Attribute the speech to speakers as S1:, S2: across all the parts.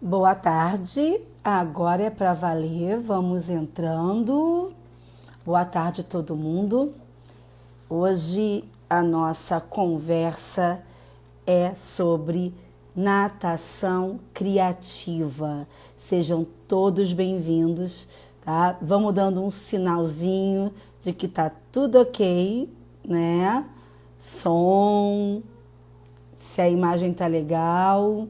S1: Boa tarde, agora é para valer, vamos entrando. Boa tarde, todo mundo. Hoje a nossa conversa é sobre natação criativa. Sejam todos bem-vindos, tá? Vamos dando um sinalzinho de que tá tudo ok, né? Som, se a imagem tá legal.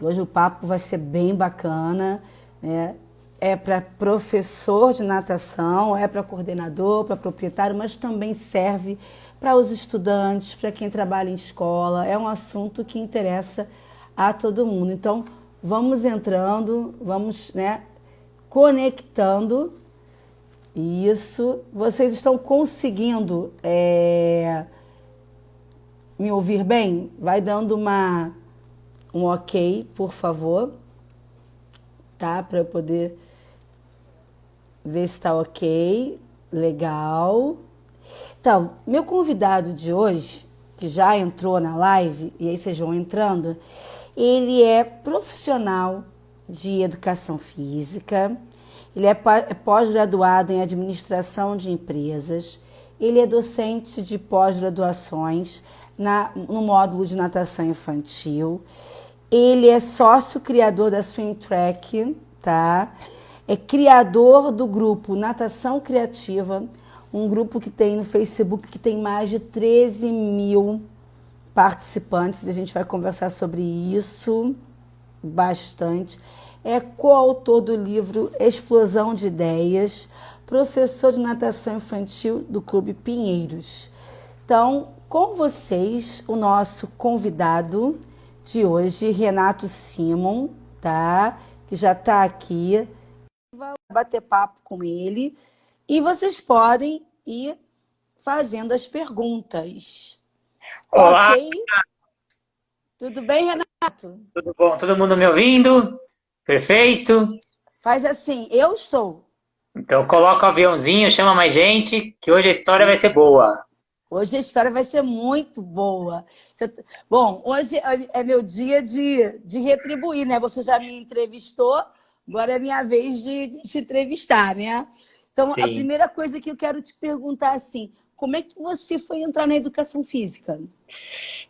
S1: Hoje o papo vai ser bem bacana, né? É para professor de natação, é para coordenador, para proprietário, mas também serve para os estudantes, para quem trabalha em escola. É um assunto que interessa a todo mundo. Então, vamos entrando, vamos, né, conectando. Isso. Vocês estão conseguindo me ouvir bem? Vai dando um ok, por favor, tá? Para eu poder ver se está ok. Legal. Então, meu convidado de hoje, que já entrou na live, e aí vocês vão entrando, ele é profissional de educação física, ele é pós-graduado em administração de empresas, ele é docente de pós-graduações no módulo de natação infantil. Ele é sócio criador da Swim Track, tá? É criador do grupo Natação Criativa, um grupo que tem no Facebook que tem mais de 13 mil participantes. A gente vai conversar sobre isso bastante. É coautor do livro Explosão de Ideias, professor de natação infantil do Clube Pinheiros. Então, com vocês, o nosso convidado de hoje, Renato Simon, tá? Que já está aqui. Vai bater papo com ele e vocês podem ir fazendo as perguntas.
S2: Olá,
S1: Ok? Tudo bem, Renato?
S2: tudo bom? Todo mundo me ouvindo? Perfeito?
S1: Faz assim, eu estou.
S2: Então coloca o aviãozinho, chama mais gente, que hoje a história vai ser boa.
S1: Hoje a história vai ser muito boa. Bom, hoje é meu dia de retribuir, né? Você já me entrevistou, agora é minha vez de te entrevistar, né? Então, a
S2: Sim.
S1: primeira coisa que eu quero te perguntar assim, como é que você foi entrar na educação física?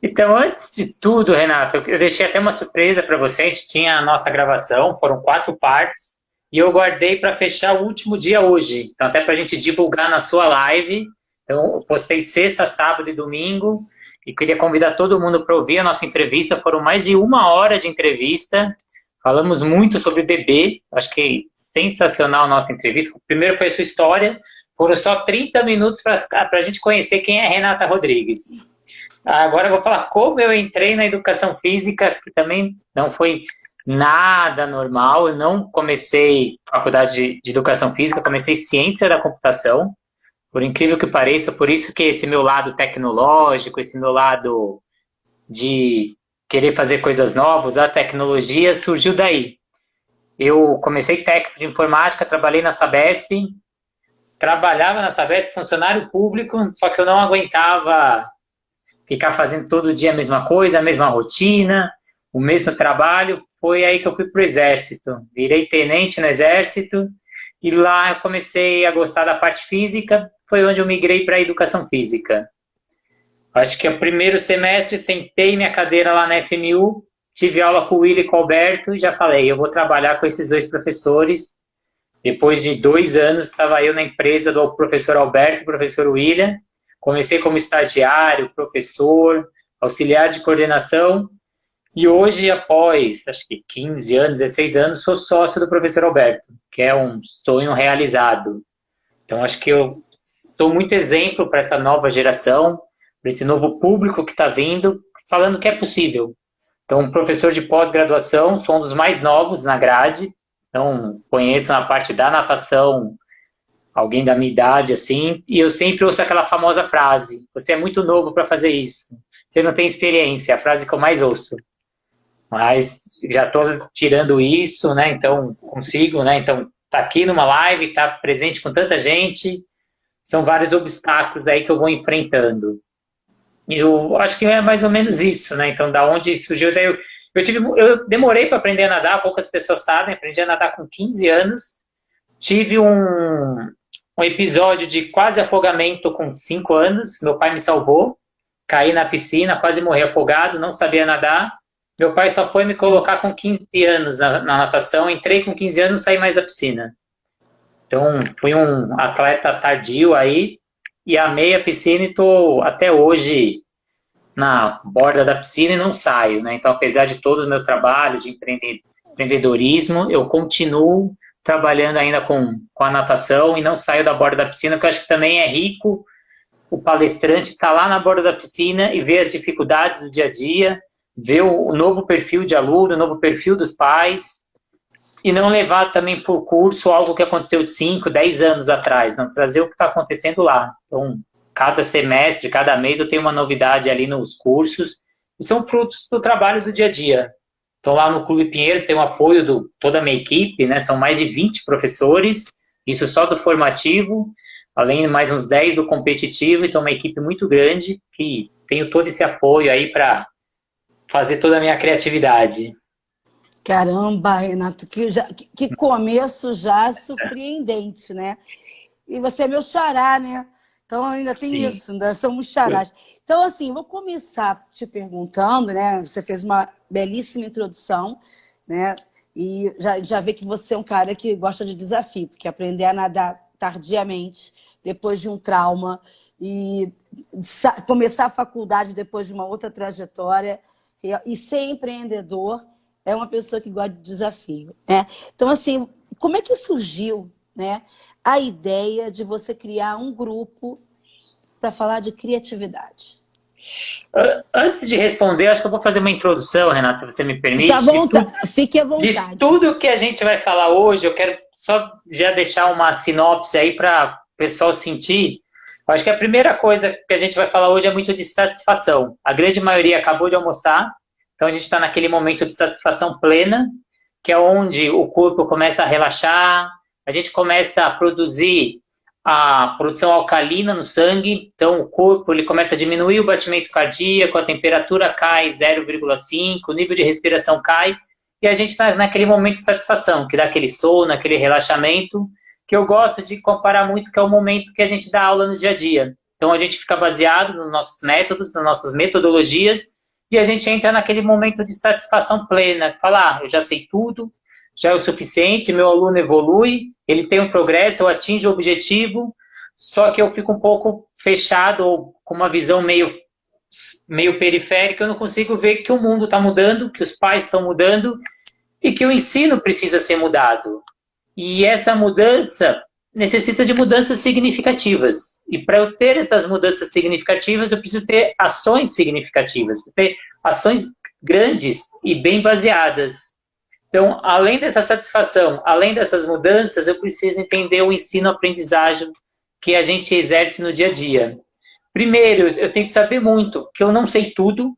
S2: Então, antes de tudo, Renato, eu deixei até uma surpresa para você. A gente tinha a nossa gravação, foram 4 partes, e eu guardei para fechar o último dia hoje. Então, até para a gente divulgar na sua live. Então, eu postei sexta, sábado e domingo, e queria convidar todo mundo para ouvir a nossa entrevista. Foram mais de 1 hora de entrevista. Falamos muito sobre bebê. Acho que sensacional a nossa entrevista. Primeiro foi a sua história. Foram só 30 minutos para a gente conhecer quem é Renata Rodrigues. Agora eu vou falar como eu entrei na educação física, que também não foi nada normal. Eu não comecei faculdade de educação física, comecei ciência da computação, por incrível que pareça. Por isso que esse meu lado tecnológico, esse meu lado de querer fazer coisas novas, a tecnologia surgiu daí. Eu comecei técnico de informática, trabalhei na Sabesp, trabalhava na Sabesp, funcionário público, só que eu não aguentava ficar fazendo todo dia a mesma coisa, a mesma rotina, o mesmo trabalho. Foi aí que eu fui para o Exército. Virei tenente no Exército e lá eu comecei a gostar da parte física. Foi onde eu migrei para a educação física. Acho que o primeiro semestre sentei minha cadeira lá na FMU, tive aula com o Willi e com o Alberto e já falei, eu vou trabalhar com esses 2 professores. Depois de 2 anos, estava eu na empresa do professor Alberto e professor William. Comecei como estagiário, professor, auxiliar de coordenação e hoje, após acho que 15 anos, 16 anos, sou sócio do professor Alberto, que é um sonho realizado. Então, acho que eu sou muito exemplo para essa nova geração, para esse novo público que está vindo, falando que é possível. Então, professor de pós-graduação, sou um dos mais novos na grade, então conheço na parte da natação alguém da minha idade, assim, e eu sempre ouço aquela famosa frase, você é muito novo para fazer isso, você não tem experiência, é a frase que eu mais ouço. Mas já estou tirando isso, né, então consigo, né, então tá aqui numa live, tá presente com tanta gente, são vários obstáculos aí que eu vou enfrentando. E eu acho que é mais ou menos isso, né, então da onde surgiu, daí Eu demorei para aprender a nadar, poucas pessoas sabem, aprendi a nadar com 15 anos. Tive um episódio de quase afogamento com 5 anos, meu pai me salvou, caí na piscina, quase morri afogado, não sabia nadar. Meu pai só foi me colocar com 15 anos na natação, entrei com 15 anos e saí mais da piscina. Então, fui um atleta tardio aí e amei a piscina e estou até hoje na borda da piscina e não saio, né? Então, apesar de todo o meu trabalho de empreendedorismo, eu continuo trabalhando ainda com a natação e não saio da borda da piscina, porque eu acho que também é rico o palestrante estar lá na borda da piscina e ver as dificuldades do dia a dia, ver o novo perfil de aluno, o novo perfil dos pais, e não levar também por curso algo que aconteceu 5, 10 anos atrás, não trazer o que está acontecendo lá. Então, cada semestre, cada mês eu tenho uma novidade ali nos cursos, e são frutos do trabalho do dia a dia. Então, lá no Clube Pinheiros tem o apoio de toda a minha equipe, né? São mais de 20 professores, isso só do formativo, além de mais uns 10 do competitivo, então uma equipe muito grande, que tenho todo esse apoio aí para fazer toda a minha criatividade.
S1: Caramba, Renato, que começo já surpreendente, né? E você é meu xará, né? Então ainda tem
S2: Sim.
S1: isso, ainda somos xarás. Então, assim, vou começar te perguntando, né? Você fez uma belíssima introdução, né? E já vê que você é um cara que gosta de desafio, porque aprender a nadar tardiamente, depois de um trauma, e começar a faculdade depois de uma outra trajetória, e ser empreendedor, é uma pessoa que gosta de desafio, né? Então, assim, como é que surgiu, né, a ideia de você criar um grupo para falar de criatividade?
S2: Antes de responder, acho que eu vou fazer uma introdução, Renata, se você me permite.
S1: Fique à vontade.
S2: De tudo que a gente vai falar hoje, eu quero só já deixar uma sinopse aí para o pessoal sentir. Eu acho que a primeira coisa que a gente vai falar hoje é muito de satisfação. A grande maioria acabou de almoçar, então a gente está naquele momento de satisfação plena, que é onde o corpo começa a relaxar, a gente começa a produzir a produção alcalina no sangue, então o corpo ele começa a diminuir o batimento cardíaco, a temperatura cai 0,5, o nível de respiração cai, e a gente está naquele momento de satisfação, que dá aquele sono, aquele relaxamento, que eu gosto de comparar muito, que é o momento que a gente dá aula no dia a dia. Então a gente fica baseado nos nossos métodos, nas nossas metodologias, e a gente entra naquele momento de satisfação plena, falar, eu já sei tudo, já é o suficiente, meu aluno evolui, ele tem um progresso, eu atinjo o objetivo, só que eu fico um pouco fechado, ou com uma visão meio periférica, eu não consigo ver que o mundo está mudando, que os pais estão mudando, e que o ensino precisa ser mudado. E essa mudança necessita de mudanças significativas. E para eu ter essas mudanças significativas, eu preciso ter ações significativas, ter ações grandes e bem baseadas. Então, além dessa satisfação, além dessas mudanças, eu preciso entender o ensino-aprendizagem que a gente exerce no dia a dia. Primeiro, eu tenho que saber muito, que eu não sei tudo,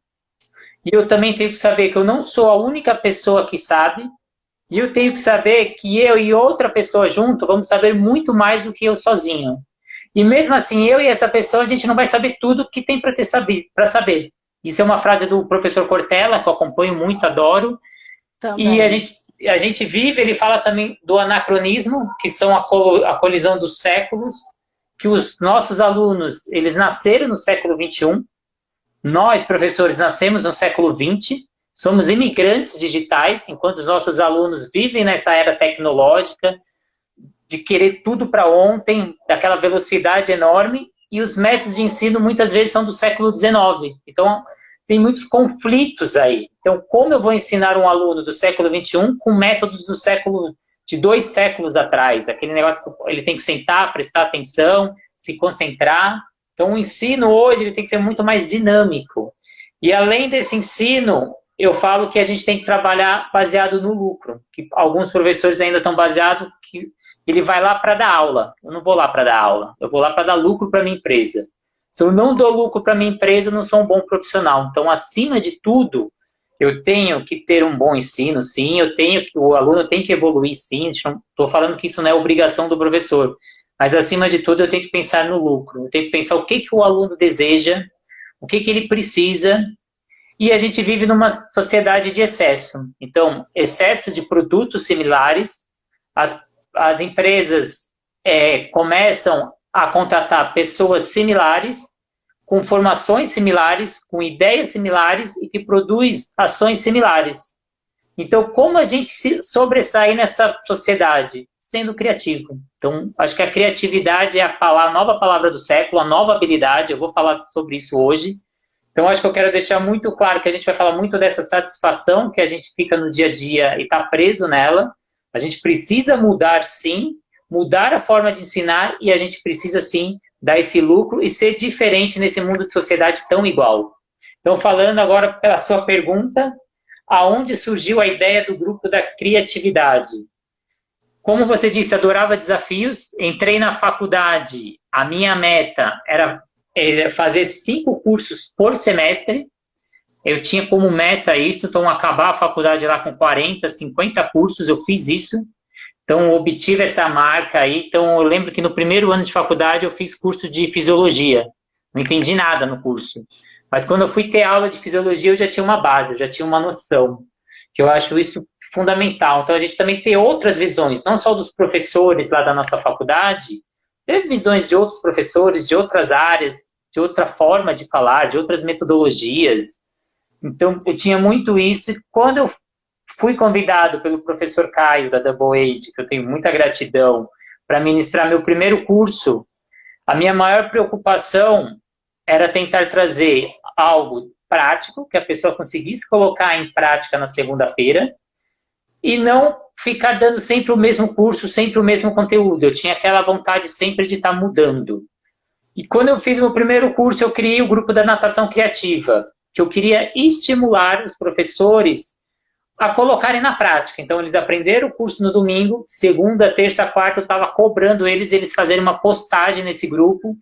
S2: e eu também tenho que saber que eu não sou a única pessoa que sabe, e eu tenho que saber que eu e outra pessoa junto vamos saber muito mais do que eu sozinho. E mesmo assim, eu e essa pessoa, a gente não vai saber tudo que tem para saber. Isso é uma frase do professor Cortella, que eu acompanho muito, adoro. Também. E a gente vive, ele fala também do anacronismo, que são a colisão dos séculos, que os nossos alunos, eles nasceram no século XXI, nós, professores, nascemos no século XX, somos imigrantes digitais, enquanto os nossos alunos vivem nessa era tecnológica, de querer tudo para ontem, daquela velocidade enorme, e os métodos de ensino muitas vezes são do século XIX. Então, tem muitos conflitos aí. Então, como eu vou ensinar um aluno do século XXI com métodos de 2 séculos atrás? Aquele negócio que ele tem que sentar, prestar atenção, se concentrar. Então, o ensino hoje ele tem que ser muito mais dinâmico. E além desse ensino, eu falo que a gente tem que trabalhar baseado no lucro. Que alguns professores ainda estão baseados que ele vai lá para dar aula. Eu não vou lá para dar aula. Eu vou lá para dar lucro para minha empresa. Se eu não dou lucro para minha empresa, eu não sou um bom profissional. Então, acima de tudo, eu tenho que ter um bom ensino, sim. O aluno tem que evoluir, sim. Estou falando que isso não é obrigação do professor. Mas, acima de tudo, eu tenho que pensar no lucro. Eu tenho que pensar o que o aluno deseja, o que ele precisa E a gente vive numa sociedade de excesso. Então, excesso de produtos similares, as empresas começam a contratar pessoas similares, com formações similares, com ideias similares e que produz ações similares. Então, como a gente se sobressair nessa sociedade? Sendo criativo. Então, acho que a criatividade é a nova palavra do século, a nova habilidade. Eu vou falar sobre isso hoje. Então, acho que eu quero deixar muito claro que a gente vai falar muito dessa satisfação que a gente fica no dia a dia e está preso nela. A gente precisa mudar, sim, mudar a forma de ensinar e a gente precisa, sim, dar esse lucro e ser diferente nesse mundo de sociedade tão igual. Então, falando agora pela sua pergunta, aonde surgiu a ideia do grupo da criatividade? Como você disse, adorava desafios, entrei na faculdade, a minha meta era fazer 5 cursos por semestre, eu tinha como meta isso, então acabar a faculdade lá com 40, 50 cursos, eu fiz isso, então obtive essa marca aí, então eu lembro que no primeiro ano de faculdade eu fiz curso de fisiologia, não entendi nada no curso, mas quando eu fui ter aula de fisiologia eu já tinha uma base, eu já tinha uma noção, que eu acho isso fundamental. Então, a gente também tem outras visões, não só dos professores lá da nossa faculdade, teve visões de outros professores, de outras áreas, de outra forma de falar, de outras metodologias. Então, eu tinha muito isso. E quando eu fui convidado pelo professor Caio, da Double Age, que eu tenho muita gratidão, para ministrar meu primeiro curso, a minha maior preocupação era tentar trazer algo prático, que a pessoa conseguisse colocar em prática na segunda-feira, e não ficar dando sempre o mesmo curso, sempre o mesmo conteúdo. Eu tinha aquela vontade sempre de estar mudando. E quando eu fiz meu primeiro curso, eu criei o grupo da natação criativa, que eu queria estimular os professores a colocarem na prática. Então, eles aprenderam o curso no domingo, segunda, terça, quarta, eu estava cobrando eles fazerem uma postagem nesse grupo,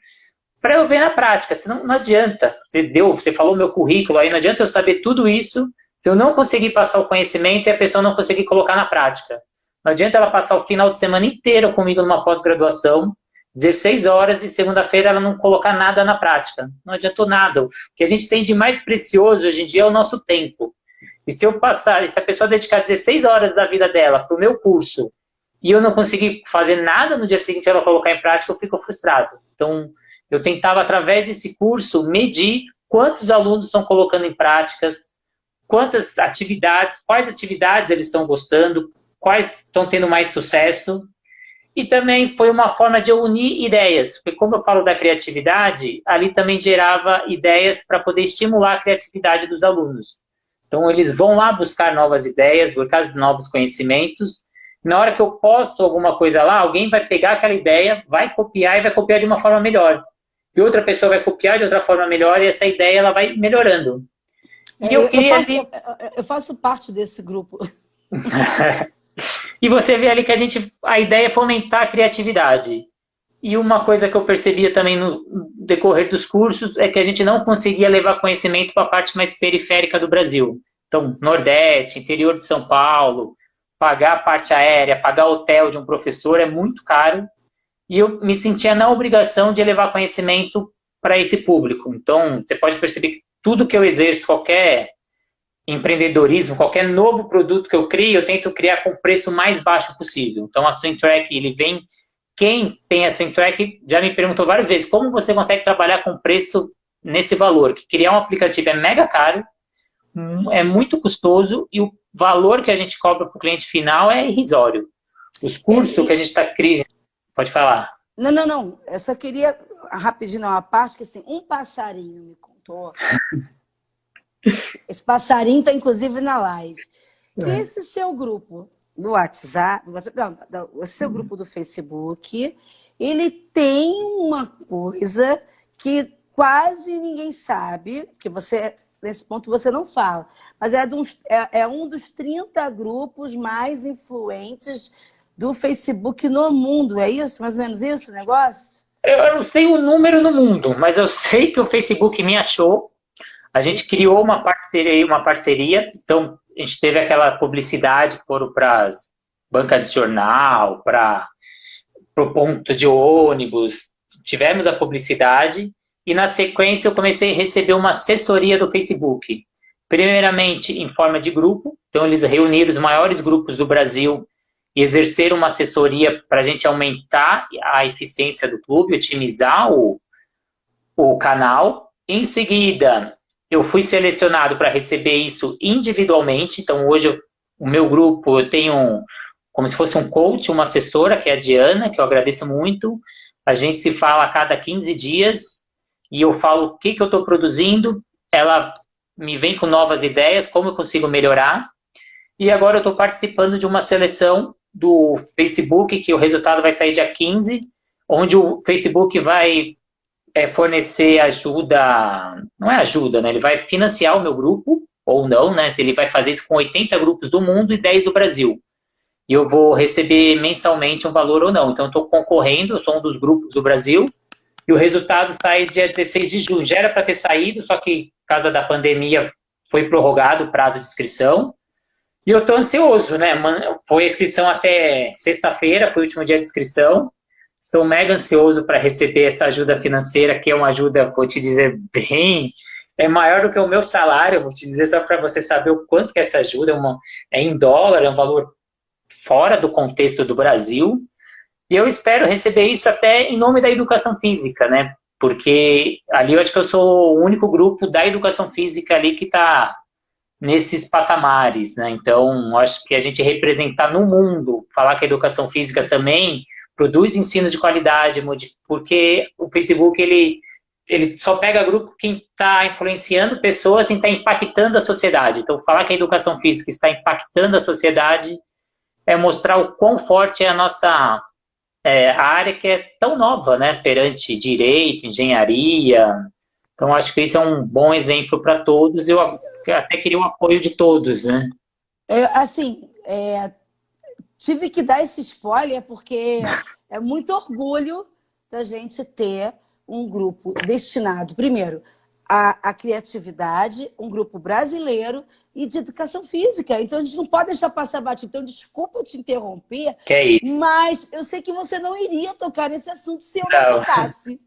S2: para eu ver na prática. Senão, não adianta. Você falou meu currículo aí, não adianta eu saber tudo isso se eu não conseguir passar o conhecimento e a pessoa não conseguir colocar na prática. Não adianta ela passar o final de semana inteiro comigo numa pós-graduação, 16 horas, e segunda-feira ela não colocar nada na prática. Não adiantou nada. O que a gente tem de mais precioso hoje em dia é o nosso tempo. E se a pessoa dedicar 16 horas da vida dela para o meu curso e eu não conseguir fazer nada no dia seguinte ela colocar em prática, eu fico frustrado. Então, eu tentava, através desse curso, medir quantos alunos estão colocando em práticas, quantas atividades, quais atividades eles estão gostando, quais estão tendo mais sucesso. E também foi uma forma de eu unir ideias, porque como eu falo da criatividade, ali também gerava ideias para poder estimular a criatividade dos alunos. Então, eles vão lá buscar novas ideias, buscar novos conhecimentos. Na hora que eu posto alguma coisa lá, alguém vai pegar aquela ideia, vai copiar e vai copiar de uma forma melhor. E outra pessoa vai copiar de outra forma melhor e essa ideia ela vai melhorando. E
S1: eu faço parte desse grupo.
S2: E você vê ali que a ideia é fomentar a criatividade. E uma coisa que eu percebia também no decorrer dos cursos é que a gente não conseguia levar conhecimento para a parte mais periférica do Brasil. Então, Nordeste, interior de São Paulo, pagar a parte aérea, pagar hotel de um professor é muito caro. E eu me sentia na obrigação de levar conhecimento para esse público. Então, você pode perceber que tudo que eu exerço, qualquer empreendedorismo, qualquer novo produto que eu crio, eu tento criar com o preço mais baixo possível. Então, a SwimTrack, ele vem... Quem tem a SwimTrack já me perguntou várias vezes como você consegue trabalhar com preço nesse valor, que criar um aplicativo é mega caro, é muito custoso e o valor que a gente cobra para o cliente final é irrisório. Os cursos que a gente está criando... Pode falar.
S1: Não. Eu só queria, rapidinho, uma parte que assim, um passarinho me contou. Esse passarinho está, inclusive, na live. Que esse seu grupo do WhatsApp, esse seu grupo do Facebook, ele tem uma coisa que quase ninguém sabe, que você, nesse ponto, você não fala. Mas é um dos 30 grupos mais influentes do Facebook no mundo, é isso? Mais ou menos isso o negócio?
S2: Eu não sei o número no mundo, mas eu sei que o Facebook me achou. A gente criou uma parceria, então a gente teve aquela publicidade que foram para as bancas de jornal, para o ponto de ônibus, tivemos a publicidade e na sequência eu comecei a receber uma assessoria do Facebook. primeiramente em forma de grupo, então eles reuniram os maiores grupos do Brasil e exerceram uma assessoria para a gente aumentar a eficiência do clube, otimizar o canal. Em seguida, eu fui selecionado para receber isso individualmente, então hoje o meu grupo, eu tenho como se fosse um coach, uma assessora, que é a Diana, que eu agradeço muito. A gente se fala a cada 15 dias e eu falo o que eu estou produzindo, ela me vem com novas ideias, como eu consigo melhorar. E agora eu estou participando de uma seleção do Facebook, que o resultado vai sair dia 15, onde o Facebook vai fornecer ajuda, não é ajuda, né? Ele vai financiar o meu grupo, ou não, né? Ele vai fazer isso com 80 grupos do mundo e 10 do Brasil. E eu vou receber mensalmente um valor ou não. Então, eu estou concorrendo, eu sou um dos grupos do Brasil, e o resultado sai dia 16 de junho. Já era para ter saído, só que, por causa da pandemia, foi prorrogado o prazo de inscrição. E eu estou ansioso, né? Foi a inscrição até sexta-feira, foi o último dia de inscrição. Estou mega ansioso para receber essa ajuda financeira, que é uma ajuda, vou te dizer, é maior do que o meu salário, vou te dizer só para você saber o quanto que essa ajuda é em dólar, é um valor fora do contexto do Brasil. E eu espero receber isso até em nome da educação física, né? Porque ali eu acho que eu sou o único grupo da educação física ali que está nesses patamares, né? Então, acho que a gente representar no mundo, falar que a educação física também produz ensino de qualidade, porque o Facebook, ele só pega grupo quem está influenciando pessoas e está impactando a sociedade. Então, falar que a educação física está impactando a sociedade é mostrar o quão forte é a nossa a área, que é tão nova, né, perante direito, engenharia. Então, acho que isso é um bom exemplo para todos. Eu até queria o apoio de todos, né?
S1: Tive que dar esse spoiler porque é muito orgulho da gente ter um grupo destinado, primeiro, à criatividade, um grupo brasileiro e de educação física. Então, a gente não pode deixar passar batido. Então, desculpa eu te interromper,
S2: que é isso?
S1: Mas eu sei que você não iria tocar nesse assunto se eu não tocasse.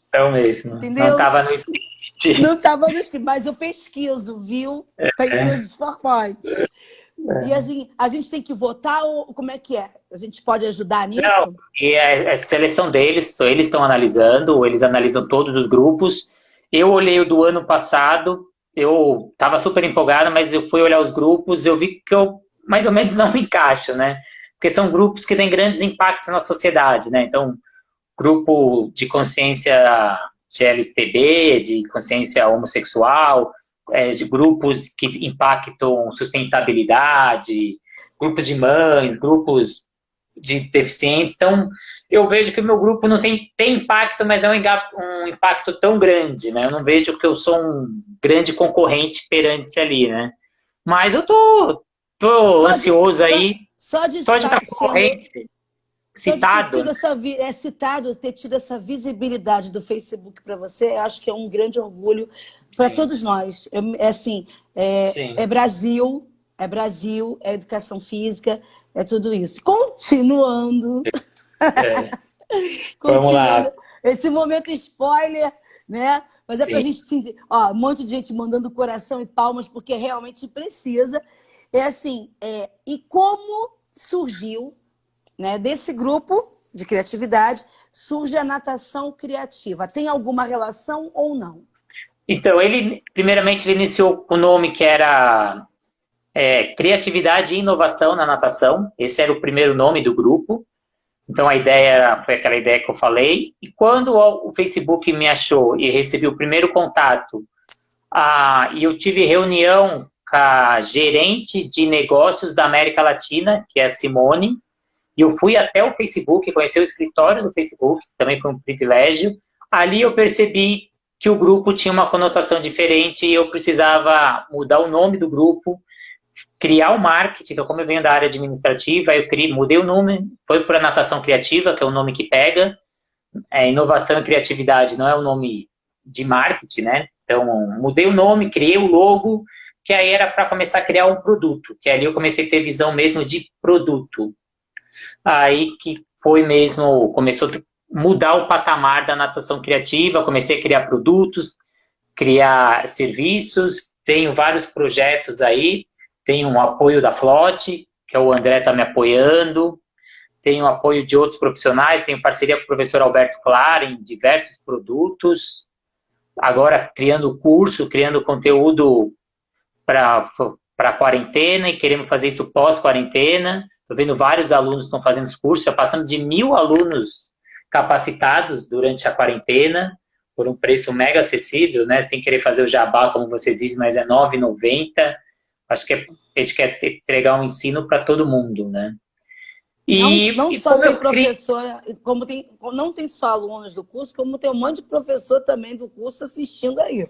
S2: Então mesmo. Entendeu? Não estava no script.
S1: Não estava no script, mas eu pesquiso, viu? Tem os formantes. E a gente tem que votar ou como é que é? A gente pode ajudar nisso?
S2: Não, e a seleção deles, eles estão analisando, eles analisam todos os grupos. Eu olhei o do ano passado, eu estava super empolgado, mas eu fui olhar os grupos, eu vi que eu mais ou menos não me encaixo, né? Porque são grupos que têm grandes impactos na sociedade, né? Então, grupo de consciência GLTB, de consciência homossexual, de grupos que impactam sustentabilidade, grupos de mães, grupos de deficientes. Então, eu vejo que o meu grupo não tem impacto, mas é um impacto tão grande, né? Eu não vejo que eu sou um grande concorrente perante ali, né? Mas eu tô ansioso aí.
S1: Só de
S2: estar concorrente. Citado.
S1: Ter tido essa visibilidade do Facebook para você, eu acho que é um grande orgulho para todos nós. É Brasil, é educação física, é tudo isso. Continuando.
S2: Vamos lá.
S1: Esse momento spoiler, né? Mas é para a gente sentir. Ó, um monte de gente mandando coração e palmas, porque realmente precisa. E como surgiu, né, desse grupo de criatividade, surge a natação criativa. Tem alguma relação ou não?
S2: Então, primeiramente, ele iniciou com o nome que era Criatividade e Inovação na Natação. Esse era o primeiro nome do grupo. Então, a ideia foi aquela ideia que eu falei. E quando o Facebook me achou e recebi o primeiro contato, e eu tive reunião com a gerente de negócios da América Latina, que é a Simone, e eu fui até o Facebook, conheci o escritório do Facebook, também foi um privilégio. Ali eu percebi que o grupo tinha uma conotação diferente e eu precisava mudar o nome do grupo, criar o marketing. Então, como eu venho da área administrativa, eu mudei o nome, foi para Natação Criativa, que é o nome que pega. Inovação e criatividade não é o nome de marketing, né? Então, mudei o nome, criei o logo, que aí era para começar a criar um produto, que ali eu comecei a ter visão mesmo de produto. Aí que foi mesmo, começou a mudar o patamar da natação criativa, comecei a criar produtos, criar serviços, tenho vários projetos aí, tenho um apoio da Flote, que é o André está me apoiando, tenho apoio de outros profissionais, tenho parceria com o professor Alberto Clara em diversos produtos, agora criando curso, criando conteúdo para a quarentena e queremos fazer isso pós-quarentena. Estou vendo vários alunos que estão fazendo os cursos, já passamos de 1.000 alunos capacitados durante a quarentena, por um preço mega acessível, né? Sem querer fazer o jabá, como vocês dizem, mas é R$ 9,90. Acho que a gente quer entregar um ensino para todo mundo, né?
S1: Não só tem professora, não tem só alunos do curso, como tem um monte de professor também do curso assistindo aí.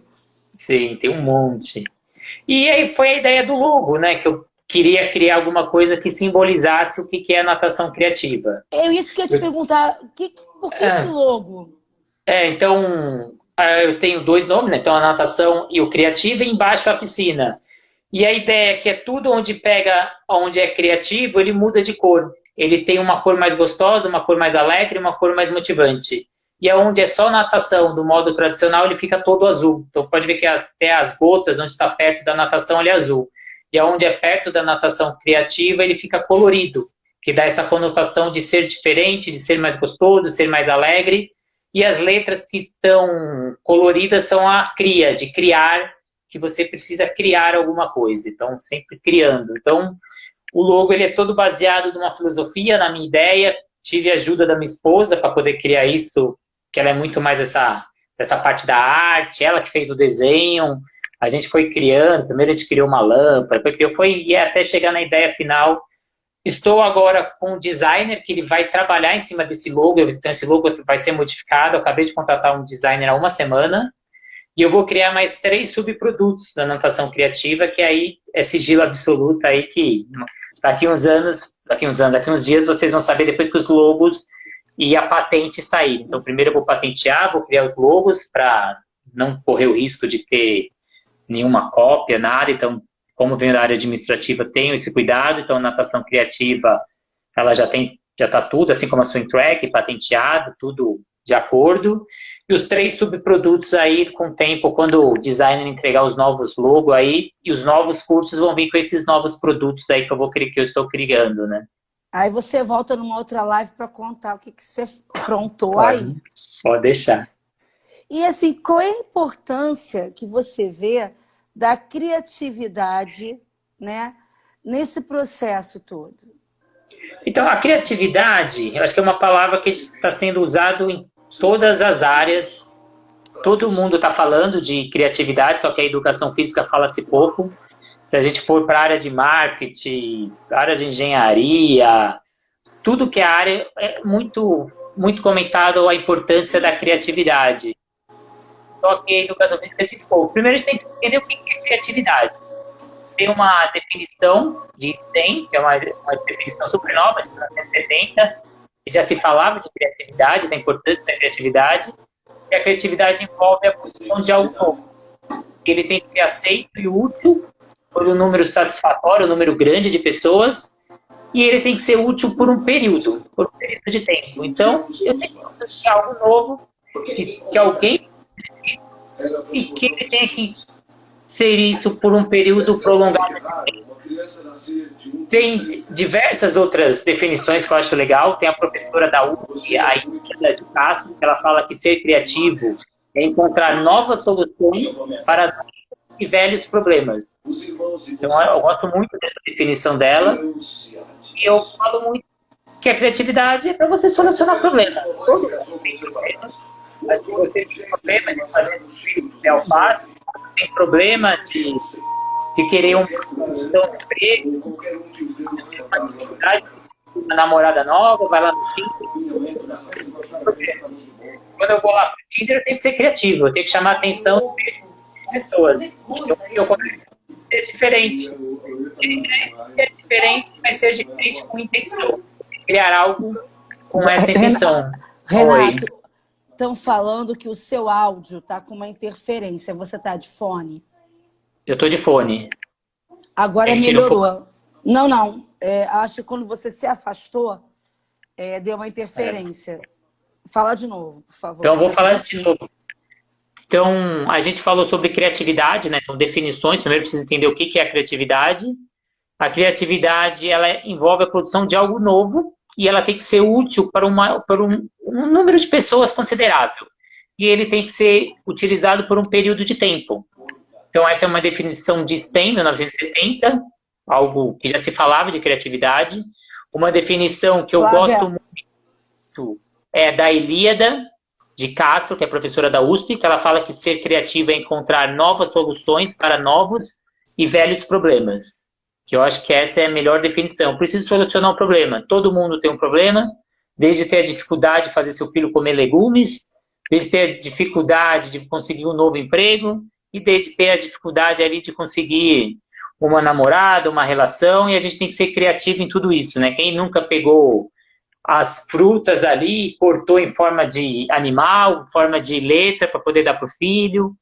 S2: Sim, tem um monte. E aí foi a ideia do logo, né? Que eu queria criar alguma coisa que simbolizasse o que é a natação criativa.
S1: É isso que eu ia te perguntar. Por que esse logo?
S2: Então, eu tenho 2 nomes, né? Então, a natação e o criativo, e embaixo a piscina. E a ideia é que é tudo onde pega, onde é criativo, ele muda de cor. Ele tem uma cor mais gostosa, uma cor mais alegre, uma cor mais motivante. E onde é só natação, do modo tradicional, ele fica todo azul. Então, pode ver que até as gotas, onde está perto da natação, ele é azul. E onde é perto da natação criativa, ele fica colorido, que dá essa conotação de ser diferente, de ser mais gostoso, de ser mais alegre. E as letras que estão coloridas são a cria, de criar, que você precisa criar alguma coisa. Então, sempre criando. Então, o logo ele é todo baseado numa filosofia, na minha ideia. Tive a ajuda da minha esposa para poder criar isso, que ela é muito mais essa parte da arte, ela que fez o desenho. A gente foi criando, primeiro a gente criou uma lâmpada, foi até chegar na ideia final. Estou agora com um designer que ele vai trabalhar em cima desse logo. Então, esse logo vai ser modificado. Eu acabei de contratar um designer há uma semana. E eu vou criar mais 3 subprodutos da natação criativa, que aí é sigilo absoluto aí, que daqui uns dias, vocês vão saber depois que os logos e a patente sair. Então, primeiro eu vou patentear, vou criar os logos para não correr o risco de ter nenhuma cópia, nada. Então, como venho da área administrativa, tenho esse cuidado. Então, a natação criativa, ela já está tudo, assim como a Swim Track, patenteado, tudo de acordo. E os 3 subprodutos aí, com o tempo, quando o designer entregar os novos logos aí, e os novos cursos vão vir com esses novos produtos aí que eu estou criando, né?
S1: Aí você volta numa outra live para contar o que você aprontou aí.
S2: Pode deixar.
S1: E assim, qual é a importância que você vê da criatividade, né, nesse processo todo?
S2: Então, a criatividade, eu acho que é uma palavra que está sendo usada em todas as áreas. Todo mundo está falando de criatividade, só que a educação física fala-se pouco. Se a gente for para a área de marketing, área de engenharia, tudo que é área, é muito, muito comentado a importância da criatividade. Só que a educação física diz pouco. Primeiro, a gente tem que entender o que é criatividade. Tem uma definição de STEM, que é uma definição super nova, de 1970, que já se falava de criatividade, da importância da criatividade, e a criatividade envolve a produção de algo novo. Ele tem que ser aceito e útil por um número satisfatório, um número grande de pessoas, e ele tem que ser útil por um período de tempo. Então, eu tenho que produzir algo novo, que alguém e que ele tem que ser isso por um período prolongado de tempo. Tem diversas outras definições que eu acho legal. Tem a professora da UF, a Ida de Castro, que ela fala que ser criativo é encontrar novas soluções para novos e velhos problemas. Então, eu gosto muito dessa definição dela. E eu falo muito que a criatividade é para você solucionar problemas. Todos têm problemas. Mas se você tem problema de fazer um filho de alface, tem problema de querer um emprego, uma dificuldade, uma namorada nova, vai lá no Tinder. Quando eu vou lá pro Tinder, eu tenho que ser criativo, eu tenho que chamar a atenção de pessoas. Eu começo a ser diferente. Ser diferente, mas ser diferente com intenção. Criar algo com essa intenção.
S1: Renato, estão falando que o seu áudio está com uma interferência. Você está de fone?
S2: Eu estou de fone.
S1: Agora melhorou. Não. Acho que quando você se afastou, deu uma interferência. Fala de novo, por favor.
S2: Então, vou falar de novo. Então, a gente falou sobre criatividade, né? Então, definições. Primeiro, preciso entender o que é a criatividade. A criatividade, ela envolve a produção de algo novo e ela tem que ser útil para um número de pessoas considerável. E ele tem que ser utilizado por um período de tempo. Então, essa é uma definição de Stein, 1970, algo que já se falava de criatividade. Uma definição que eu gosto muito é da Ilíada, de Castro, que é professora da USP, que ela fala que ser criativo é encontrar novas soluções para novos e velhos problemas. Que eu acho que essa é a melhor definição. Eu preciso solucionar um problema. Todo mundo tem um problema, desde ter a dificuldade de fazer seu filho comer legumes, desde ter a dificuldade de conseguir um novo emprego, e desde ter a dificuldade ali de conseguir uma namorada, uma relação, e a gente tem que ser criativo em tudo isso, né? Quem nunca pegou as frutas ali e cortou em forma de animal, em forma de letra para poder dar para o filho?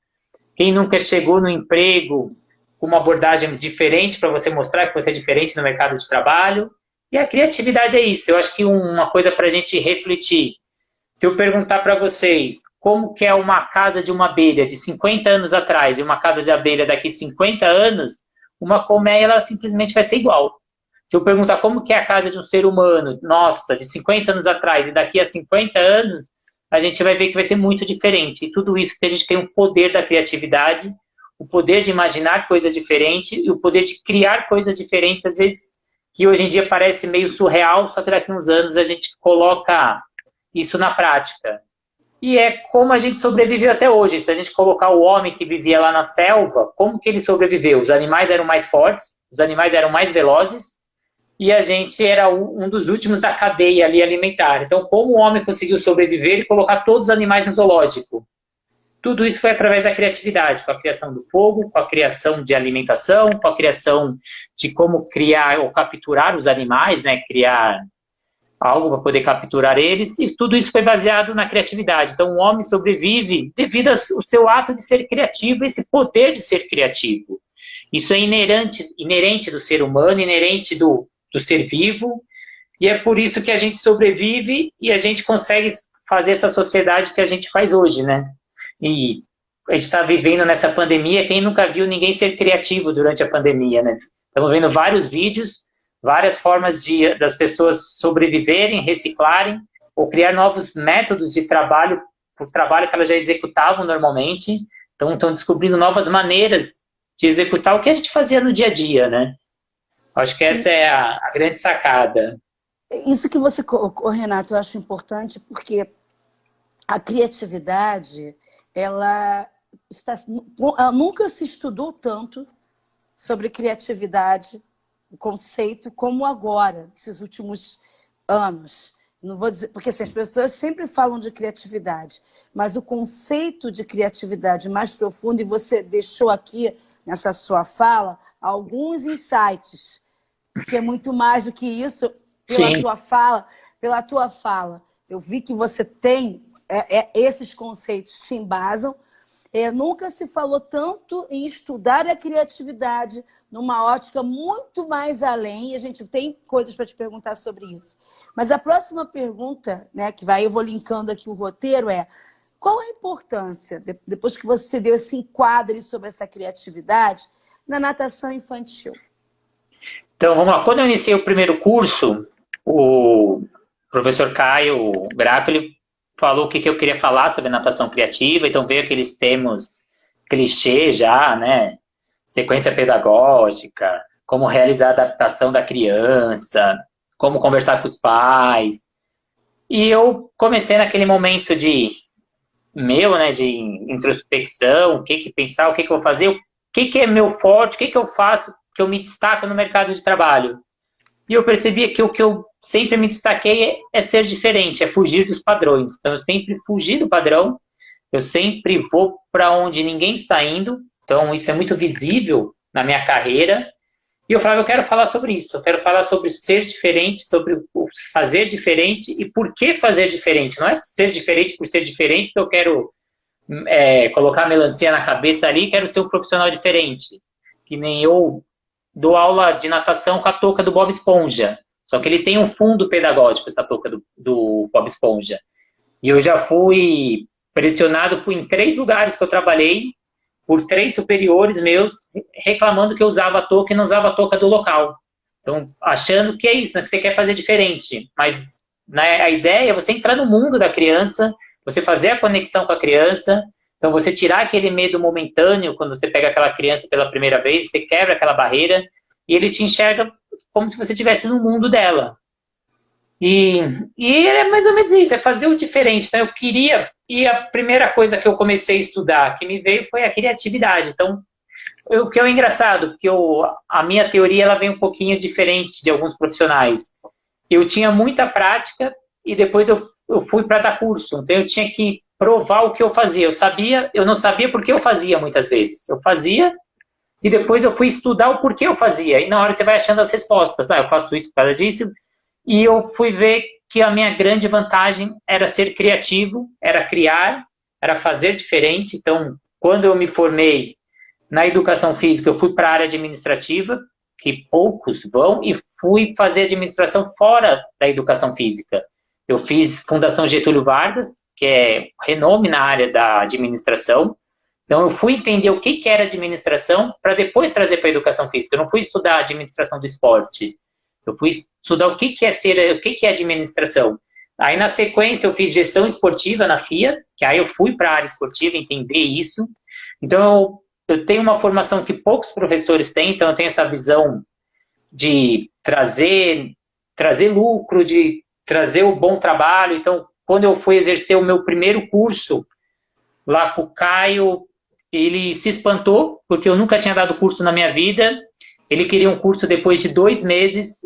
S2: Quem nunca chegou no emprego com uma abordagem diferente para você mostrar que você é diferente no mercado de trabalho? E a criatividade é isso. Eu acho que uma coisa para a gente refletir. Se eu perguntar para vocês como que é uma casa de uma abelha de 50 anos atrás e uma casa de abelha daqui 50 anos, uma colmeia ela simplesmente vai ser igual. Se eu perguntar como que é a casa de um ser humano, nossa, de 50 anos atrás e daqui a 50 anos, a gente vai ver que vai ser muito diferente. E tudo isso porque a gente tem o poder da criatividade, o poder de imaginar coisas diferentes e o poder de criar coisas diferentes, às vezes, que hoje em dia parece meio surreal, só que daqui a uns anos a gente coloca isso na prática. E é como a gente sobreviveu até hoje. Se a gente colocar o homem que vivia lá na selva, como que ele sobreviveu? Os animais eram mais fortes, os animais eram mais velozes, e a gente era um dos últimos da cadeia ali alimentar. Então, como o homem conseguiu sobreviver e colocar todos os animais no zoológico? Tudo isso foi através da criatividade, com a criação do fogo, com a criação de alimentação, com a criação de como criar ou capturar os animais, né? Criar algo para poder capturar eles, e tudo isso foi baseado na criatividade. Então, o homem sobrevive devido ao seu ato de ser criativo, esse poder de ser criativo. Isso é inerente do ser humano, inerente do ser vivo, e é por isso que a gente sobrevive e a gente consegue fazer essa sociedade que a gente faz hoje, né? E a gente está vivendo nessa pandemia, quem nunca viu ninguém ser criativo durante a pandemia, né? Estamos vendo vários vídeos, várias formas das pessoas sobreviverem, reciclarem, ou criar novos métodos de trabalho, para o trabalho que elas já executavam normalmente. Então, estão descobrindo novas maneiras de executar o que a gente fazia no dia a dia, né? Acho que essa é a grande sacada.
S1: Isso que você colocou, Renato, eu acho importante, porque a criatividade, ela nunca se estudou tanto sobre criatividade, o conceito, como agora, esses últimos anos. Não vou dizer, porque assim, as pessoas sempre falam de criatividade, mas o conceito de criatividade mais profundo, e você deixou aqui nessa sua fala alguns insights, que é muito mais do que isso pela tua fala. Eu vi que você tem esses conceitos te embasam. Nunca se falou tanto em estudar a criatividade numa ótica muito mais além, e a gente tem coisas para te perguntar sobre isso. Mas a próxima pergunta, né, eu vou linkando aqui o roteiro, qual a importância, depois que você deu esse enquadre sobre essa criatividade, na natação infantil?
S2: Então, vamos lá. Quando eu iniciei o primeiro curso, o professor Caio Graco, ele falou o que eu queria falar sobre natação criativa, então veio aqueles termos clichê já, né? Sequência pedagógica, como realizar a adaptação da criança, como conversar com os pais. E eu comecei naquele momento de introspecção, o que pensar, o que eu vou fazer, o que é meu forte, o que eu faço que eu me destaco no mercado de trabalho. E eu percebia que o que eu sempre me destaquei é ser diferente, é fugir dos padrões. Então, eu sempre fugi do padrão, eu sempre vou para onde ninguém está indo. Então, isso é muito visível na minha carreira. E eu falava, eu quero falar sobre isso. Eu quero falar sobre ser diferente, sobre o fazer diferente e por que fazer diferente. Não é ser diferente por ser diferente, que eu quero colocar melancia na cabeça ali e quero ser um profissional diferente. Que nem eu dou aula de natação com a touca do Bob Esponja. Só que ele tem um fundo pedagógico, essa touca do Bob Esponja. E eu já fui pressionado em 3 lugares que eu trabalhei, por 3 superiores meus, reclamando que eu usava a touca e não usava a touca do local. Então, achando que é isso, né, que você quer fazer diferente. Mas, né, a ideia é você entrar no mundo da criança, você fazer a conexão com a criança, então você tirar aquele medo momentâneo quando você pega aquela criança pela primeira vez, você quebra aquela barreira e ele te enxerga como se você estivesse no mundo dela. E é mais ou menos isso, é fazer o diferente. Então, eu queria, e a primeira coisa que eu comecei a estudar, que me veio, foi a criatividade. Então, o que é engraçado, porque a minha teoria ela vem um pouquinho diferente de alguns profissionais. Eu tinha muita prática e depois eu fui para dar curso. Então, eu tinha que provar o que eu fazia. Eu não sabia porque eu fazia muitas vezes. Eu fazia e depois eu fui estudar o porquê eu fazia. E na hora você vai achando as respostas. Eu faço isso por causa disso. E eu fui ver que a minha grande vantagem era ser criativo, era criar, era fazer diferente. Então, quando eu me formei na educação física, eu fui para a área administrativa, que poucos vão, e fui fazer administração fora da educação física. Eu fiz Fundação Getúlio Vargas, que é renome na área da administração. Então, eu fui entender o que era administração para depois trazer para a educação física. Eu não fui estudar administração do esporte. Eu fui estudar o que é administração. Aí, na sequência, eu fiz gestão esportiva na FIA, que aí eu fui para a área esportiva entender isso. Então, eu tenho uma formação que poucos professores têm, então eu tenho essa visão de trazer lucro, de trazer o bom trabalho. Então, quando eu fui exercer o meu primeiro curso lá com o Caio, ele se espantou, porque eu nunca tinha dado curso na minha vida. Ele queria um curso depois de 2 meses,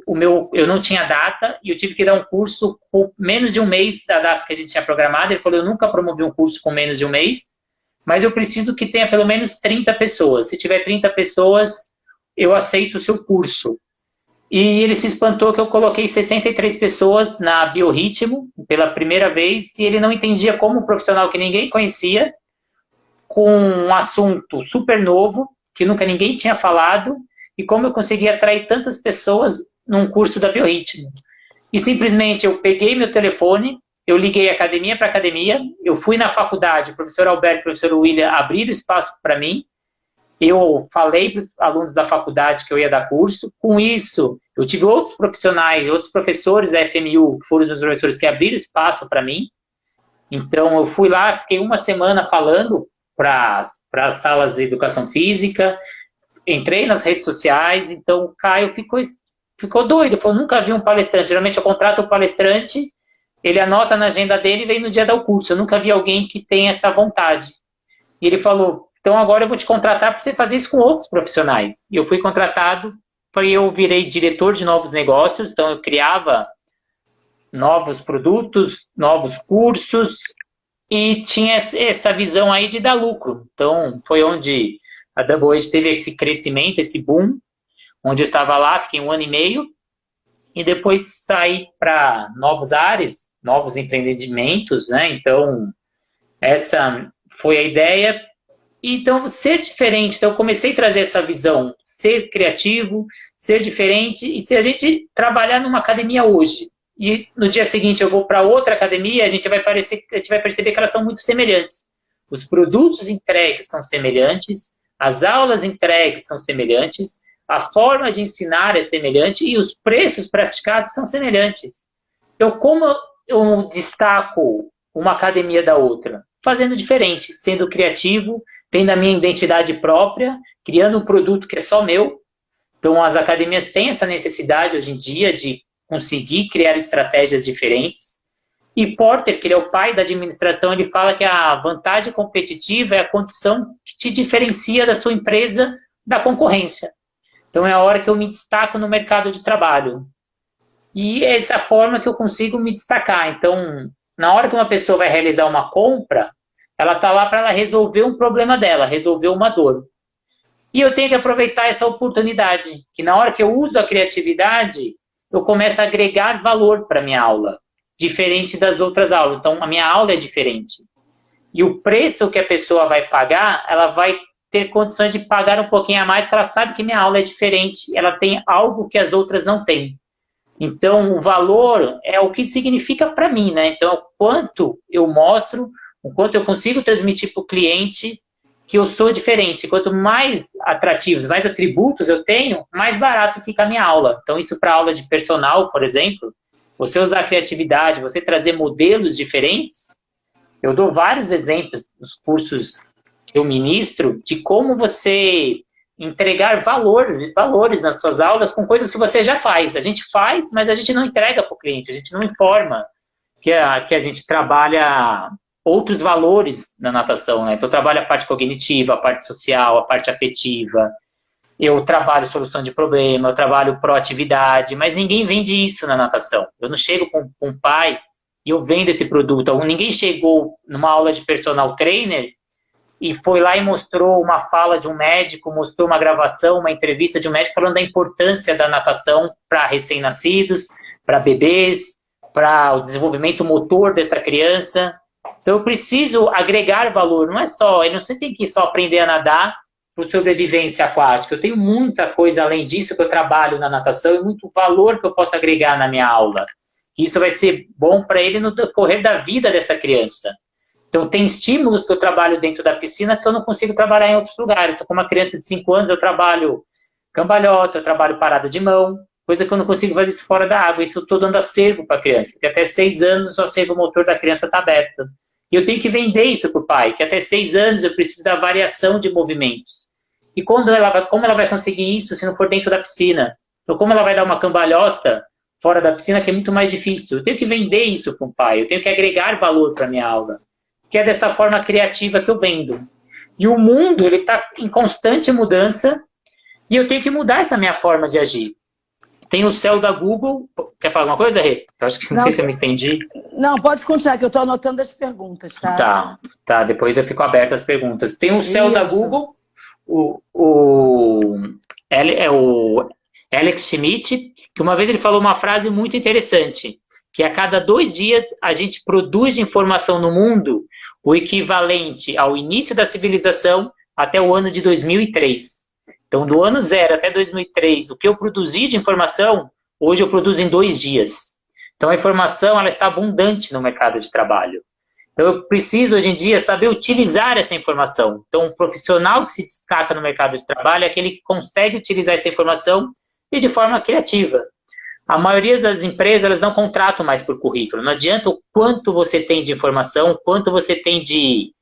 S2: eu não tinha data, e eu tive que dar um curso com menos de um mês da data que a gente tinha programado. Ele falou, eu nunca promovi um curso com menos de um mês, mas eu preciso que tenha pelo menos 30 pessoas. Se tiver 30 pessoas, eu aceito o seu curso. E ele se espantou que eu coloquei 63 pessoas na Biorritmo pela primeira vez, e ele não entendia como um profissional que ninguém conhecia, com um assunto super novo, que nunca ninguém tinha falado, e como eu consegui atrair tantas pessoas num curso da Biorritmo. E simplesmente eu peguei meu telefone, eu liguei academia para academia, eu fui na faculdade, o professor Alberto e o professor William abriram espaço para mim, eu falei para os alunos da faculdade que eu ia dar curso. Com isso, eu tive outros profissionais, outros professores da FMU, que foram os meus professores que abriram espaço para mim. Então, eu fui lá, fiquei uma semana falando para as salas de educação física, entrei nas redes sociais. Então, o Caio ficou doido, falou, nunca vi um palestrante. Geralmente eu contrato o palestrante, ele anota na agenda dele e vem no dia dar o curso. Eu nunca vi alguém que tem essa vontade. E ele falou, então agora eu vou te contratar para você fazer isso com outros profissionais. E eu fui contratado, eu virei diretor de novos negócios, então eu criava novos produtos, novos cursos, e tinha essa visão aí de dar lucro. Então foi onde a Double Age teve esse crescimento, esse boom, onde eu estava lá, fiquei 1 ano e meio, e depois saí para novos ares, novos empreendimentos, né? Então essa foi a ideia. Então, ser diferente. Então, eu comecei a trazer essa visão, ser criativo, ser diferente. E se a gente trabalhar numa academia hoje, e no dia seguinte eu vou para outra academia, a gente vai perceber que elas são muito semelhantes. Os produtos entregues são semelhantes, as aulas entregues são semelhantes, a forma de ensinar é semelhante e os preços praticados são semelhantes. Então, como eu destaco uma academia da outra? Fazendo diferente, sendo criativo, tendo a minha identidade própria, criando um produto que é só meu. Então, as academias têm essa necessidade hoje em dia de conseguir criar estratégias diferentes. E Porter, que ele é o pai da administração, ele fala que a vantagem competitiva é a condição que te diferencia da sua empresa da concorrência. Então, é a hora que eu me destaco no mercado de trabalho. E é essa forma que eu consigo me destacar. Então, na hora que uma pessoa vai realizar uma compra, ela está lá para ela resolver um problema dela, resolver uma dor. E eu tenho que aproveitar essa oportunidade, que na hora que eu uso a criatividade, eu começo a agregar valor para a minha aula, diferente das outras aulas. Então, a minha aula é diferente. E o preço que a pessoa vai pagar, ela vai ter condições de pagar um pouquinho a mais, porque ela sabe que minha aula é diferente, ela tem algo que as outras não têm. Então, o valor é o que significa para mim, né? Então, é o quanto eu mostro, o quanto eu consigo transmitir para o cliente que eu sou diferente. Quanto mais atrativos, mais atributos eu tenho, mais barato fica a minha aula. Então, isso para aula de personal, por exemplo, você usar a criatividade, você trazer modelos diferentes. Eu dou vários exemplos nos cursos que eu ministro de como você entregar valores nas suas aulas com coisas que você já faz. A gente faz, mas a gente não entrega para o cliente, a gente não informa que a gente trabalha outros valores na natação, né? Então, eu trabalho a parte cognitiva, a parte social, a parte afetiva, eu trabalho solução de problema, eu trabalho proatividade, mas ninguém vende isso na natação. Eu não chego com um pai e eu vendo esse produto. Ninguém chegou numa aula de personal trainer e foi lá e mostrou uma fala de um médico, mostrou uma gravação, uma entrevista de um médico falando da importância da natação para recém-nascidos, para bebês, para o desenvolvimento motor dessa criança. Então, eu preciso agregar valor. Não é só, eu não sei, tem que só aprender a nadar por sobrevivência aquática. Eu tenho muita coisa além disso que eu trabalho na natação e muito valor que eu posso agregar na minha aula. Isso vai ser bom para ele no decorrer da vida dessa criança. Então, tem estímulos que eu trabalho dentro da piscina que eu não consigo trabalhar em outros lugares. Então, com uma criança de 5 anos, eu trabalho cambalhota, eu trabalho parada de mão, coisa que eu não consigo fazer isso fora da água. Isso eu estou dando acervo para a criança, porque até 6 anos o acervo motor da criança está aberto. E eu tenho que vender isso para o pai, que até 6 anos eu preciso da variação de movimentos. E como ela vai conseguir isso se não for dentro da piscina? Então, como ela vai dar uma cambalhota fora da piscina, que é muito mais difícil? Eu tenho que vender isso para o pai, eu tenho que agregar valor para a minha aula, que é dessa forma criativa que eu vendo. E o mundo, ele está em constante mudança, e eu tenho que mudar essa minha forma de agir. Tem o céu da Google. Quer falar alguma coisa, Rê? Eu acho que não sei se eu me estendi.
S1: Não, pode continuar, que eu estou anotando as perguntas, tá?
S2: Tá. Depois eu fico aberto às perguntas. Tem o céu da Google, o Alex Schmidt, que uma vez ele falou uma frase muito interessante, que a cada 2 dias a gente produz informação no mundo o equivalente ao início da civilização até o ano de 2003. Então, do ano 0 até 2003, o que eu produzi de informação, hoje eu produzo em 2 dias. Então, a informação ela está abundante no mercado de trabalho. Então, eu preciso, hoje em dia, saber utilizar essa informação. Então, um profissional que se destaca no mercado de trabalho é aquele que consegue utilizar essa informação e de forma criativa. A maioria das empresas elas não contratam mais por currículo. Não adianta o quanto você tem de informação, o quanto você tem de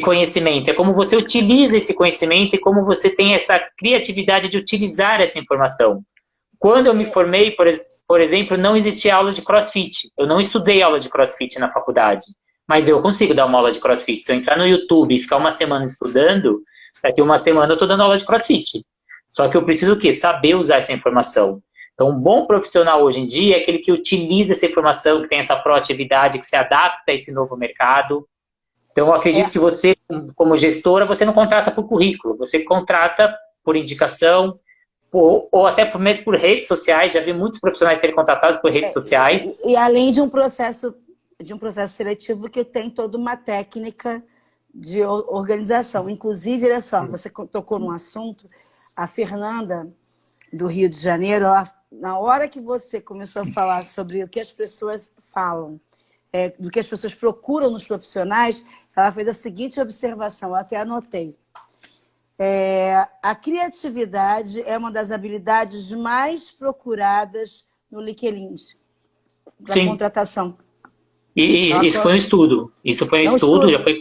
S2: conhecimento. É como você utiliza esse conhecimento e como você tem essa criatividade de utilizar essa informação. Quando eu me formei, por exemplo, não existia aula de CrossFit. Eu não estudei aula de CrossFit na faculdade. Mas eu consigo dar uma aula de CrossFit. Se eu entrar no YouTube e ficar uma semana estudando, daqui uma semana eu estou dando aula de CrossFit. Só que eu preciso o quê? Saber usar essa informação. Então, um bom profissional hoje em dia é aquele que utiliza essa informação, que tem essa proatividade, que se adapta a esse novo mercado. Então, eu acredito que você, como gestora, você não contrata por currículo, você contrata por indicação, ou até mesmo por redes sociais. Já vi muitos profissionais serem contratados por redes sociais.
S1: E além de um processo seletivo que tem toda uma técnica de organização. Inclusive, olha só, você tocou num assunto, a Fernanda, do Rio de Janeiro, na hora que você começou a falar sobre o que as pessoas falam, do que as pessoas procuram nos profissionais, ela fez a seguinte observação, eu até anotei. A criatividade é uma das habilidades mais procuradas no LinkedIn, para contratação.
S2: E isso foi um estudo. Isso foi um estudo, já foi.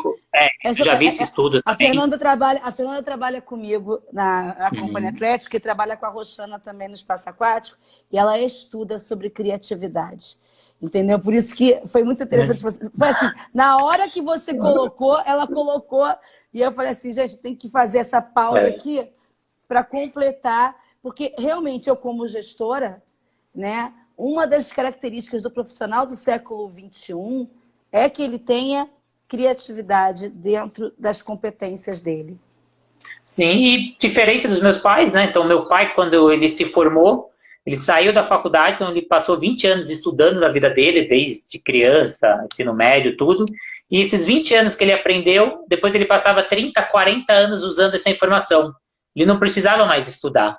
S2: Já vi esse estudo
S1: também. A Fernanda trabalha comigo na Companhia Atlética e trabalha com a Roxana também no Espaço Aquático, e ela estuda sobre criatividade. Entendeu? Por isso que foi muito interessante. Foi assim, na hora que você colocou, ela colocou, e eu falei assim, gente, tem que fazer essa pausa aqui para completar, porque realmente eu, como gestora, né, uma das características do profissional do século XXI é que ele tenha criatividade dentro das competências dele.
S2: Sim, e diferente dos meus pais, né? Então, meu pai, quando ele se formou, ele saiu da faculdade, então ele passou 20 anos estudando na vida dele, desde criança, ensino médio, tudo. E esses 20 anos que ele aprendeu, depois ele passava 30, 40 anos usando essa informação. Ele não precisava mais estudar.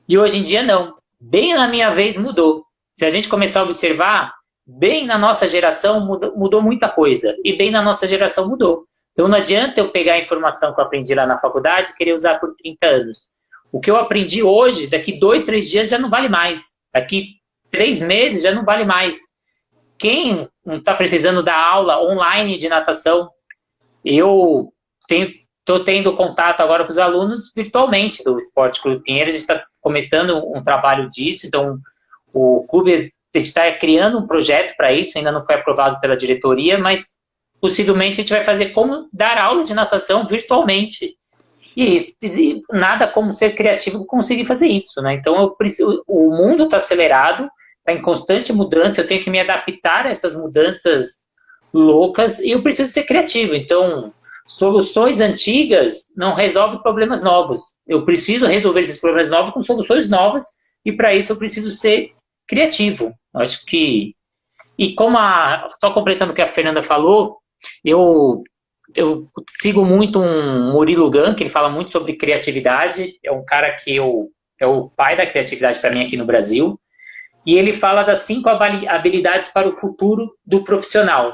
S2: E hoje em dia, não. Bem na minha vez, mudou. Se a gente começar a observar, bem na nossa geração mudou muita coisa, e bem na nossa geração mudou. Então não adianta eu pegar a informação que eu aprendi lá na faculdade e querer usar por 30 anos. O que eu aprendi hoje, daqui 2, 3 dias já não vale mais. Daqui 3 meses já não vale mais. Quem não está precisando da aula online de natação, eu estou tendo contato agora com os alunos virtualmente do Esporte Clube Pinheiros. A gente está começando um trabalho disso, então o clube está criando um projeto para isso, ainda não foi aprovado pela diretoria, mas possivelmente a gente vai fazer como dar aula de natação virtualmente. E nada como ser criativo conseguir fazer isso, né? Então o mundo está acelerado, está em constante mudança, eu tenho que me adaptar a essas mudanças loucas e eu preciso ser criativo. Então, soluções antigas não resolvem problemas novos. Eu preciso resolver esses problemas novos com soluções novas e para isso eu preciso ser criativo. Acho que... E como só completando o que a Fernanda falou, eu sigo muito um Murilo Gun, que ele fala muito sobre criatividade. É um cara que é o pai da criatividade para mim aqui no Brasil. E ele fala das 5 habilidades para o futuro do profissional.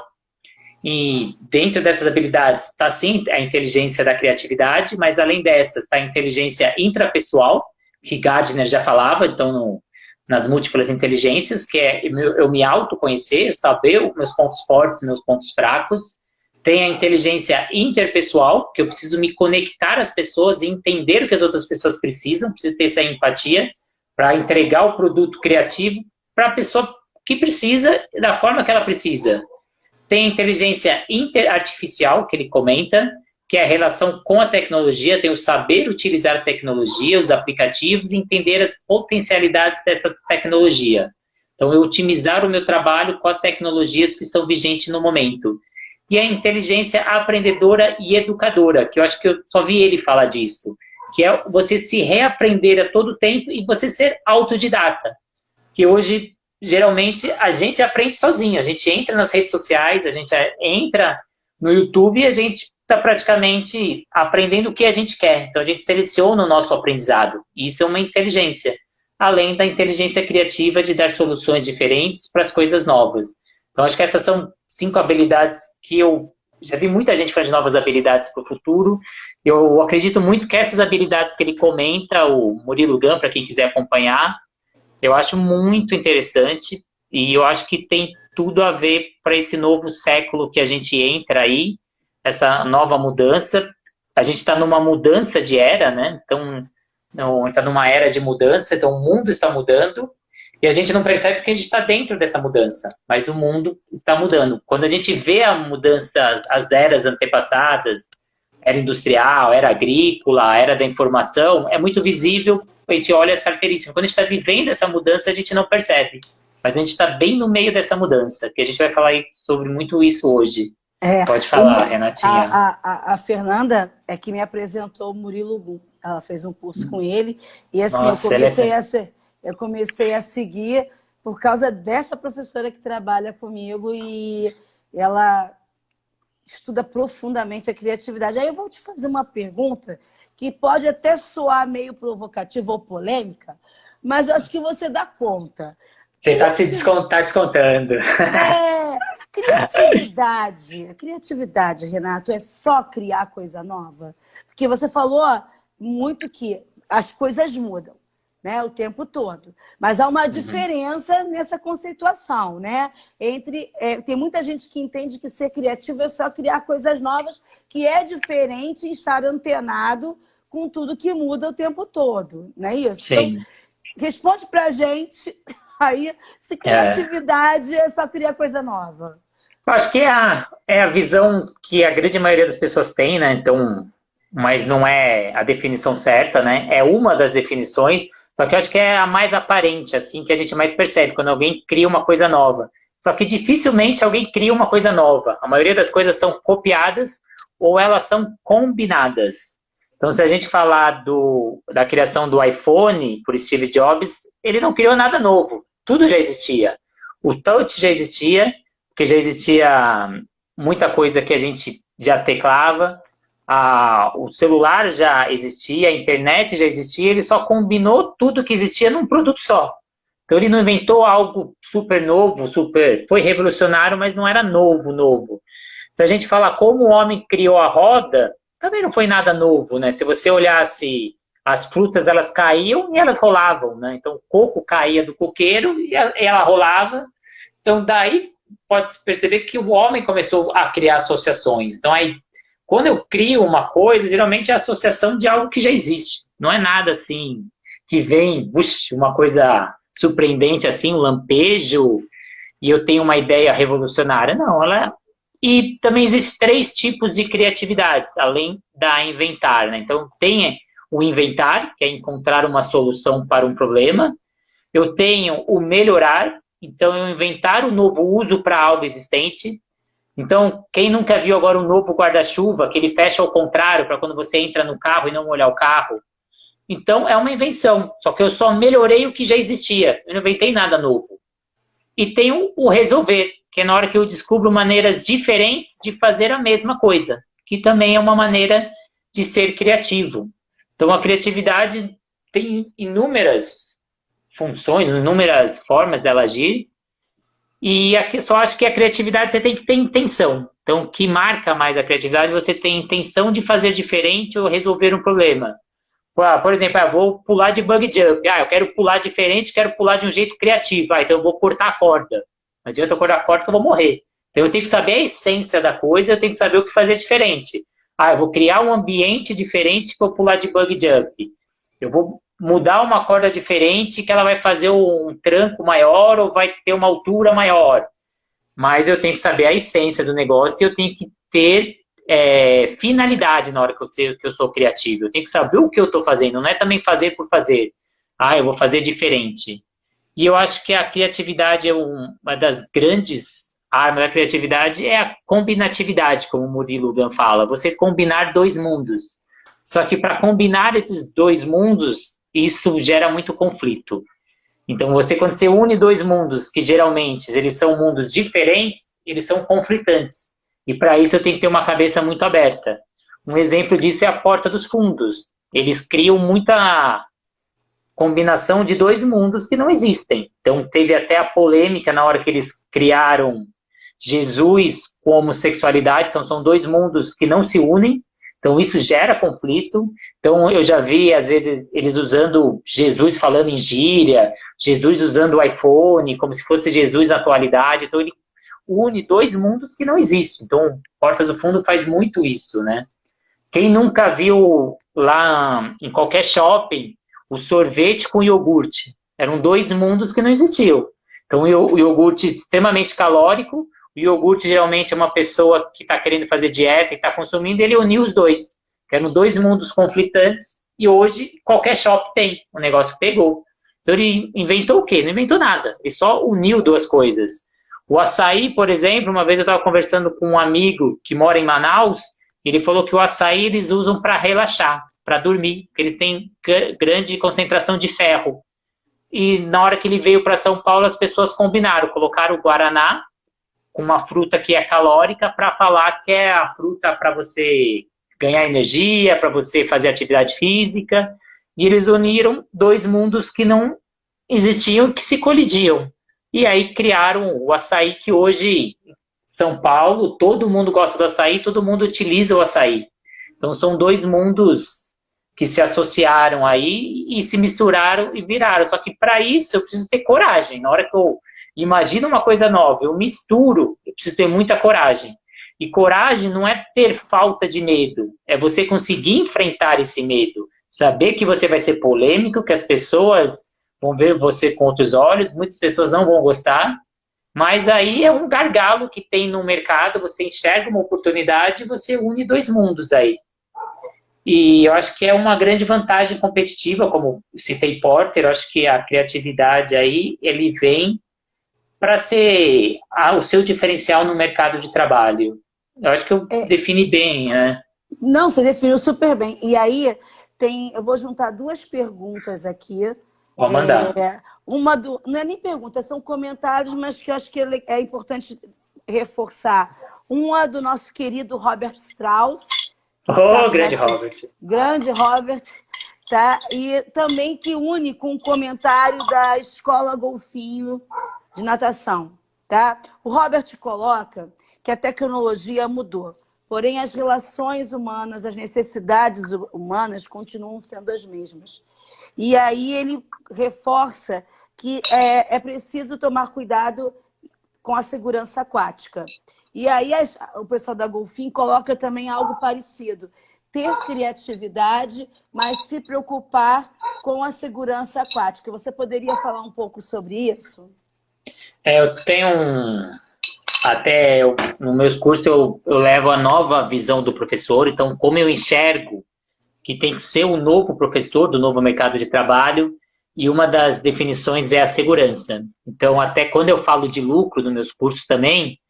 S2: E dentro dessas habilidades está sim a inteligência da criatividade, mas além dessas está a inteligência intrapessoal, que Gardner já falava, então nas múltiplas inteligências, que é eu me autoconhecer, eu saber os meus pontos fortes, meus pontos fracos. Tem a inteligência interpessoal, que eu preciso me conectar às pessoas e entender o que as outras pessoas precisam, preciso ter essa empatia para entregar o produto criativo para a pessoa que precisa, da forma que ela precisa. Tem a inteligência interartificial, que ele comenta, que é a relação com a tecnologia, tem o saber utilizar a tecnologia, os aplicativos, e entender as potencialidades dessa tecnologia. Então, eu otimizar o meu trabalho com as tecnologias que estão vigentes no momento. E a inteligência aprendedora e educadora, que eu acho que eu só vi ele falar disso, que é você se reaprender a todo tempo e você ser autodidata. Que hoje, geralmente, a gente aprende sozinho, a gente entra nas redes sociais, a gente entra no YouTube e a gente está praticamente aprendendo o que a gente quer. Então, a gente seleciona o nosso aprendizado. E isso é uma inteligência, além da inteligência criativa de dar soluções diferentes para as coisas novas. Então, acho que essas são 5 habilidades que eu já vi muita gente falando de novas habilidades para o futuro. Eu acredito muito que essas habilidades que ele comenta, o Murilo Gun, para quem quiser acompanhar, eu acho muito interessante e eu acho que tem tudo a ver para esse novo século que a gente entra aí, essa nova mudança. A gente está numa mudança de era, né? Então, está numa era de mudança, então o mundo está mudando. E a gente não percebe que a gente está dentro dessa mudança, mas o mundo está mudando. Quando a gente vê a mudança, as eras antepassadas, era industrial, era agrícola, era da informação, é muito visível, a gente olha as características. Quando a gente está vivendo essa mudança, a gente não percebe. Mas a gente está bem no meio dessa mudança, que a gente vai falar sobre muito isso hoje. Pode falar, Renatinha.
S1: A Fernanda é que me apresentou o Murilo Gun. Ela fez um curso com ele. E assim,
S2: Nossa,
S1: eu comecei a seguir por causa dessa professora que trabalha comigo e ela estuda profundamente a criatividade. Aí eu vou te fazer uma pergunta que pode até soar meio provocativa ou polêmica, mas eu acho que você dá conta.
S2: Você está descontando.
S1: Criatividade, Renato, é só criar coisa nova? Porque você falou muito que as coisas mudam, né, o tempo todo. Mas há uma diferença nessa conceituação, né? Tem muita gente que entende que ser criativo é só criar coisas novas, que é diferente estar antenado com tudo que muda o tempo todo, não é isso?
S2: Sim.
S1: Então, responde pra gente aí se criatividade é só criar coisa nova.
S2: Eu acho que é a visão que a grande maioria das pessoas tem, né? Então, mas não é a definição certa, né? É uma das definições, só que eu acho que é a mais aparente, assim, que a gente mais percebe, quando alguém cria uma coisa nova. Só que dificilmente alguém cria uma coisa nova. A maioria das coisas são copiadas ou elas são combinadas. Então, se a gente falar da criação do iPhone por Steve Jobs, ele não criou nada novo. Tudo já existia. O touch já existia, porque já existia muita coisa que a gente já teclava. O celular já existia, a internet já existia, ele só combinou tudo que existia num produto só. Então ele não inventou algo super novo, foi revolucionário, mas não era novo. Se a gente falar como o homem criou a roda, também não foi nada novo, né? Se você olhasse as frutas, elas caíam e elas rolavam, né? Então o coco caía do coqueiro e ela rolava. Então daí pode-se perceber que o homem começou a criar associações. Então aí, quando eu crio uma coisa, geralmente é a associação de algo que já existe. Não é nada assim que vem, uma coisa surpreendente assim, um lampejo, e eu tenho uma ideia revolucionária. Não, ela... E também existem 3 tipos de criatividades, além da inventar, né? Então tem o inventar, que é encontrar uma solução para um problema. Eu tenho o melhorar, então eu inventar um novo uso para algo existente. Então, quem nunca viu agora um novo guarda-chuva, que ele fecha ao contrário, para quando você entra no carro e não molhar o carro? Então, é uma invenção, só que eu só melhorei o que já existia, eu não inventei nada novo. E tem o resolver, que é na hora que eu descubro maneiras diferentes de fazer a mesma coisa, que também é uma maneira de ser criativo. Então, a criatividade tem inúmeras funções, inúmeras formas dela agir, e aqui só acho que a criatividade você tem que ter intenção. Então, o que marca mais a criatividade, você tem intenção de fazer diferente ou resolver um problema. Por exemplo, vou pular de bug jump. Eu quero pular diferente, quero pular de um jeito criativo. Então eu vou cortar a corda. Não adianta eu cortar a corda que eu vou morrer. Então eu tenho que saber a essência da coisa, eu tenho que saber o que fazer diferente. Eu vou criar um ambiente diferente para eu pular de bug jump. Eu vou mudar uma corda diferente que ela vai fazer um tranco maior ou vai ter uma altura maior. Mas eu tenho que saber a essência do negócio e eu tenho que ter finalidade na hora que eu sou criativo. Eu tenho que saber o que eu estou fazendo, não é também fazer por fazer. Eu vou fazer diferente. E eu acho que a criatividade é uma das grandes armas da criatividade, é a combinatividade, como o Murilo Gun fala. Você combinar 2 mundos. Só que para combinar esses 2 mundos, isso gera muito conflito. Então, quando você une 2 mundos, que geralmente eles são mundos diferentes, eles são conflitantes. E para isso eu tenho que ter uma cabeça muito aberta. Um exemplo disso é a Porta dos Fundos. Eles criam muita combinação de 2 mundos que não existem. Então teve até a polêmica na hora que eles criaram Jesus com homossexualidade. Então são 2 mundos que não se unem. Então isso gera conflito. Então eu já vi, às vezes, eles usando Jesus falando em gíria, Jesus usando o iPhone, como se fosse Jesus na atualidade. Então ele une 2 mundos que não existem. Então, Portas do Fundo faz muito isso, né? Quem nunca viu lá em qualquer shopping o sorvete com iogurte? Eram 2 mundos que não existiam. Então, o iogurte extremamente calórico, o iogurte geralmente é uma pessoa que está querendo fazer dieta e está consumindo, ele uniu os 2, que eram 2 mundos conflitantes, e hoje qualquer shopping tem, o negócio pegou. Então, ele inventou o quê? Não inventou nada, ele só uniu 2 coisas. O açaí, por exemplo, uma vez eu estava conversando com um amigo que mora em Manaus, ele falou que o açaí eles usam para relaxar, para dormir, porque ele tem grande concentração de ferro. E na hora que ele veio para São Paulo, as pessoas combinaram, colocaram o guaraná com uma fruta que é calórica para falar que é a fruta para você ganhar energia, para você fazer atividade física. E eles uniram 2 mundos que não existiam, que se colidiam. E aí criaram o açaí, que hoje, em São Paulo, todo mundo gosta do açaí, todo mundo utiliza o açaí. Então são 2 mundos que se associaram aí e se misturaram e viraram. Só que para isso eu preciso ter coragem. Na hora que eu imagino uma coisa nova, eu misturo, eu preciso ter muita coragem. E coragem não é ter falta de medo, é você conseguir enfrentar esse medo. Saber que você vai ser polêmico, que as pessoas vão ver você com outros olhos, muitas pessoas não vão gostar, mas aí é um gargalo que tem no mercado, você enxerga uma oportunidade e você une 2 mundos aí. E eu acho que é uma grande vantagem competitiva, como citei Porter, eu acho que a criatividade aí, ele vem para ser o seu diferencial no mercado de trabalho. Eu acho que eu defini bem, né?
S1: Não, você definiu super bem. E aí, eu vou juntar 2 perguntas aqui.
S2: Pode mandar.
S1: Não é nem pergunta, são comentários, mas que eu acho que é importante reforçar. Uma do nosso querido Robert Strauss.
S2: Grande Robert.
S1: Grande Robert, tá? E também que une com um comentário da Escola Golfinho de Natação, tá? O Robert coloca que a tecnologia mudou, porém as relações humanas, as necessidades humanas continuam sendo as mesmas. E aí ele reforça que é preciso tomar cuidado com a segurança aquática. E aí o pessoal da Golfinho coloca também algo parecido. Ter criatividade, mas se preocupar com a segurança aquática. Você poderia falar um pouco sobre isso?
S2: Eu tenho nos meus cursos eu levo a nova visão do professor, então como eu enxergo que tem que ser o novo professor do novo mercado de trabalho, e uma das definições é a segurança. Então, até quando eu falo de lucro nos meus cursos também,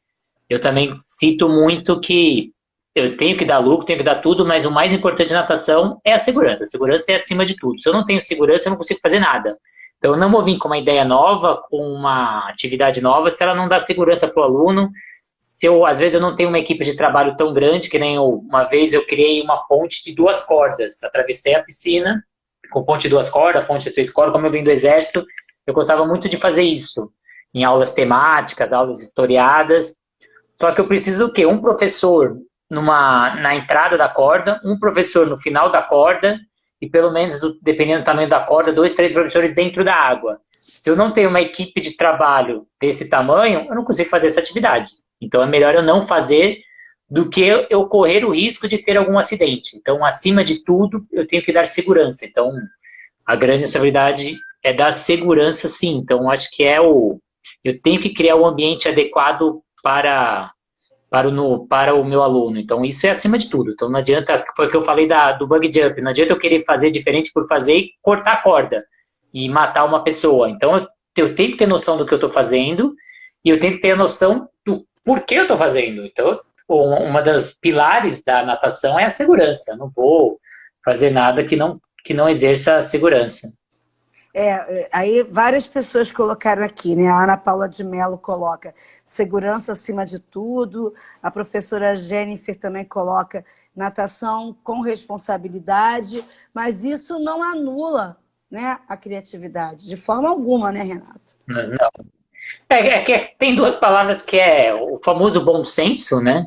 S2: eu também cito muito que eu tenho que dar lucro, tenho que dar tudo, mas o mais importante na natação é a segurança. A segurança é acima de tudo. Se eu não tenho segurança, eu não consigo fazer nada. Então, eu não vou vir com uma ideia nova, com uma atividade nova, se ela não dá segurança para o aluno. Às vezes, eu não tenho uma equipe de trabalho tão grande, que nem uma vez eu criei uma ponte de 2 cordas. Atravessei a piscina com ponte de 2 cordas, ponte de 3 cordas. Como eu vim do exército, eu gostava muito de fazer isso. Em aulas temáticas, aulas historiadas. Só que eu preciso do quê? Um professor na entrada da corda, um professor no final da corda, e pelo menos, dependendo do tamanho da corda, 2, 3 professores dentro da água. Se eu não tenho uma equipe de trabalho desse tamanho, eu não consigo fazer essa atividade. Então, é melhor eu não fazer do que eu correr o risco de ter algum acidente. Então, acima de tudo, eu tenho que dar segurança. Então, a grande responsabilidade é dar segurança, sim. Então, acho que eu tenho que criar um ambiente adequado para o meu aluno. Então, isso é acima de tudo. Então, não adianta, foi o que eu falei do bug jump, não adianta eu querer fazer diferente por fazer e cortar a corda e matar uma pessoa. Então, eu tenho que ter noção do que eu estou fazendo e eu tenho que ter a noção do porquê eu estou fazendo. Então, uma das pilares da natação é a segurança. Eu não vou fazer nada que não exerça a segurança.
S1: Aí várias pessoas colocaram aqui, né? A Ana Paula de Mello coloca segurança acima de tudo, a professora Jennifer também coloca natação com responsabilidade, mas isso não anula, né, a criatividade, de forma alguma, né, Renato?
S2: Não. Tem 2 palavras que é o famoso bom senso, né?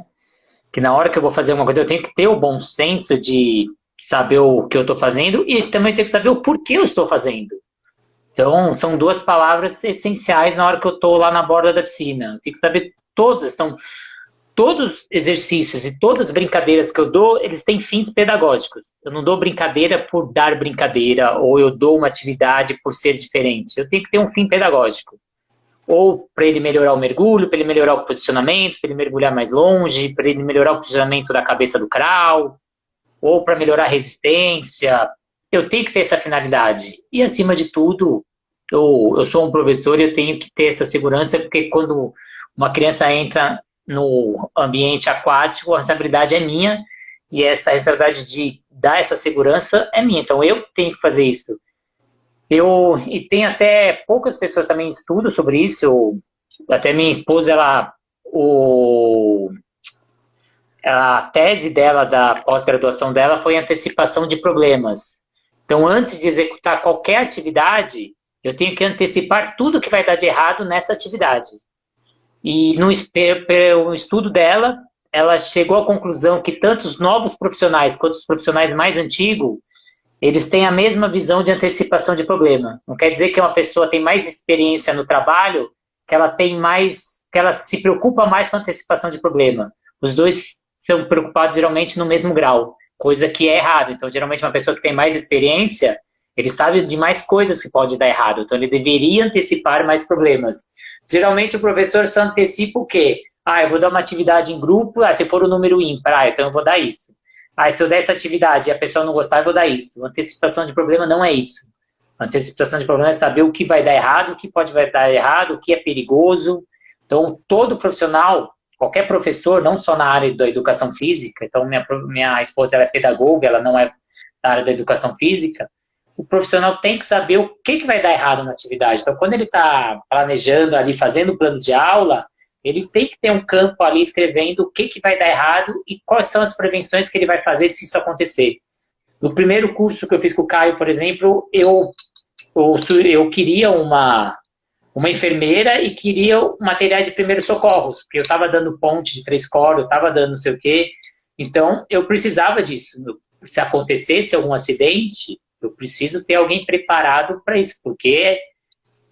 S2: Que na hora que eu vou fazer uma coisa, eu tenho que ter o bom senso de saber o que eu estou fazendo e também tenho que saber o porquê eu estou fazendo. Então, são 2 palavras essenciais na hora que eu estou lá na borda da piscina. Eu tenho que saber todos os exercícios e todas as brincadeiras que eu dou, eles têm fins pedagógicos. Eu não dou brincadeira por dar brincadeira, ou eu dou uma atividade por ser diferente. Eu tenho que ter um fim pedagógico. Ou para ele melhorar o mergulho, para ele melhorar o posicionamento, para ele mergulhar mais longe, para ele melhorar o posicionamento da cabeça do crawl, ou para melhorar a resistência. Eu tenho que ter essa finalidade. E, acima de tudo, eu sou um professor e eu tenho que ter essa segurança, porque quando uma criança entra no ambiente aquático, a responsabilidade é minha, e essa responsabilidade de dar essa segurança é minha. Então, eu tenho que fazer isso. E tem até poucas pessoas também estudam sobre isso. Até minha esposa, a tese dela, da pós-graduação dela, foi antecipação de problemas. Então, antes de executar qualquer atividade, eu tenho que antecipar tudo que vai dar de errado nessa atividade. E no estudo dela, ela chegou à conclusão que tanto os novos profissionais quanto os profissionais mais antigos, eles têm a mesma visão de antecipação de problema. Não quer dizer que uma pessoa tem mais experiência no trabalho, que ela se preocupa mais com a antecipação de problema. Os dois são preocupados geralmente no mesmo grau, coisa que é errado. Então, geralmente, uma pessoa que tem mais experiência, ele sabe de mais coisas que pode dar errado. Então, ele deveria antecipar mais problemas. Geralmente, o professor só antecipa o quê? Eu vou dar uma atividade em grupo, se for o número ímpar, então eu vou dar isso. Se eu der essa atividade e a pessoa não gostar, eu vou dar isso. Antecipação de problema não é isso. Antecipação de problema é saber o que vai dar errado, o que pode dar errado, o que é perigoso. Então, todo profissional, qualquer professor, não só na área da educação física, então minha esposa ela é pedagoga, ela não é da área da educação física, o profissional tem que saber o que vai dar errado na atividade. Então, quando ele está planejando ali, fazendo o plano de aula, ele tem que ter um campo ali escrevendo o que vai dar errado e quais são as prevenções que ele vai fazer se isso acontecer. No primeiro curso que eu fiz com o Caio, por exemplo, eu queria uma enfermeira e queria materiais de primeiros socorros, porque eu estava dando ponte de 3 coro, eu estava dando não sei o quê, então eu precisava disso. Se acontecesse algum acidente, eu preciso ter alguém preparado para isso, porque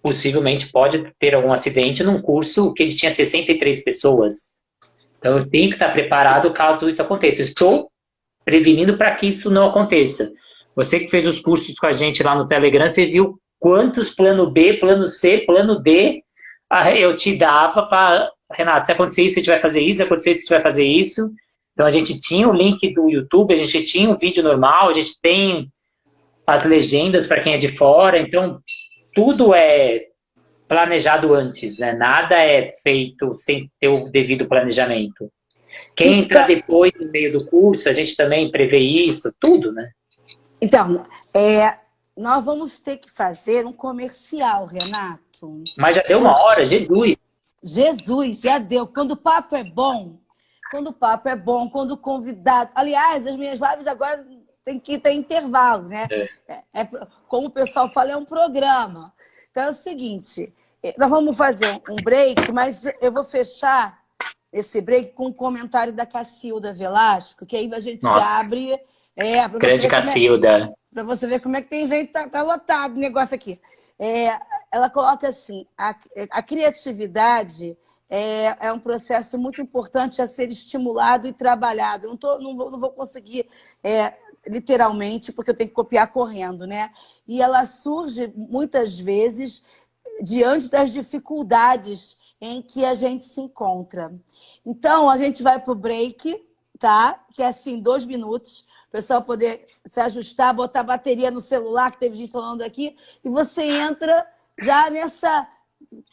S2: possivelmente pode ter algum acidente num curso que ele tinha 63 pessoas. Então eu tenho que estar preparado caso isso aconteça. Eu estou prevenindo para que isso não aconteça. Você que fez os cursos com a gente lá no Telegram, você viu quantos plano B, plano C, plano D eu te dava para... Renato, se acontecer isso, a gente vai fazer isso, se acontecer isso, a gente vai fazer isso. Então a gente tinha o link do YouTube, a gente tinha um vídeo normal, a gente tem as legendas para quem é de fora, então tudo é planejado antes, né? Nada é feito sem ter o devido planejamento. Quem entra depois no meio do curso, a gente também prevê isso, tudo, né?
S1: Então, nós vamos ter que fazer um comercial, Renato.
S2: Mas já deu uma hora, Jesus.
S1: Jesus, já deu. Quando o papo é bom, quando o convidado... Aliás, as minhas lives agora tem que ter intervalo, né? Como o pessoal fala, é um programa. Então é o seguinte, nós vamos fazer um break, mas eu vou fechar esse break com um comentário da Cacilda Velasco, que aí a gente abre...
S2: Grande Cacilda.
S1: Para você ver como é que tem gente, tá lotado o negócio aqui. Ela coloca assim, a criatividade é um processo muito importante a ser estimulado e trabalhado. Não vou conseguir literalmente, porque eu tenho que copiar correndo, né? E ela surge muitas vezes diante das dificuldades em que a gente se encontra. Então, a gente vai para o break, tá? Que é assim, 2 minutos, o pessoal poder se ajustar, botar bateria no celular, que teve gente falando aqui, e você entra já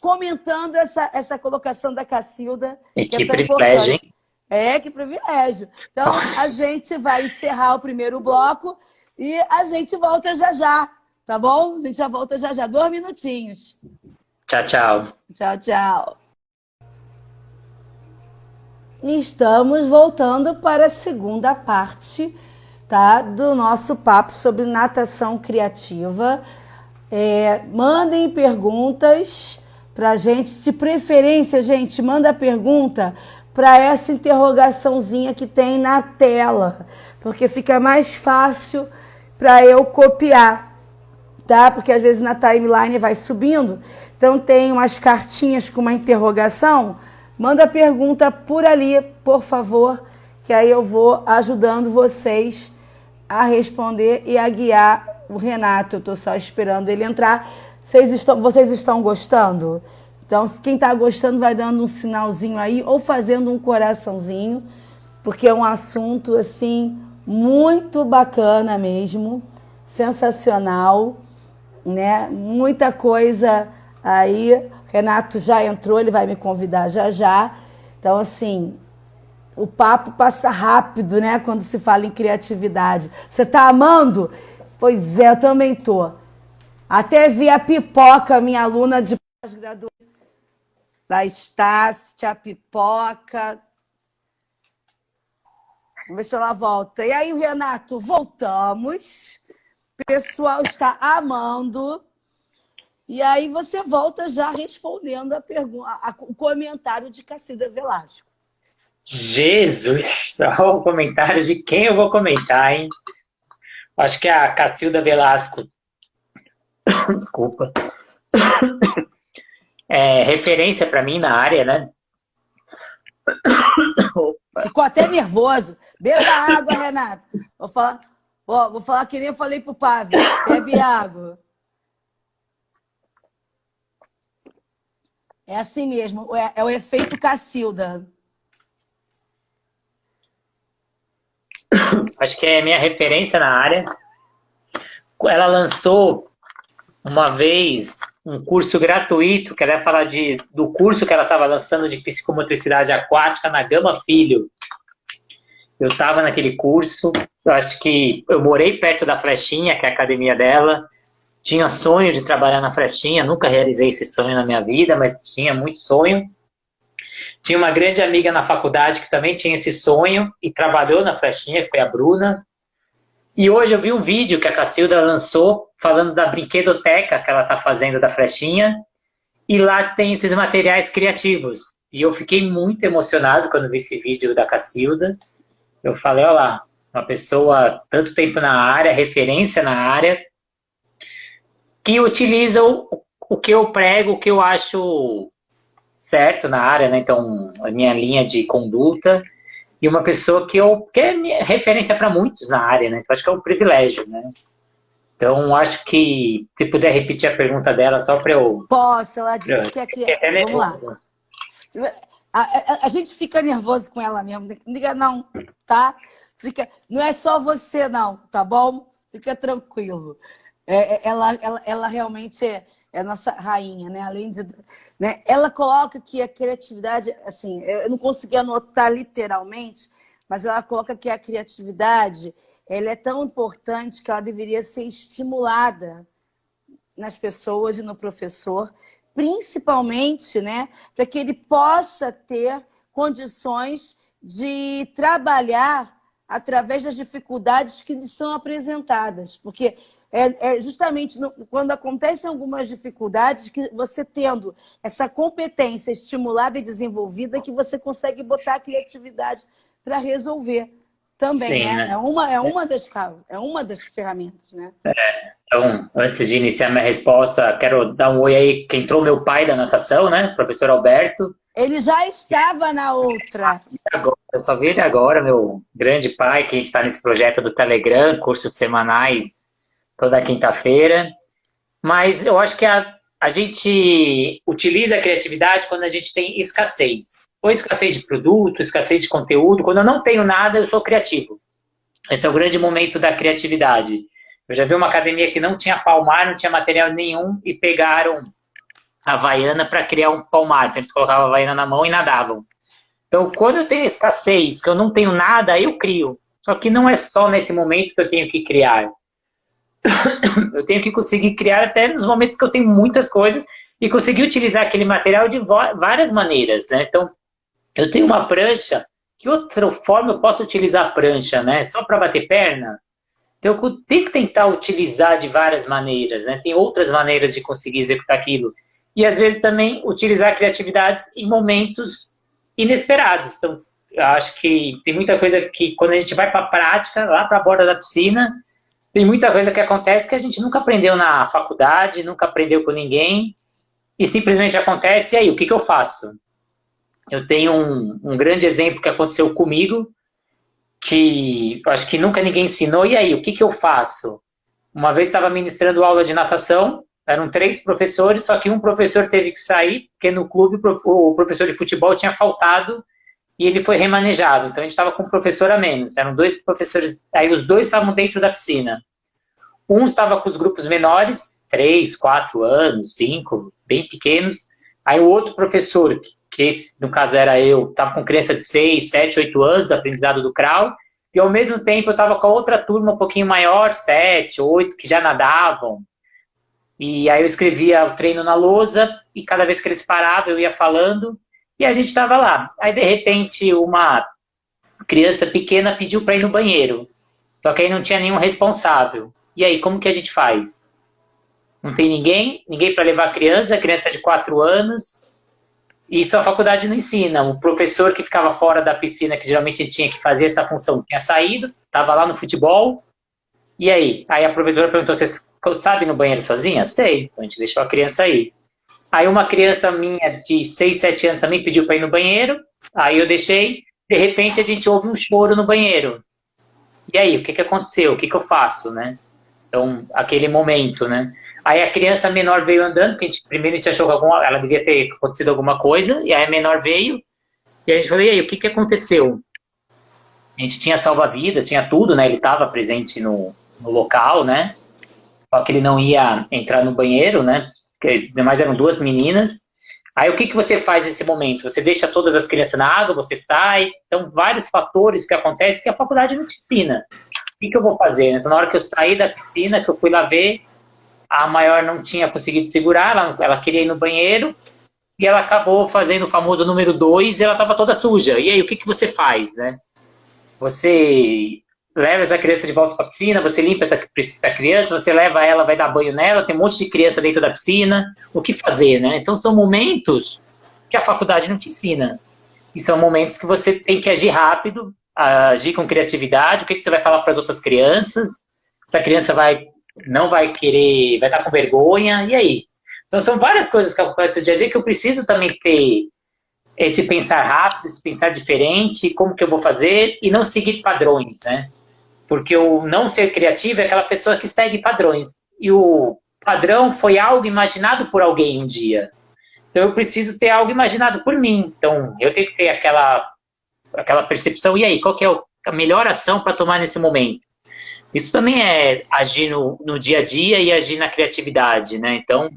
S1: comentando essa colocação da Cacilda,
S2: que
S1: é tão
S2: privilégio,
S1: importante. Que privilégio. Então, a gente vai encerrar o primeiro bloco e a gente volta já já, tá bom? A gente já volta já já, 2 minutinhos.
S2: Tchau, tchau.
S1: Tchau, tchau. E estamos voltando para a segunda parte, tá, do nosso papo sobre natação criativa. Mandem perguntas para a gente, de preferência, gente, manda pergunta para essa interrogaçãozinha que tem na tela, porque fica mais fácil para eu copiar, tá? Porque às vezes na timeline vai subindo, então tem umas cartinhas com uma interrogação. Manda pergunta por ali, por favor, que aí eu vou ajudando vocês a responder e a guiar o Renato. Eu estou só esperando ele entrar. Vocês estão gostando? Então, quem está gostando vai dando um sinalzinho aí ou fazendo um coraçãozinho, porque é um assunto, assim, muito bacana mesmo, sensacional, né? Muita coisa aí. Renato já entrou, ele vai me convidar já já. Então, assim, o papo passa rápido, né? Quando se fala em criatividade. Você tá amando? Pois é, eu também tô. Até vi a Pipoca, minha aluna de pós-graduação. Da Estácio, a Pipoca. Vamos ver se ela volta. E aí, Renato, voltamos. O pessoal está amando. E aí você volta já respondendo a pergunta, o comentário de Cacilda Velasco.
S2: Jesus! Só o comentário de quem eu vou comentar, hein? Acho que a Cacilda Velasco. Desculpa. É referência para mim na área, né?
S1: Ficou até nervoso. Beba água, Renato. Vou falar que nem eu falei pro Pávio. Bebe água. É assim mesmo, é o efeito Cacilda.
S2: Acho que é minha referência na área. Ela lançou uma vez um curso gratuito, que ela ia falar do curso que ela estava lançando de psicomotricidade aquática na Gama Filho. Eu estava naquele curso, eu acho que eu morei perto da Flechinha, que é a academia dela. Tinha sonho de trabalhar na Flechinha, nunca realizei esse sonho na minha vida, mas tinha muito sonho. Tinha uma grande amiga na faculdade que também tinha esse sonho e trabalhou na Flechinha, que foi a Bruna. E hoje eu vi um vídeo que a Cacilda lançou falando da brinquedoteca que ela está fazendo da Flechinha, e lá tem esses materiais criativos. E eu fiquei muito emocionado quando vi esse vídeo da Cacilda. Eu falei, olha lá, uma pessoa tanto tempo na área, referência na área, que utiliza o que eu prego, o que eu acho certo na área, né? Então, a minha linha de conduta, e uma pessoa que é minha referência para muitos na área, né? Então, acho que é um privilégio, né? Então, acho que, se puder repetir a pergunta dela, só para eu...
S1: Posso, ela disse que
S2: Fiquei até
S1: Vamos
S2: nervoso.
S1: lá. A gente fica nervoso com ela mesmo. Não liga não, tá? Não é só você não, tá bom? Fica tranquilo. Ela realmente é a nossa rainha, né? Além de... Né? Ela coloca que a criatividade, assim, eu não consegui anotar literalmente, mas ela coloca que a criatividade ela é tão importante que ela deveria ser estimulada nas pessoas e no professor, principalmente, né, para que ele possa ter condições de trabalhar através das dificuldades que lhe são apresentadas. Porque é justamente quando acontecem algumas dificuldades que você tendo essa competência estimulada e desenvolvida que você consegue botar a criatividade para resolver também,
S2: Sim,
S1: né?
S2: né?
S1: É uma das ferramentas, né?
S2: Então, antes de iniciar minha resposta, quero dar um oi aí, que entrou meu pai da natação, né? Professor Alberto.
S1: Ele já estava na outra.
S2: Eu só vi ele agora, meu grande pai, que está nesse projeto do Telegram, cursos semanais toda quinta-feira. Mas eu acho que a gente utiliza a criatividade quando a gente tem escassez. Ou escassez de produto, escassez de conteúdo. Quando eu não tenho nada, eu sou criativo. Esse é o grande momento da criatividade. Eu já vi uma academia que não tinha palmar, não tinha material nenhum, e pegaram a Havaiana para criar um palmar. Então, eles colocavam a Havaiana na mão e nadavam. Então, quando eu tenho escassez, que eu não tenho nada, eu crio. Só que não é só nesse momento que eu tenho que criar. Eu tenho que conseguir criar até nos momentos que eu tenho muitas coisas e conseguir utilizar aquele material de várias maneiras, né? Então, eu tenho uma prancha, que outra forma eu posso utilizar a prancha, né? Só para bater perna? Então, eu tenho que tentar utilizar de várias maneiras, né? Tem outras maneiras de conseguir executar aquilo. E, às vezes, também utilizar criatividades em momentos inesperados. Então, eu acho que tem muita coisa que, quando a gente vai para a prática, lá para a borda da piscina, tem muita coisa que acontece que a gente nunca aprendeu na faculdade, nunca aprendeu com ninguém, e simplesmente acontece, e aí, o que eu faço? Eu tenho um grande exemplo que aconteceu comigo, que acho que nunca ninguém ensinou, e aí, o que eu faço? Uma vez estava ministrando aula de natação, eram 3 professores, só que um professor teve que sair, porque no clube o professor de futebol tinha faltado, e ele foi remanejado, então a gente estava com um professor a menos, eram 2 professores, aí os 2 estavam dentro da piscina. Um estava com os grupos menores, 3, 4 anos, 5, bem pequenos, aí o outro professor, que esse, no caso era eu, estava com criança de 6, 7, 8 anos, aprendizado do crawl, e ao mesmo tempo eu estava com a outra turma um pouquinho maior, 7, 8, que já nadavam. E aí eu escrevia o treino na lousa, e cada vez que eles paravam eu ia falando, e a gente estava lá. Aí de repente uma criança pequena pediu para ir no banheiro, só que aí não tinha nenhum responsável. E aí, como que a gente faz? Não tem ninguém para levar a criança de 4 anos, isso a faculdade não ensina. O professor que ficava fora da piscina, que geralmente tinha que fazer essa função, tinha saído, estava lá no futebol. E aí? Aí a professora perguntou, você sabe ir no banheiro sozinha? Sei. Então a gente deixou a criança aí. Aí uma criança minha de 6, 7 anos também pediu para ir no banheiro. Aí eu deixei. De repente a gente ouve um choro no banheiro. E aí, o que aconteceu? O que eu faço, né? Então, aquele momento, né? Aí a criança menor veio andando, porque primeiro a gente achou que ela devia ter acontecido alguma coisa, e aí a menor veio, e a gente falou, e aí, o que aconteceu? A gente tinha salva-vidas, tinha tudo, né? Ele estava presente no local, né? Só que ele não ia entrar no banheiro, né? Porque as demais eram 2 meninas. Aí o que você faz nesse momento? Você deixa todas as crianças na água, você sai. Então, vários fatores que acontecem que a faculdade não te ensina. O que eu vou fazer? Então, na hora que eu saí da piscina, que eu fui lá ver, a maior não tinha conseguido segurar, ela queria ir no banheiro, e ela acabou fazendo o famoso número 2, e ela estava toda suja. E aí, o que você faz, né? Você leva essa criança de volta para a piscina, você limpa essa criança, você leva ela, vai dar banho nela, tem um monte de criança dentro da piscina, o que fazer, né? Então são momentos que a faculdade não te ensina. E são momentos que você tem que agir rápido, agir com criatividade, o que você vai falar para as outras crianças, essa criança não vai querer, vai estar com vergonha, e aí? Então são várias coisas que acontecem no dia a dia que eu preciso também ter esse pensar rápido, esse pensar diferente, como que eu vou fazer, e não seguir padrões, né? Porque o não ser criativo é aquela pessoa que segue padrões. E o padrão foi algo imaginado por alguém um dia. Então eu preciso ter algo imaginado por mim. Então eu tenho que ter aquela percepção. E aí, qual que é a melhor ação para tomar nesse momento? Isso também é agir no dia a dia e agir na criatividade, né? Então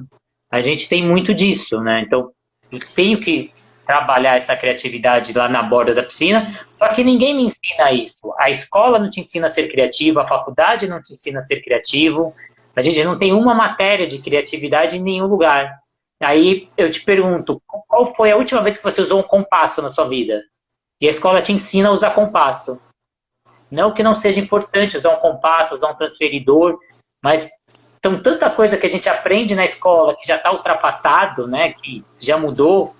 S2: a gente tem muito disso, né? Então eu tenho que trabalhar essa criatividade lá na borda da piscina, só que ninguém me ensina isso. A escola não te ensina a ser criativo, a faculdade não te ensina a ser criativo, a gente não tem uma matéria de criatividade em nenhum lugar. Aí eu te pergunto, qual foi a última vez que você usou um compasso na sua vida? E a escola te ensina a usar compasso. Não que não seja importante usar um compasso, usar um transferidor, mas tem tanta coisa que a gente aprende na escola que já está ultrapassado, né, que já mudou.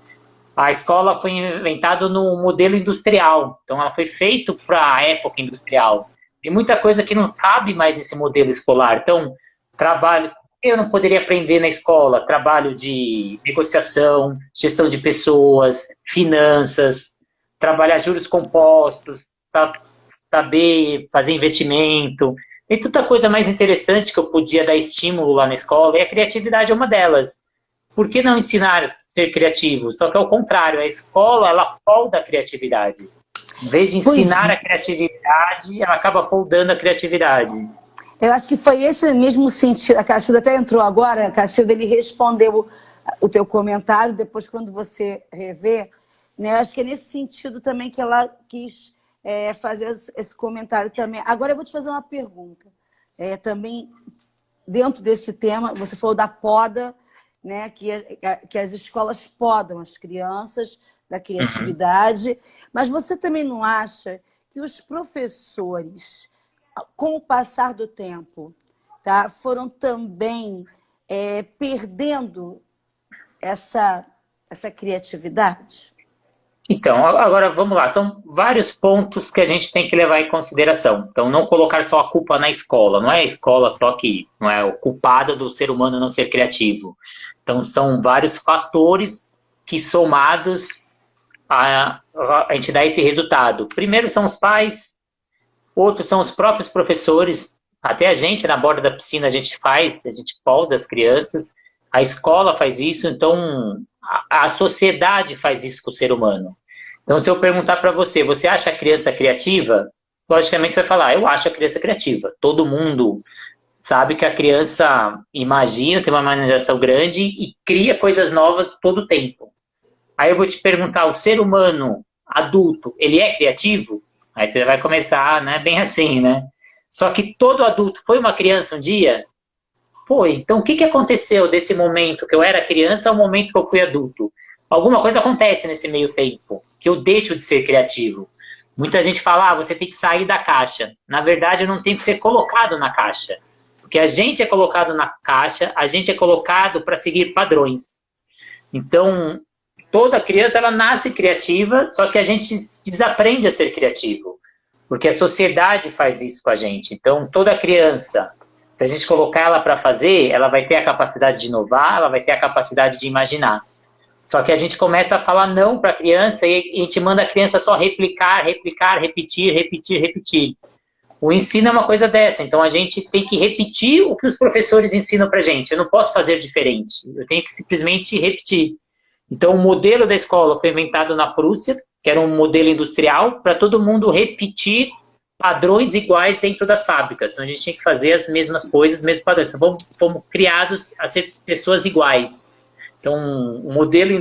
S2: A escola foi inventada no modelo industrial, então ela foi feita para a época industrial. Tem muita coisa que não cabe mais nesse modelo escolar. Então, trabalho, eu não poderia aprender na escola, trabalho de negociação, gestão de pessoas, finanças, trabalhar juros compostos, saber fazer investimento. Tem tanta coisa mais interessante que eu podia dar estímulo lá na escola, e a criatividade é uma delas. Por que não ensinar a ser criativo? Só que é o contrário, a escola, ela folda a criatividade. Em vez de ensinar a criatividade, ela acaba foldando a criatividade.
S1: Eu acho que foi esse mesmo sentido. A Cacilda até entrou agora, a Cacilda, ele respondeu o teu comentário, depois quando você rever, né? Acho que é nesse sentido também que ela quis fazer esse comentário também. Agora eu vou te fazer uma pergunta. Também, dentro desse tema, você falou da poda, né, que as escolas podam as crianças da criatividade, mas você também não acha que os professores, com o passar do tempo, tá, foram também perdendo essa criatividade?
S2: Então, agora vamos lá. São vários pontos que a gente tem que levar em consideração. Então, não colocar só a culpa na escola. Não é a escola só que não é o culpado do ser humano não ser criativo. Então, são vários fatores que, somados, a gente dá esse resultado. Primeiro são os pais, outros são os próprios professores. Até a gente, na borda da piscina, a gente poda as crianças. A escola faz isso, então a sociedade faz isso com o ser humano. Então, se eu perguntar para você, você acha a criança criativa? Logicamente, você vai falar, eu acho a criança criativa. Todo mundo sabe que a criança imagina, tem uma imaginação grande e cria coisas novas todo o tempo. Aí eu vou te perguntar, o ser humano adulto, ele é criativo? Aí você vai começar, né, bem assim, né? Só que todo adulto foi uma criança um dia? Foi. Então, o que aconteceu desse momento que eu era criança ao momento que eu fui adulto? Alguma coisa acontece nesse meio tempo, que eu deixo de ser criativo. Muita gente fala, você tem que sair da caixa. Na verdade, eu não tenho que ser colocado na caixa. Porque a gente é colocado na caixa, a gente é colocado para seguir padrões. Então, toda criança, ela nasce criativa, só que a gente desaprende a ser criativo. Porque a sociedade faz isso com a gente. Então, toda criança, se a gente colocar ela para fazer, ela vai ter a capacidade de inovar, ela vai ter a capacidade de imaginar. Só que a gente começa a falar não para a criança e a gente manda a criança só replicar, repetir. O ensino é uma coisa dessa, então a gente tem que repetir o que os professores ensinam para a gente. Eu não posso fazer diferente, eu tenho que simplesmente repetir. Então o modelo da escola foi inventado na Prússia, que era um modelo industrial, para todo mundo repetir padrões iguais dentro das fábricas. Então a gente tinha que fazer as mesmas coisas, os mesmos padrões. Então fomos criados a ser pessoas iguais. Então, o modelo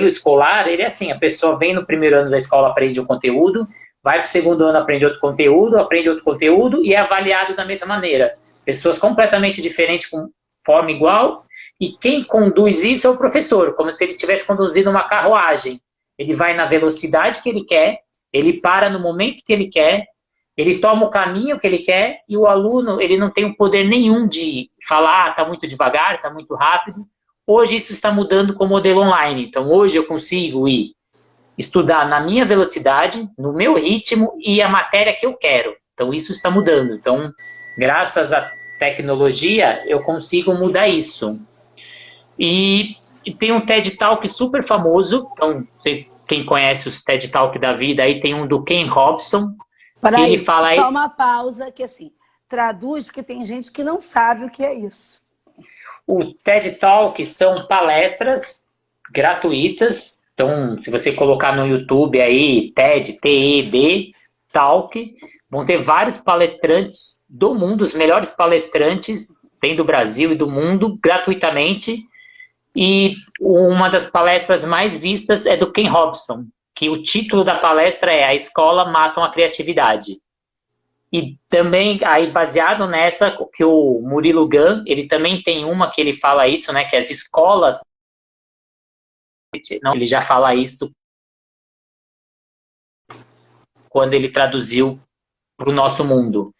S2: escolar, ele é assim, a pessoa vem no primeiro ano da escola, aprende um conteúdo, vai para o segundo ano, aprende outro conteúdo e é avaliado da mesma maneira. Pessoas completamente diferentes, com forma igual, e quem conduz isso é o professor, como se ele estivesse conduzindo uma carruagem. Ele vai na velocidade que ele quer, ele para no momento que ele quer, ele toma o caminho que ele quer e o aluno, ele não tem o poder nenhum de falar, está muito devagar, está muito rápido. Hoje isso está mudando com o modelo online. Então hoje eu consigo ir estudar na minha velocidade, no meu ritmo e a matéria que eu quero. Então isso está mudando. Então, graças à tecnologia, eu consigo mudar isso. E tem um TED Talk super famoso. Então, vocês, quem conhece os TED Talk da vida, aí tem um do Ken Robson, que ele fala aí...
S1: Só uma pausa, que assim, traduz, porque tem gente que não sabe o que é isso.
S2: O TED Talk são palestras gratuitas. Então, se você colocar no YouTube aí, TED, T-E-D, Talk, vão ter vários palestrantes do mundo, os melhores palestrantes, tem do Brasil e do mundo, gratuitamente. E uma das palestras mais vistas é do Ken Robson, que o título da palestra é A Escola Matam a Criatividade. E também, aí baseado nessa, que o Murilo Gun, ele também tem uma que ele fala isso, né, que as escolas, não, ele já fala isso quando ele traduziu para o nosso mundo.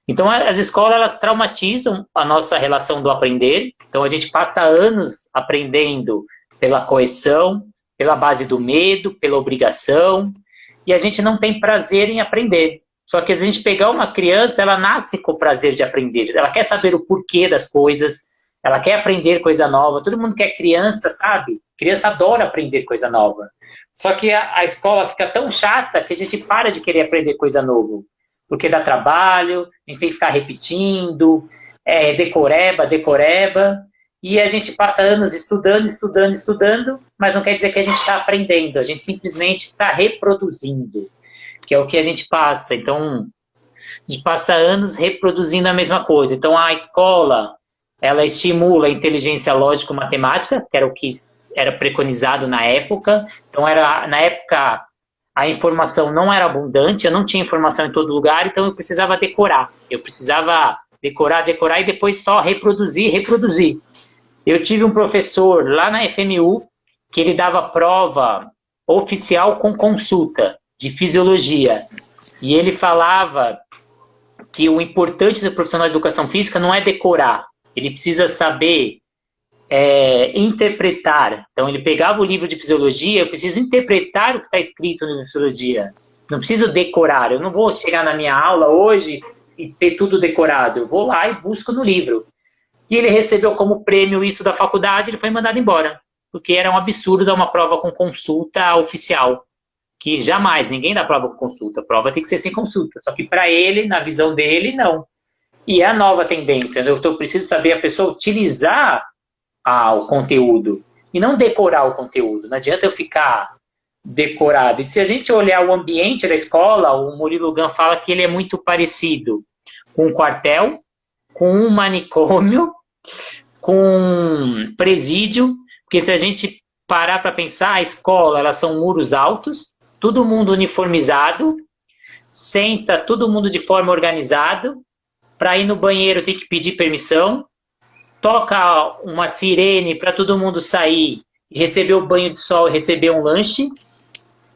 S2: Então, as escolas, elas traumatizam a nossa relação do aprender. Então, a gente passa anos aprendendo pela coerção, pela base do medo, pela obrigação, e a gente não tem prazer em aprender. Só que a gente pegar uma criança, ela nasce com o prazer de aprender. Ela quer saber o porquê das coisas, ela quer aprender coisa nova. Todo mundo que é criança, sabe? Criança adora aprender coisa nova. Só que a escola fica tão chata que a gente para de querer aprender coisa nova. Porque dá trabalho, a gente tem que ficar repetindo, decoreba, decoreba. E a gente passa anos estudando, estudando, estudando, mas não quer dizer que a gente está aprendendo. A gente simplesmente está reproduzindo, que é o que a gente passa. Então, a gente passa anos reproduzindo a mesma coisa. Então, a escola, ela estimula a inteligência lógico-matemática, que era o que era preconizado na época. Então, na época, a informação não era abundante, eu não tinha informação em todo lugar, então eu precisava decorar. Eu precisava decorar e depois só reproduzir. Eu tive um professor lá na FMU que ele dava prova oficial com consulta de fisiologia. E ele falava que o importante do profissional de educação física não é decorar. Ele precisa saber interpretar. Então, ele pegava o livro de fisiologia, eu preciso interpretar o que está escrito na fisiologia. Não preciso decorar. Eu não vou chegar na minha aula hoje e ter tudo decorado. Eu vou lá e busco no livro. E ele recebeu como prêmio isso da faculdade, ele foi mandado embora. Porque era um absurdo dar uma prova com consulta oficial. Que jamais, ninguém dá prova com consulta. A prova tem que ser sem consulta. Só que para ele, na visão dele, não. E é a nova tendência. Eu preciso saber a pessoa utilizar o conteúdo. E não decorar o conteúdo. Não adianta eu ficar decorado. E se a gente olhar o ambiente da escola, o Murilo Gun fala que ele é muito parecido com um quartel, com um manicômio, com um presídio. Porque se a gente parar para pensar, a escola, elas são muros altos, todo mundo uniformizado, senta todo mundo de forma organizada, para ir no banheiro tem que pedir permissão, toca uma sirene para todo mundo sair e receber o banho de sol e receber um lanche,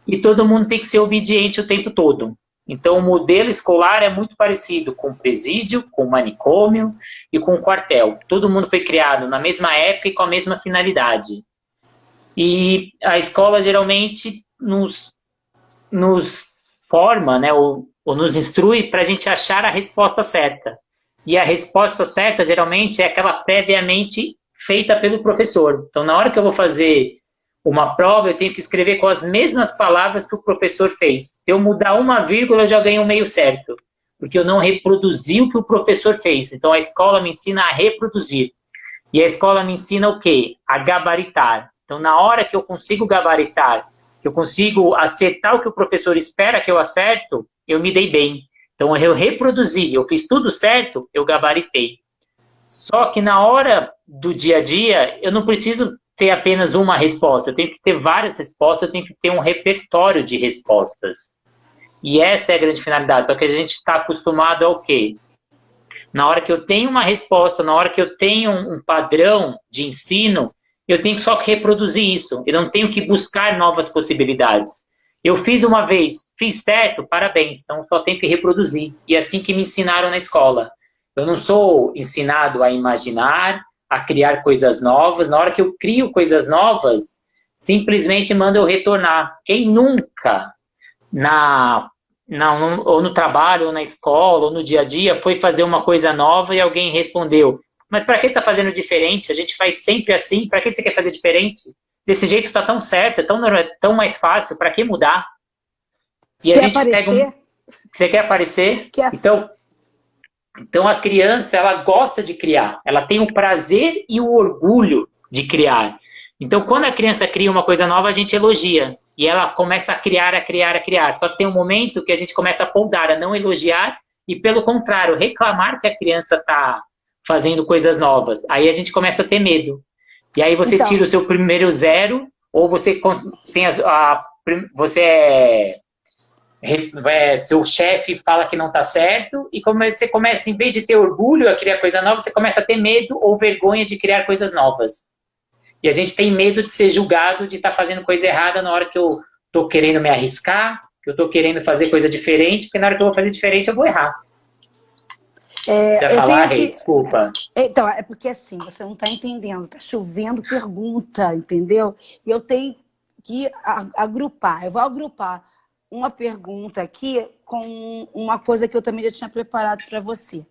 S2: e todo mundo tem que ser obediente o tempo todo. Então o modelo escolar é muito parecido com o presídio, com o manicômio e com o quartel. Todo mundo foi criado na mesma época e com a mesma finalidade. E a escola geralmente nos forma, né, ou nos instrui para a gente achar a resposta certa. E a resposta certa, geralmente, é aquela previamente feita pelo professor. Então, na hora que eu vou fazer uma prova, eu tenho que escrever com as mesmas palavras que o professor fez. Se eu mudar uma vírgula, eu já ganho o meio certo. Porque eu não reproduzi o que o professor fez. Então, a escola me ensina a reproduzir. E a escola me ensina o quê? A gabaritar. Então, na hora que eu consigo gabaritar, que eu consigo acertar o que o professor espera que eu acerto, eu me dei bem. Então, eu reproduzi, eu fiz tudo certo, eu gabaritei. Só que na hora do dia a dia, eu não preciso ter apenas uma resposta, eu tenho que ter várias respostas, eu tenho que ter um repertório de respostas. E essa é a grande finalidade, só que a gente está acostumado ao quê? Na hora que eu tenho uma resposta, na hora que eu tenho um padrão de ensino, eu tenho que só reproduzir isso, eu não tenho que buscar novas possibilidades. Eu fiz uma vez, fiz certo, parabéns, então só tem que reproduzir. E é assim que me ensinaram na escola. Eu não sou ensinado a imaginar, a criar coisas novas. Na hora que eu crio coisas novas, simplesmente manda eu retornar. Quem nunca, ou no trabalho, ou na escola, ou no dia a dia, foi fazer uma coisa nova e alguém respondeu: mas para que você está fazendo diferente? A gente faz sempre assim, para que você quer fazer diferente? Desse jeito está tão certo, é tão mais fácil, para que mudar?
S1: Você
S2: E a
S1: quer
S2: gente pega
S1: aparecer?
S2: Você quer aparecer?
S1: Quer...
S2: Então a criança, ela gosta de criar. Ela tem o prazer e o orgulho de criar. Então, quando a criança cria uma coisa nova, a gente elogia. E ela começa a criar, a criar, a criar. Só que tem um momento que a gente começa a poldar, a não elogiar e, pelo contrário, reclamar que a criança está fazendo coisas novas. Aí a gente começa a ter medo. E aí você tira o seu primeiro zero, ou você tem seu chefe fala que não está certo, e como você começa, em vez de ter orgulho a criar coisa nova, você começa a ter medo ou vergonha de criar coisas novas. E a gente tem medo de ser julgado de estar fazendo coisa errada na hora que eu estou querendo me arriscar, que eu estou querendo fazer coisa diferente, porque na hora que eu vou fazer diferente eu vou errar. Você vai falar, Rei? Desculpa.
S1: Então, é porque assim, você não está entendendo, está chovendo pergunta, entendeu? E eu tenho que agrupar, eu vou agrupar uma pergunta aqui com uma coisa que eu também já tinha preparado para você.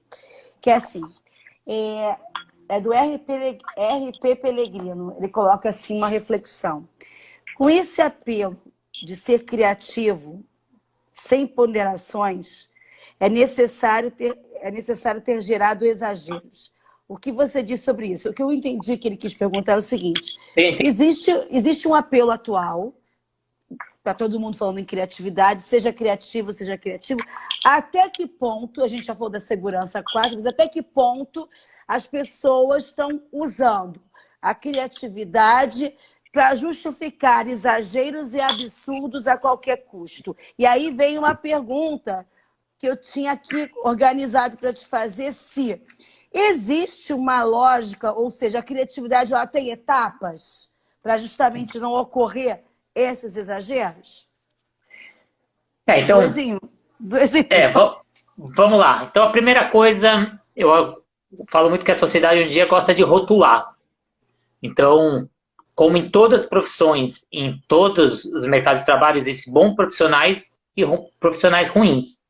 S1: Que é assim, é do RP Pellegrino, ele coloca assim uma reflexão. Com esse apelo de ser criativo, sem ponderações, é necessário ter gerado exageros. O que você diz sobre isso? O que eu entendi que ele quis perguntar é o seguinte. Existe um apelo atual, está todo mundo falando em criatividade, seja criativo, até que ponto, a gente já falou da segurança quase, mas até que ponto as pessoas estão usando a criatividade para justificar exageros e absurdos a qualquer custo. E aí vem uma pergunta que eu tinha aqui organizado para te fazer, se existe uma lógica, ou seja, a criatividade ela tem etapas para justamente não ocorrer esses exageros?
S2: Então, vamos lá. Então, a primeira coisa, eu falo muito que a sociedade hoje em dia gosta de rotular. Então, como em todas as profissões, em todos os mercados de trabalho, existem bons profissionais e profissionais ruins.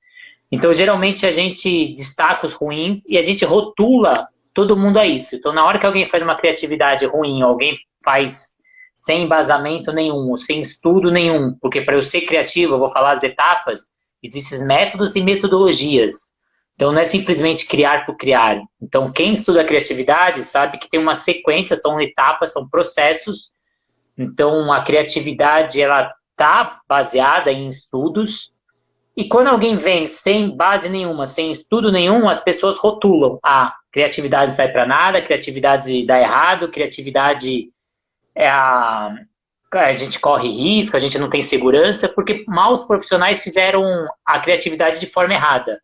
S2: Então, geralmente, a gente destaca os ruins e a gente rotula todo mundo a isso. Então, na hora que alguém faz uma criatividade ruim, alguém faz sem embasamento nenhum, ou sem estudo nenhum, porque para eu ser criativo, eu vou falar as etapas, existem métodos e metodologias. Então, não é simplesmente criar por criar. Então, quem estuda a criatividade sabe que tem uma sequência, são etapas, são processos. Então, a criatividade, ela está baseada em estudos. E quando alguém vem sem base nenhuma, sem estudo nenhum, as pessoas rotulam. Criatividade não sai para nada, criatividade dá errado, criatividade a gente corre risco, a gente não tem segurança, porque maus profissionais fizeram a criatividade de forma errada.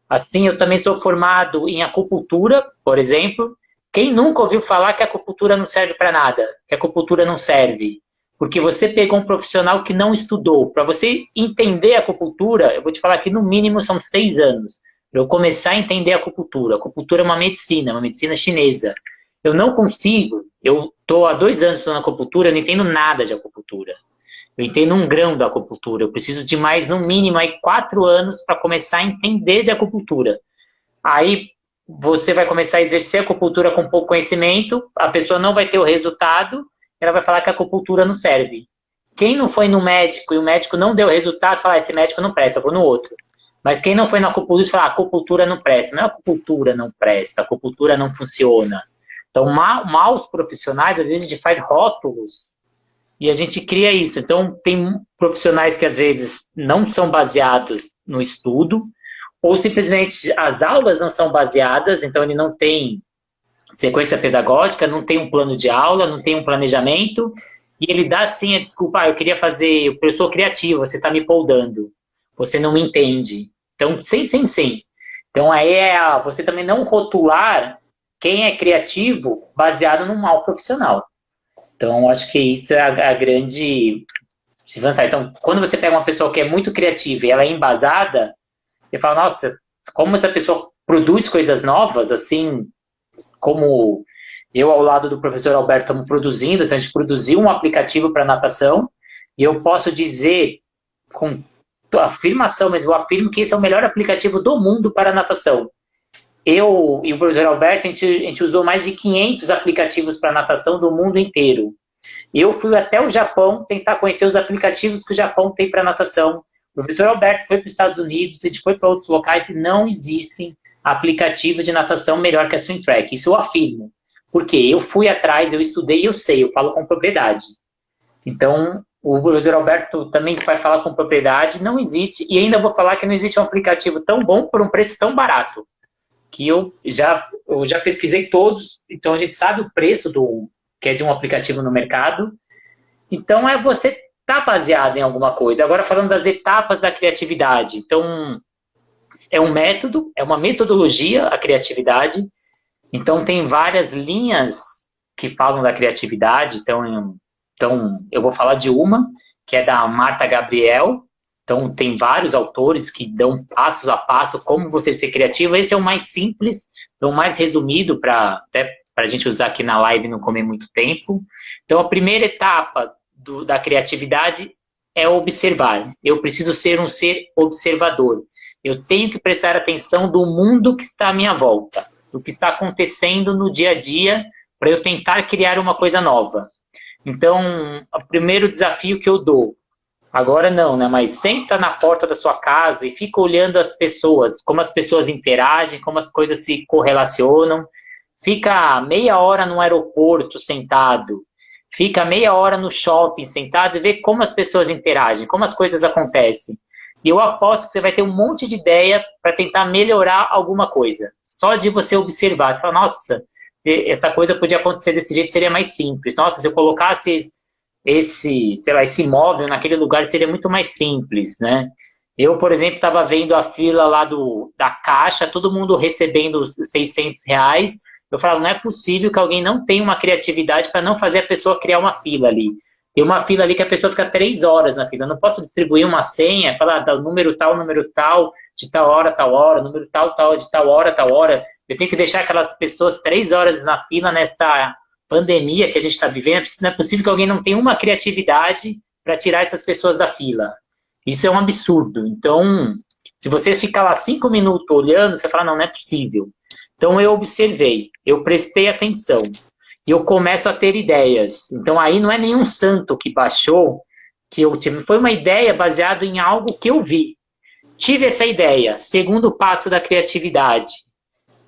S2: Assim, eu também sou formado em acupuntura, por exemplo. Quem nunca ouviu falar que a acupuntura não serve para nada? Que a acupuntura não serve? Porque você pegou um profissional que não estudou. Para você entender a acupuntura, eu vou te falar que no mínimo são 6 anos. Para eu começar a entender a acupuntura. A acupuntura é uma medicina chinesa. Eu não consigo, eu estou há 2 anos estudando acupuntura, eu não entendo nada de acupuntura. Eu entendo 1 grão da acupuntura. Eu preciso de mais, no mínimo, 4 anos para começar a entender de acupuntura. Aí você vai começar a exercer a acupuntura com pouco conhecimento, a pessoa não vai ter o resultado, ela vai falar que a acupuntura não serve. Quem não foi no médico e o médico não deu resultado, fala, esse médico não presta, eu vou no outro. Mas quem não foi na acupuntura, fala, a acupuntura não presta. Não é a acupuntura não presta, a acupuntura não funciona. Então, maus profissionais, às vezes a gente faz rótulos e a gente cria isso. Então, tem profissionais que às vezes não são baseados no estudo, ou simplesmente as aulas não são baseadas, então ele não tem sequência pedagógica, não tem um plano de aula, não tem um planejamento, e ele dá sim a desculpa, eu queria fazer, eu sou criativo, você está me poldando, você não me entende. Então, sim. Então, aí você também não rotular quem é criativo baseado num mau profissional. Então, acho que isso é a grande se vantar. Então, quando você pega uma pessoa que é muito criativa e ela é embasada, você fala, nossa, como essa pessoa produz coisas novas, assim, como eu ao lado do professor Alberto estamos produzindo, então a gente produziu um aplicativo para natação, e eu posso dizer com afirmação, mas eu afirmo que esse é o melhor aplicativo do mundo para natação. Eu e o professor Alberto, a gente usou mais de 500 aplicativos para natação do mundo inteiro. Eu fui até o Japão tentar conhecer os aplicativos que o Japão tem para natação. O professor Alberto foi para os Estados Unidos, a gente foi para outros locais e não existem aplicativos de natação melhor que a Swimtrack. Isso eu afirmo. Porque eu fui atrás, eu estudei, eu sei, eu falo com propriedade. Então, o professor Alberto também vai falar com propriedade, não existe, e ainda vou falar que não existe um aplicativo tão bom por um preço tão barato. Que eu já pesquisei todos, então a gente sabe o preço que é de um aplicativo no mercado. Então, você tá baseado em alguma coisa. Agora, falando das etapas da criatividade. Então, é um método, é uma metodologia, a criatividade. Então, tem várias linhas que falam da criatividade. Então eu vou falar de uma, que é da Marta Gabriel. Então, tem vários autores que dão passos a passo como você ser criativo. Esse é o mais simples, o mais resumido, até para a gente usar aqui na live e não comer muito tempo. Então, a primeira etapa da criatividade é observar. Eu preciso ser um ser observador. Eu tenho que prestar atenção do mundo que está à minha volta, do que está acontecendo no dia a dia, para eu tentar criar uma coisa nova. Então, o primeiro desafio que eu dou, agora não, né? Mas senta na porta da sua casa e fica olhando as pessoas, como as pessoas interagem, como as coisas se correlacionam. Fica meia hora no aeroporto sentado, fica meia hora no shopping sentado e vê como as pessoas interagem, como as coisas acontecem. E eu aposto que você vai ter um monte de ideia para tentar melhorar alguma coisa. Só de você observar. Você fala, nossa, essa coisa podia acontecer desse jeito, seria mais simples. Nossa, se eu colocasse esse imóvel naquele lugar, seria muito mais simples, né? Eu, por exemplo, estava vendo a fila lá da Caixa, todo mundo recebendo os R$ 600. Eu falava, não é possível que alguém não tenha uma criatividade para não fazer a pessoa criar uma fila ali. Tem uma fila ali que a pessoa fica 3 horas na fila. Eu não posso distribuir uma senha, falar número tal, de tal hora, número tal, de tal hora. Eu tenho que deixar aquelas pessoas 3 horas na fila nessa pandemia que a gente está vivendo. Não é possível que alguém não tenha uma criatividade para tirar essas pessoas da fila. Isso é um absurdo. Então, se você ficar lá 5 minutos olhando, você fala, não é possível. Então, eu observei, eu prestei atenção. E eu começo a ter ideias. Então, aí não é nenhum santo que baixou, que eu tive. Foi uma ideia baseada em algo que eu vi. Tive essa ideia. Segundo passo da criatividade.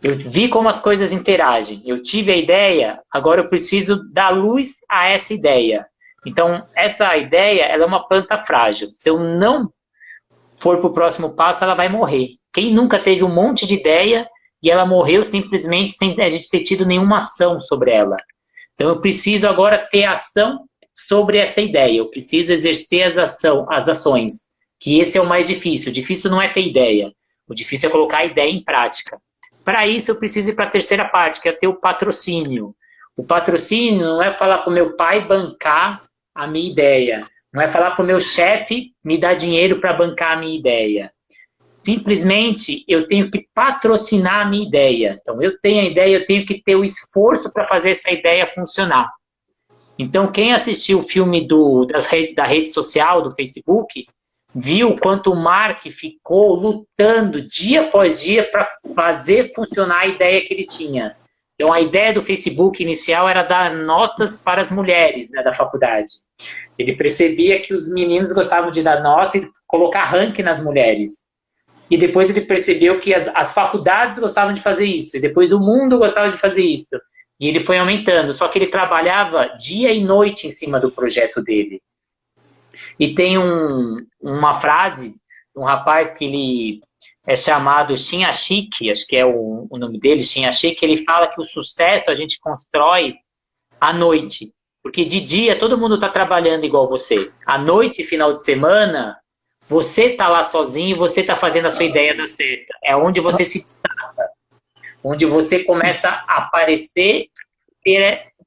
S2: Eu vi como as coisas interagem. Eu tive a ideia, agora eu preciso dar luz a essa ideia. Então, essa ideia, ela é uma planta frágil. Se eu não for para o próximo passo, ela vai morrer. Quem nunca teve um monte de ideia e ela morreu simplesmente sem a gente ter tido nenhuma ação sobre ela. Então, eu preciso agora ter ação sobre essa ideia. Eu preciso exercer as ações, que esse é o mais difícil. O difícil não é ter ideia. O difícil é colocar a ideia em prática. Para isso, eu preciso ir para a terceira parte, que é ter o patrocínio. O patrocínio não é falar para o meu pai bancar a minha ideia. Não é falar para o meu chefe me dar dinheiro para bancar a minha ideia. Simplesmente, eu tenho que patrocinar a minha ideia. Então, eu tenho a ideia, eu tenho que ter o esforço para fazer essa ideia funcionar. Então, quem assistiu o filme da rede social, do Facebook, viu quanto o Mark ficou lutando dia após dia para fazer funcionar a ideia que ele tinha. Então, a ideia do Facebook inicial era dar notas para as mulheres, né, da faculdade. Ele percebia que os meninos gostavam de dar nota e colocar ranking nas mulheres. E depois ele percebeu que as faculdades gostavam de fazer isso. E depois o mundo gostava de fazer isso. E ele foi aumentando. Só que ele trabalhava dia e noite em cima do projeto dele. E tem uma frase, um rapaz que ele é chamado Shin Ashik, acho que é o nome dele, Shin Ashik, ele fala que o sucesso a gente constrói à noite. Porque de dia todo mundo está trabalhando igual você. À noite, final de semana, você está lá sozinho, você está fazendo a sua ideia dar certo. É onde você se destaca. Onde você começa a aparecer,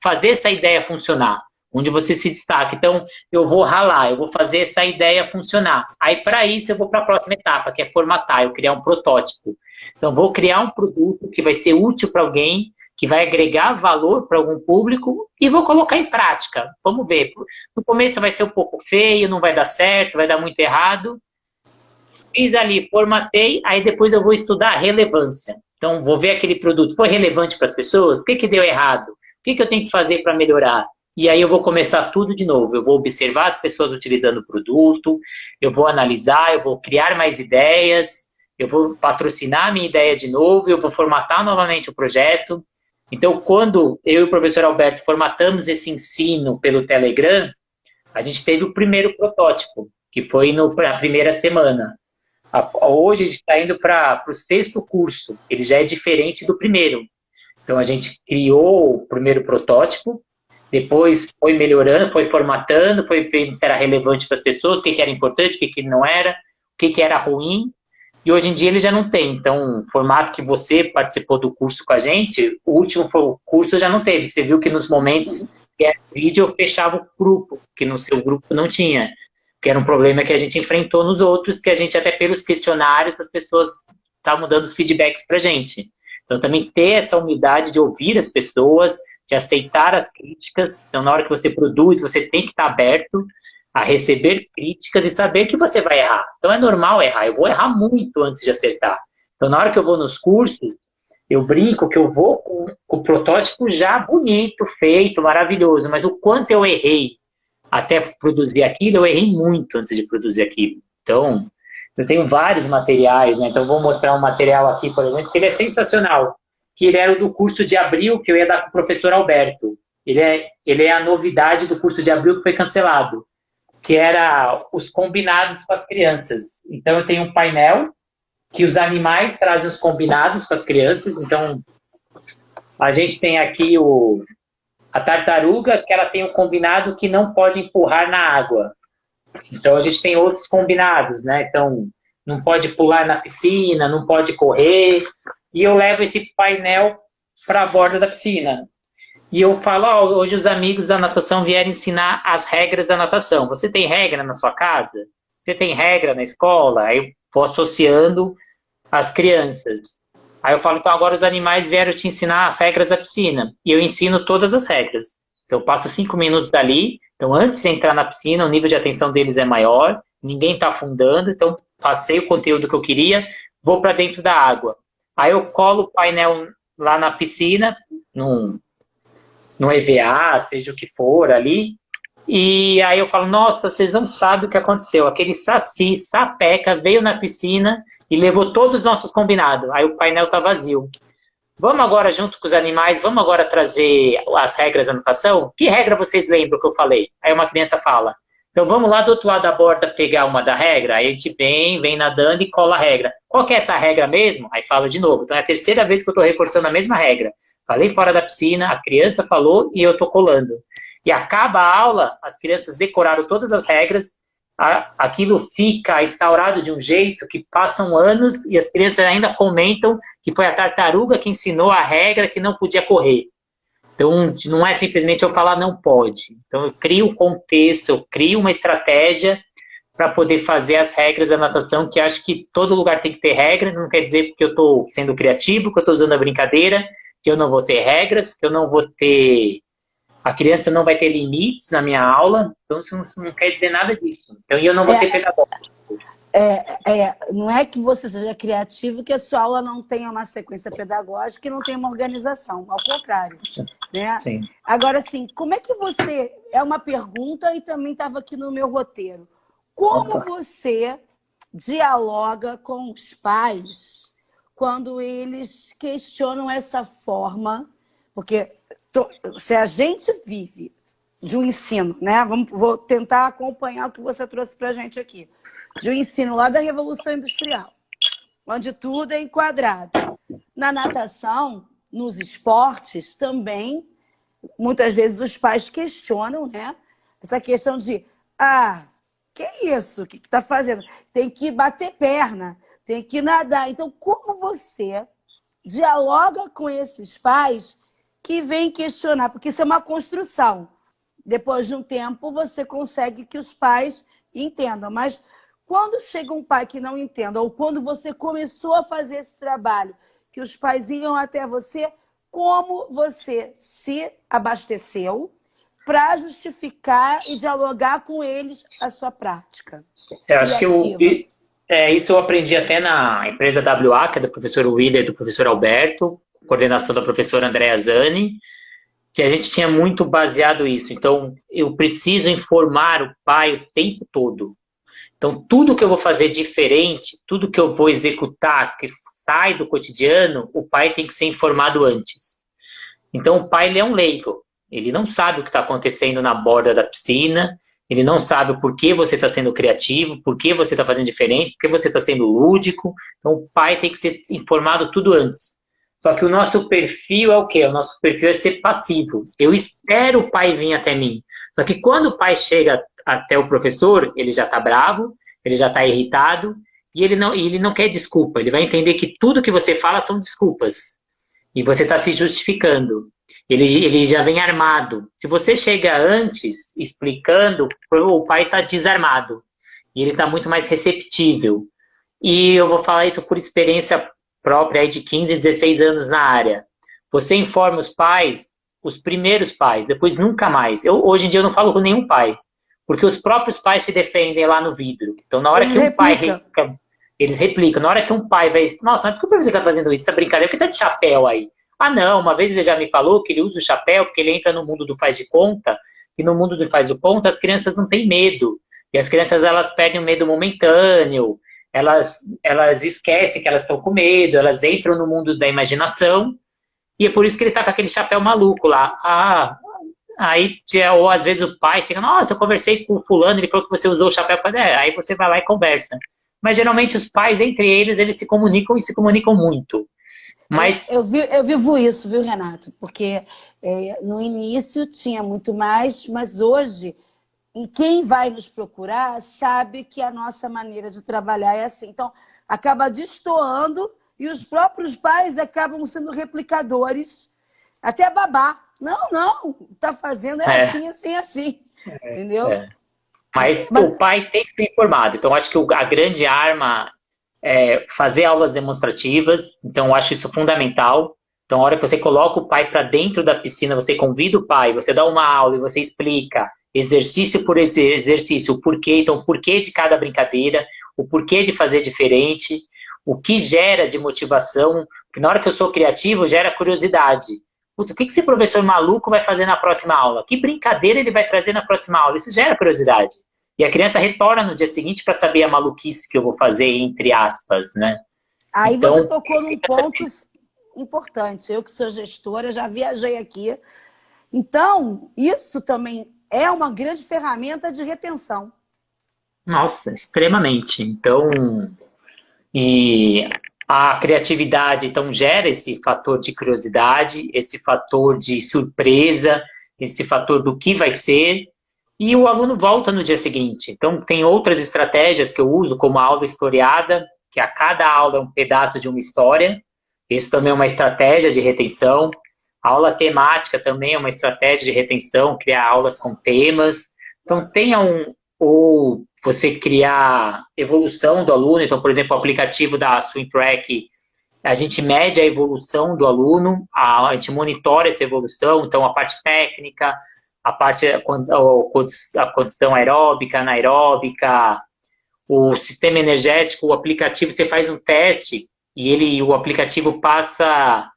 S2: fazer essa ideia funcionar. onde você se destaca. Então, eu vou ralar, eu vou fazer essa ideia funcionar. Aí, para isso, eu vou para a próxima etapa, que é formatar, eu criar um protótipo. Então, vou criar um produto que vai ser útil para alguém, que vai agregar valor para algum público e vou colocar em prática. Vamos ver. No começo vai ser um pouco feio, não vai dar certo, vai dar muito errado. Fiz ali, formatei, aí depois eu vou estudar a relevância. Então, vou ver aquele produto. Foi relevante para as pessoas? O que deu errado? O que eu tenho que fazer para melhorar? E aí eu vou começar tudo de novo. Eu vou observar as pessoas utilizando o produto, eu vou analisar, eu vou criar mais ideias, eu vou patrocinar a minha ideia de novo, eu vou formatar novamente o projeto. Então, quando eu e o professor Alberto formatamos esse ensino pelo Telegram, a gente teve o primeiro protótipo, que foi na primeira semana. Hoje a gente está indo para o 6º curso, ele já é diferente do primeiro. Então, a gente criou o primeiro protótipo, depois foi melhorando, foi formatando, foi vendo se era relevante para as pessoas, o que era importante, o que não era, o que era ruim. E hoje em dia ele já não tem. Então, o formato que você participou do curso com a gente, o último curso já não teve. Você viu que nos momentos que era vídeo eu fechava o grupo, que no seu grupo não tinha. Que era um problema que a gente enfrentou nos outros, que a gente até pelos questionários as pessoas estavam dando os feedbacks para a gente. Então, também ter essa humildade de ouvir as pessoas, de aceitar as críticas. Então, na hora que você produz, você tem que estar aberto a receber críticas e saber que você vai errar. Então, é normal errar. Eu vou errar muito antes de acertar. Então, na hora que eu vou nos cursos, eu brinco que eu vou com o protótipo já bonito, feito, maravilhoso, mas o quanto eu errei até produzir aquilo, eu errei muito antes de produzir aquilo. Então, eu tenho vários materiais, né? Então, vou mostrar um material aqui, por exemplo, que ele é sensacional, que ele era o do curso de abril, que eu ia dar com o professor Alberto. Ele é a novidade do curso de abril que foi cancelado, que era os combinados com as crianças. Então, eu tenho um painel que os animais trazem os combinados com as crianças. Então, a gente tem aqui a tartaruga, que ela tem um combinado que não pode empurrar na água. Então, a gente tem outros combinados, né? Então, não pode pular na piscina, não pode correr. E eu levo esse painel para a borda da piscina. E eu falo, hoje os amigos da natação vieram ensinar as regras da natação. Você tem regra na sua casa? Você tem regra na escola? Aí eu vou associando as crianças. Aí eu falo, então agora os animais vieram te ensinar as regras da piscina. E eu ensino todas as regras. Então eu passo 5 minutos ali. Então antes de entrar na piscina, o nível de atenção deles é maior. Ninguém está afundando. Então passei o conteúdo que eu queria. Vou para dentro da água. Aí eu colo o painel lá na piscina, no EVA, seja o que for ali, e aí eu falo, nossa, vocês não sabem o que aconteceu, aquele saci, sapeca, veio na piscina e levou todos os nossos combinados, aí o painel tá vazio. Vamos agora, junto com os animais, vamos agora trazer as regras da natação? Que regra vocês lembram que eu falei? Aí uma criança fala, então vamos lá do outro lado da borda pegar uma da regra, aí a gente vem nadando e cola a regra. Qual que é essa regra mesmo? Aí fala de novo. Então é a terceira vez que eu estou reforçando a mesma regra. Falei fora da piscina, a criança falou e eu estou colando. E acaba a aula, as crianças decoraram todas as regras, aquilo fica instaurado de um jeito que passam anos e as crianças ainda comentam que foi a tartaruga que ensinou a regra que não podia correr. Então, não é simplesmente eu falar não pode. Então, eu crio um contexto, eu crio uma estratégia para poder fazer as regras da natação, que acho que todo lugar tem que ter regra, não quer dizer que eu estou sendo criativo, que eu estou usando a brincadeira, que eu não vou ter regras, que eu não vou ter... A criança não vai ter limites na minha aula, então isso não quer dizer nada disso. Então, eu não vou ser pedagógico.
S1: Não é que você seja criativo, que a sua aula não tenha uma sequência pedagógica e não tenha uma organização, ao contrário. Né?
S2: Sim.
S1: Agora, assim, como é que você... É uma pergunta e também estava aqui no meu roteiro. Como você dialoga com os pais quando eles questionam essa forma? Porque se a gente vive de um ensino, né? Vou tentar acompanhar o que você trouxe para a gente aqui. De um ensino lá da Revolução Industrial, onde tudo é enquadrado. Na natação, nos esportes, também, muitas vezes os pais questionam, né? Essa questão de, que é isso? O que está fazendo? Tem que bater perna, tem que nadar. Então, como você dialoga com esses pais que vêm questionar? Porque isso é uma construção. depois de um tempo, você consegue que os pais entendam. Mas quando chega um pai que não entenda, ou quando você começou a fazer esse trabalho, que os pais iam até você, como você se abasteceu para justificar e dialogar com eles a sua prática
S2: Eu acho que
S1: criativa?
S2: isso eu aprendi até na empresa WA, que é do professor Willer e do professor Alberto, coordenação da professora Andrea Zani, que a gente tinha muito baseado isso. Então, eu preciso informar o pai o tempo todo. Então, tudo que eu vou fazer diferente, tudo que eu vou executar, que sai do cotidiano, o pai tem que ser informado antes. Então, o pai ele é um leigo. Ele não sabe o que está acontecendo na borda da piscina, ele não sabe por que você está sendo criativo, por que você está fazendo diferente, por que você está sendo lúdico. Então, o pai tem que ser informado tudo antes. Só que o nosso perfil é o quê? O nosso perfil é ser passivo. Eu espero o pai vir até mim. Só que quando o pai chega até o professor, ele já está bravo, ele já está irritado, e ele não quer desculpa. Ele vai entender que tudo que você fala são desculpas. E você está se justificando. Ele já vem armado. Se você chega antes explicando, o pai está desarmado. E ele está muito mais receptível. E eu vou falar isso por experiência própria aí de 15, 16 anos na área. Você informa os pais, os primeiros pais, depois nunca mais. Hoje em dia eu não falo com nenhum pai. Porque os próprios pais se defendem lá no vidro. Então na hora
S1: Eles
S2: que um pai...
S1: replicam.
S2: Eles replicam. Na hora que um pai vai... Nossa, mas por que o professor está fazendo isso? Essa brincadeira, por que está de chapéu aí? Ah, não, uma vez ele já me falou que ele usa o chapéu porque ele entra no mundo do faz de conta, e no mundo do faz de conta as crianças não têm medo. E as crianças, elas perdem o medo momentâneo, elas esquecem que elas estão com medo, elas entram no mundo da imaginação, e é por isso que ele está com aquele chapéu maluco lá. Ah, aí, ou às vezes o pai chega, nossa, eu conversei com o fulano, ele falou que você usou o chapéu para... Aí você vai lá e conversa. Mas geralmente os pais, entre eles se comunicam e se comunicam muito. Mas
S1: Eu vivo isso, viu, Renato? Porque no início tinha muito mais, mas hoje, e quem vai nos procurar sabe que a nossa maneira de trabalhar é assim. Então, acaba destoando e os próprios pais acabam sendo replicadores, até babá. Não, tá fazendo assim, assim, assim. Entendeu?
S2: Mas
S1: Mas
S2: o pai tem que ser informado. Então, acho que a grande arma é fazer aulas demonstrativas. Então, eu acho isso fundamental. Então, a hora que você coloca o pai para dentro da piscina, você convida o pai, você dá uma aula e você explica exercício por exercício, o porquê. Então, o porquê de cada brincadeira, o porquê de fazer diferente, o que gera de motivação. Porque na hora que eu sou criativo, gera curiosidade. Puta, o que esse professor maluco vai fazer na próxima aula? Que brincadeira ele vai trazer na próxima aula? Isso gera curiosidade. E a criança retorna no dia seguinte para saber a maluquice que eu vou fazer, entre aspas, né?
S1: aí você
S2: Então,
S1: tocou num ponto importante. Eu que sou gestora, já viajei aqui. Então, isso também é uma grande ferramenta de retenção.
S2: nossa, extremamente. Então, e a criatividade, então, gera esse fator de curiosidade, esse fator de surpresa, esse fator do que vai ser, e o aluno volta no dia seguinte. Então, tem outras estratégias que eu uso, como a aula historiada, que a cada aula é um pedaço de uma história. Isso também é uma estratégia de retenção. A aula temática também é uma estratégia de retenção, criar aulas com temas. Então, ou você criar evolução do aluno. Então, por exemplo, o aplicativo da Swimtrack, a gente mede a evolução do aluno, a gente monitora essa evolução, então a parte técnica, a condição aeróbica, anaeróbica, o sistema energético, o aplicativo, você faz um teste e o aplicativo passa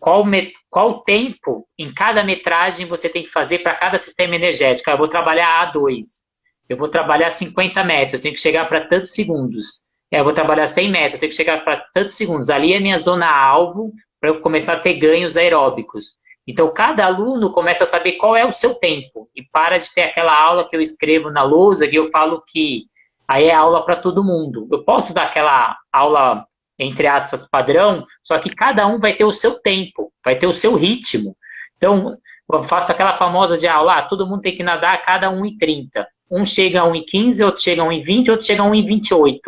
S2: qual tempo em cada metragem você tem que fazer para cada sistema energético. Eu vou trabalhar A2, eu vou trabalhar 50 metros, eu tenho que chegar para tantos segundos. Eu vou trabalhar 100 metros, eu tenho que chegar para tantos segundos. Ali é minha zona-alvo para eu começar a ter ganhos aeróbicos. Então, cada aluno começa a saber qual é o seu tempo e para de ter aquela aula que eu escrevo na lousa e eu falo que aí é aula para todo mundo. Eu posso dar aquela aula, entre aspas, padrão, só que cada um vai ter o seu tempo, vai ter o seu ritmo. Então, eu faço aquela famosa de aula, todo mundo tem que nadar a cada 1h30. Um chega a 1h15, outro chega a 1h20, outro chega a 1h28.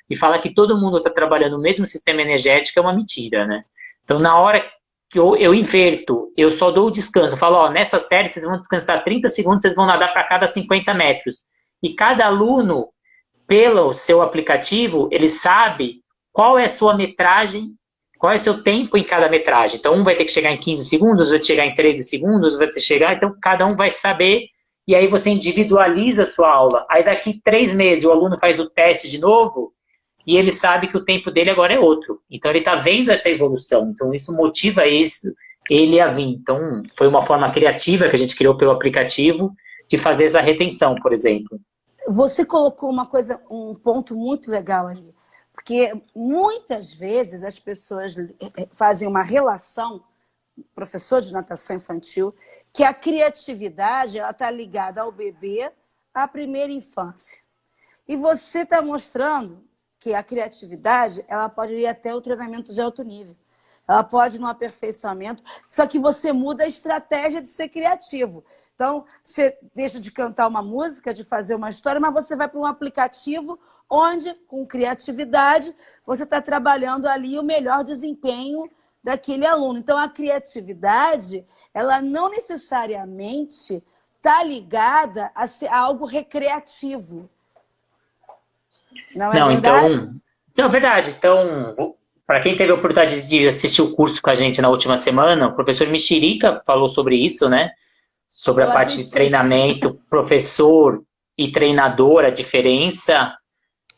S2: E fala que todo mundo está trabalhando o mesmo sistema energético é uma mentira, né? Então, na hora que eu inverto, eu só dou o descanso. Eu falo, ó, nessa série vocês vão descansar 30 segundos, vocês vão nadar para cada 50 metros. E cada aluno, pelo seu aplicativo, ele sabe qual é a sua metragem, qual é o seu tempo em cada metragem. Então, um vai ter que chegar em 15 segundos, vai chegar em 13 segundos, vai ter que chegar... Então, cada um vai saber, e aí você individualiza a sua aula. Aí, daqui 3 meses, o aluno faz o teste de novo, e ele sabe que o tempo dele agora é outro. Então, ele está vendo essa evolução. Então, isso motiva ele a vir. Então, foi uma forma criativa que a gente criou pelo aplicativo de fazer essa retenção, por exemplo.
S1: Você colocou um ponto muito legal ali. Porque muitas vezes as pessoas fazem uma relação, professor de natação infantil, que a criatividade está ligada ao bebê à primeira infância. E você está mostrando que a criatividade ela pode ir até o treinamento de alto nível. Ela pode ir no aperfeiçoamento, só que você muda a estratégia de ser criativo. Então, você deixa de cantar uma música, de fazer uma história, mas você vai para um aplicativo onde, com criatividade, você está trabalhando ali o melhor desempenho daquele aluno. Então, a criatividade, ela não necessariamente está ligada a ser algo recreativo. Não é verdade?
S2: Então, é verdade. Então, para quem teve a oportunidade de assistir o curso com a gente na última semana, o professor Mexerica falou sobre isso, né? Sobre a parte de treinamento, professor e treinador, a diferença.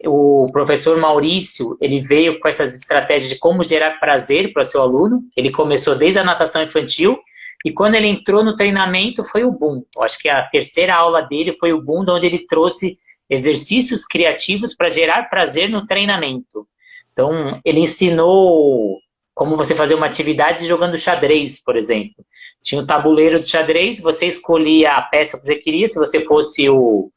S2: O professor Maurício, ele veio com essas estratégias de como gerar prazer para o seu aluno. Ele começou desde a natação infantil e quando ele entrou no treinamento foi o boom. Eu acho que a terceira aula dele foi o boom, onde ele trouxe exercícios criativos para gerar prazer no treinamento. Então, ele ensinou como você fazer uma atividade jogando xadrez, por exemplo. Tinha um tabuleiro de xadrez, você escolhia a peça que você queria, se você fosse o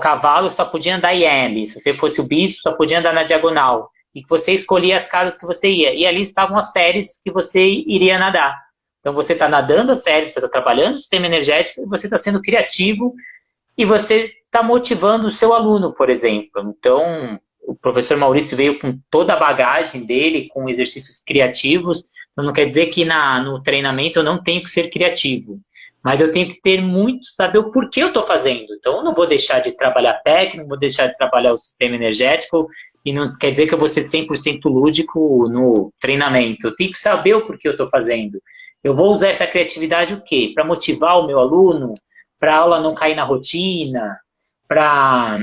S2: cavalo, só podia andar em L, se você fosse o bispo, só podia andar na diagonal, e você escolhia as casas que você ia, e ali estavam as séries que você iria nadar. Então, você está nadando a série, você está trabalhando o sistema energético, e você está sendo criativo, e você está motivando o seu aluno, por exemplo. Então, o professor Maurício veio com toda a bagagem dele, com exercícios criativos. Então, não quer dizer que no treinamento eu não tenho que ser criativo, mas eu tenho que ter saber o porquê eu estou fazendo. Então, eu não vou deixar de trabalhar técnico, não vou deixar de trabalhar o sistema energético, e não quer dizer que eu vou ser 100% lúdico no treinamento. Eu tenho que saber o porquê eu estou fazendo. Eu vou usar essa criatividade o quê? Para motivar o meu aluno, para a aula não cair na rotina, para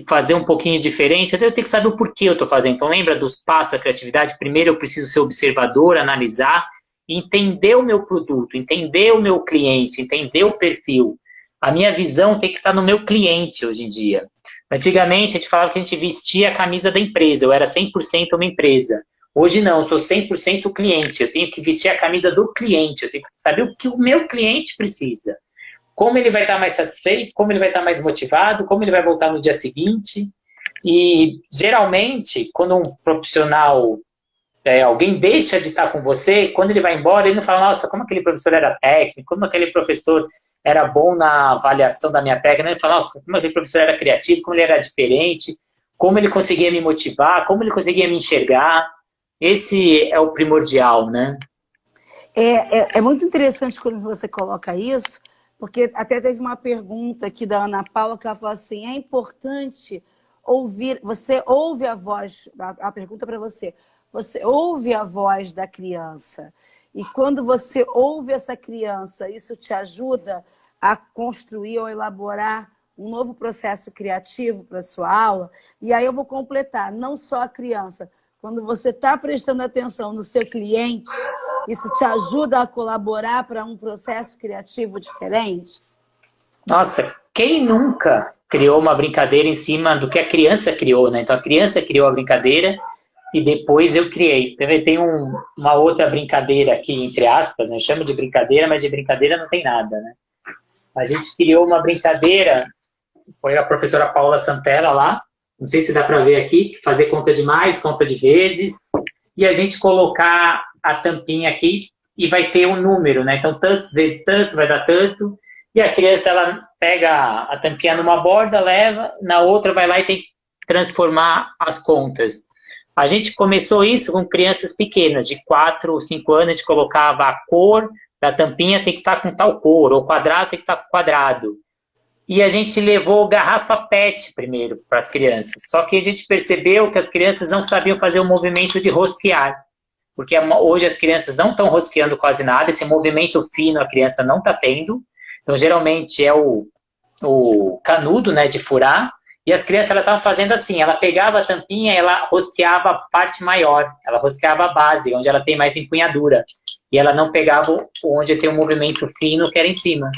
S2: fazer um pouquinho diferente. Eu tenho que saber o porquê eu estou fazendo. Então, lembra dos passos da criatividade? Primeiro, eu preciso ser observador, analisar, entender o meu produto, entender o meu cliente, entender o perfil. A minha visão tem que estar no meu cliente hoje em dia. Antigamente, a gente falava que a gente vestia a camisa da empresa. Eu era 100% uma empresa. Hoje não, eu sou 100% cliente. Eu tenho que vestir a camisa do cliente. Eu tenho que saber o que o meu cliente precisa. Como ele vai estar mais satisfeito, como ele vai estar mais motivado, como ele vai voltar no dia seguinte. E, geralmente, quando um profissional, alguém deixa de estar com você, quando ele vai embora, ele não fala, nossa, como aquele professor era técnico, como aquele professor era bom na avaliação da minha técnica. Ele fala, nossa, como aquele professor era criativo, como ele era diferente, como ele conseguia me motivar, como ele conseguia me enxergar. Esse é o primordial, né?
S1: É muito interessante quando você coloca isso, porque até teve uma pergunta aqui da Ana Paula, que ela falou assim, é importante ouvir, você ouve a voz, a pergunta para você ouve a voz da criança, e quando você ouve essa criança, isso te ajuda a construir ou elaborar um novo processo criativo para a sua aula. E aí eu vou completar, não só a criança, quando você está prestando atenção no seu cliente, isso te ajuda a colaborar para um processo criativo diferente?
S2: Nossa, quem nunca criou uma brincadeira em cima do que a criança criou, né? Então, a criança criou a brincadeira e depois eu criei. Tem uma outra brincadeira aqui, entre aspas, né? Eu chamo de brincadeira, mas de brincadeira não tem nada, né? A gente criou uma brincadeira, foi a professora Paula Santella lá, não sei se dá para ver aqui, fazer conta de mais, conta de vezes, e a gente colocar a tampinha aqui e vai ter um número, né? Então, tantos vezes tanto, vai dar tanto, e a criança, ela pega a tampinha numa borda, leva, na outra vai lá e tem que transformar as contas. A gente começou isso com crianças pequenas, de 4 ou 5 anos, a gente colocava a cor da tampinha tem que estar com tal cor, ou quadrado tem que estar com quadrado. E a gente levou garrafa PET primeiro para as crianças. Só que a gente percebeu que as crianças não sabiam fazer o movimento de rosquear. Porque hoje as crianças não estão rosqueando quase nada, esse movimento fino a criança não está tendo. Então, geralmente é o canudo, né, de furar. E as crianças elas estavam fazendo assim, ela pegava a tampinha e ela rosqueava a parte maior, ela rosqueava a base, onde ela tem mais empunhadura. E ela não pegava onde tem um movimento fino, que era em cima.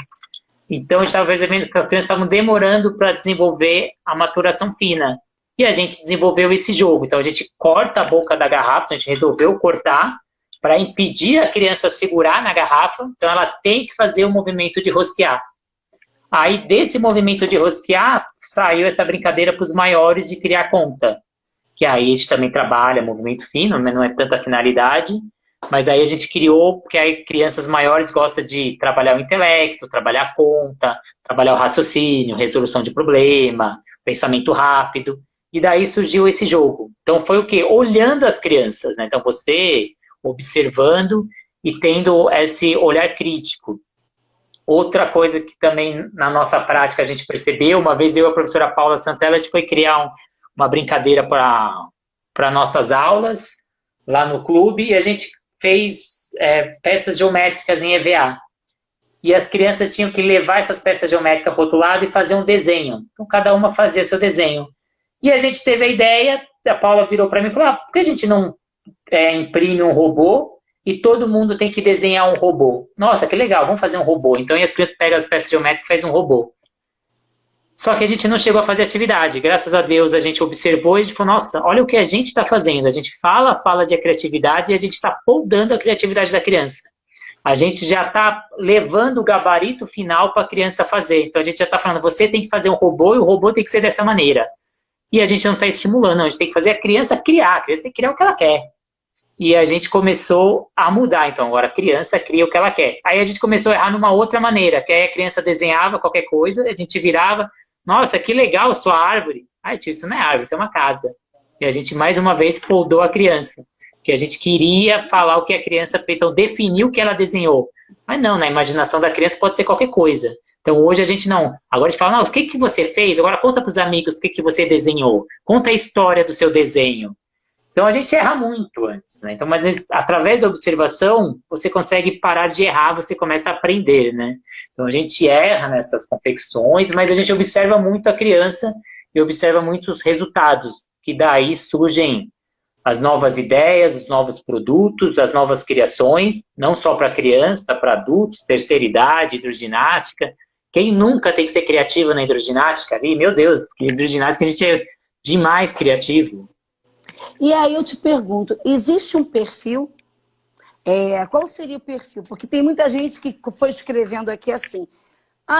S2: Então, a gente estava percebendo que as crianças estavam demorando para desenvolver a maturação fina. E a gente desenvolveu esse jogo. Então, a gente corta a boca da garrafa, então a gente resolveu cortar para impedir a criança segurar na garrafa. Então, ela tem que fazer o movimento de rosquear. Aí, desse movimento de rosquear, saiu essa brincadeira para os maiores de criar conta. Que aí a gente também trabalha movimento fino, mas não é tanta finalidade. Mas aí a gente criou, porque aí crianças maiores gostam de trabalhar o intelecto, trabalhar a conta, trabalhar o raciocínio, resolução de problema, pensamento rápido. E daí surgiu esse jogo. Então foi o quê? Olhando as crianças, né? Então você observando e tendo esse olhar crítico. Outra coisa que também na nossa prática a gente percebeu, uma vez eu e a professora Paula Santella, a gente foi criar uma brincadeira para nossas aulas lá no clube e a gente fez peças geométricas em EVA. E as crianças tinham que levar essas peças geométricas para o outro lado e fazer um desenho. Então cada uma fazia seu desenho. E a gente teve a ideia, a Paula virou para mim e falou, por que a gente não imprime um robô e todo mundo tem que desenhar um robô? Nossa, que legal, vamos fazer um robô. Então as crianças pegam as peças geométricas e fazem um robô. Só que a gente não chegou a fazer atividade. Graças a Deus a gente observou e a gente falou, nossa, olha o que a gente está fazendo. A gente fala de criatividade e a gente está podando a criatividade da criança. A gente já está levando o gabarito final para a criança fazer. Então a gente já está falando, você tem que fazer um robô e o robô tem que ser dessa maneira. E a gente não está estimulando, não. A gente tem que fazer a criança criar. A criança tem que criar o que ela quer. E a gente começou a mudar. Então, agora a criança cria o que ela quer. Aí a gente começou a errar numa outra maneira, que aí a criança desenhava qualquer coisa, a gente virava, nossa, que legal sua árvore. Ai, tio, isso não é árvore, isso é uma casa. E a gente, mais uma vez, podou a criança. Porque a gente queria falar o que a criança fez, então definiu o que ela desenhou. Mas não, na imaginação da criança pode ser qualquer coisa. Então hoje a gente não. Agora a gente fala, não, o que você fez? Agora conta para os amigos o que você desenhou. Conta a história do seu desenho. Então a gente erra muito antes, né? Então, mas através da observação, você consegue parar de errar, você começa a aprender, né? Então a gente erra nessas confecções, mas a gente observa muito a criança e observa muitos resultados, que daí surgem as novas ideias, os novos produtos, as novas criações, não só para criança, para adultos, terceira idade, hidroginástica. Quem nunca tem que ser criativo na hidroginástica ali? Meu Deus, hidroginástica a gente é demais criativo.
S1: E aí eu te pergunto, existe um perfil? Qual seria o perfil? Porque tem muita gente que foi escrevendo aqui assim,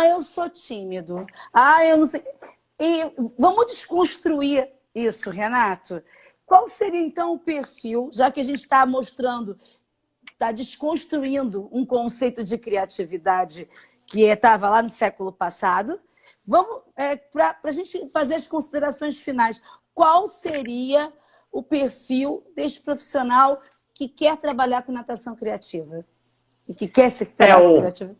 S1: eu sou tímido, eu não sei... E vamos desconstruir isso, Renato. Qual seria então o perfil, já que a gente está mostrando, está desconstruindo um conceito de criatividade que estava lá no século passado? Vamos, para a gente fazer as considerações finais, qual seria o perfil deste profissional que quer trabalhar com natação criativa? E que quer ser criativo?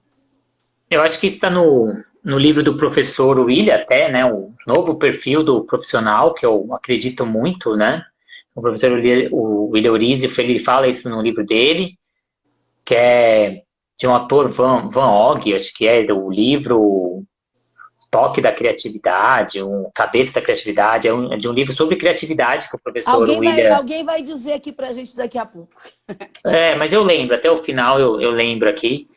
S2: Eu acho que isso está no livro do professor William até, né? O novo perfil do profissional, que eu acredito muito, né? O professor William Urizzi, ele fala isso no livro dele, que é de um autor, Van Ogg, acho que é do livro Toque da Criatividade, Cabeça da Criatividade, é de um livro sobre criatividade que o professor William...
S1: Alguém vai dizer aqui pra gente daqui a pouco.
S2: Mas eu lembro, até o final eu lembro aqui.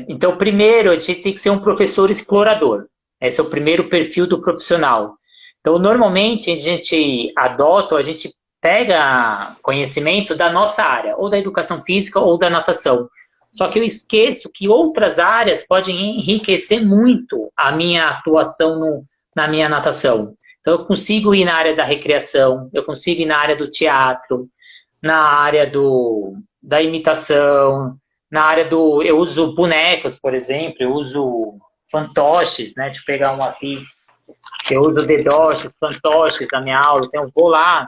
S2: Então, primeiro, a gente tem que ser um professor explorador. Esse é o primeiro perfil do profissional. Então, normalmente, a gente pega conhecimento da nossa área, ou da educação física ou da natação. Só que eu esqueço que outras áreas podem enriquecer muito a minha atuação na minha natação. Então, eu consigo ir na área da recreação, eu consigo ir na área do teatro, na área da imitação, na área eu uso bonecos, por exemplo, eu uso fantoches, né? Deixa eu pegar um aqui. Eu uso dedoches, fantoches na minha aula, então eu vou lá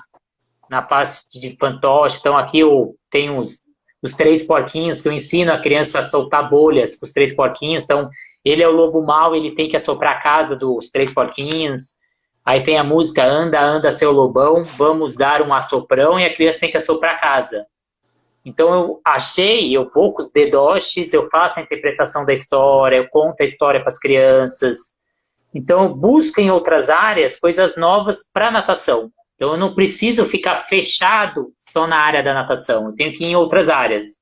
S2: na parte de fantoche. Então aqui eu tenho os três porquinhos que eu ensino a criança a soltar bolhas com os três porquinhos. Então ele é o lobo mau, ele tem que assoprar a casa dos três porquinhos. Aí tem a música Anda, anda, seu lobão, vamos dar um assoprão, e a criança tem que assoprar a casa. Então eu vou com os dedoches, eu faço a interpretação da história, eu conto a história para as crianças. Então eu busco em outras áreas coisas novas para a natação. Então eu não preciso ficar fechado só na área da natação, eu tenho que ir em outras áreas.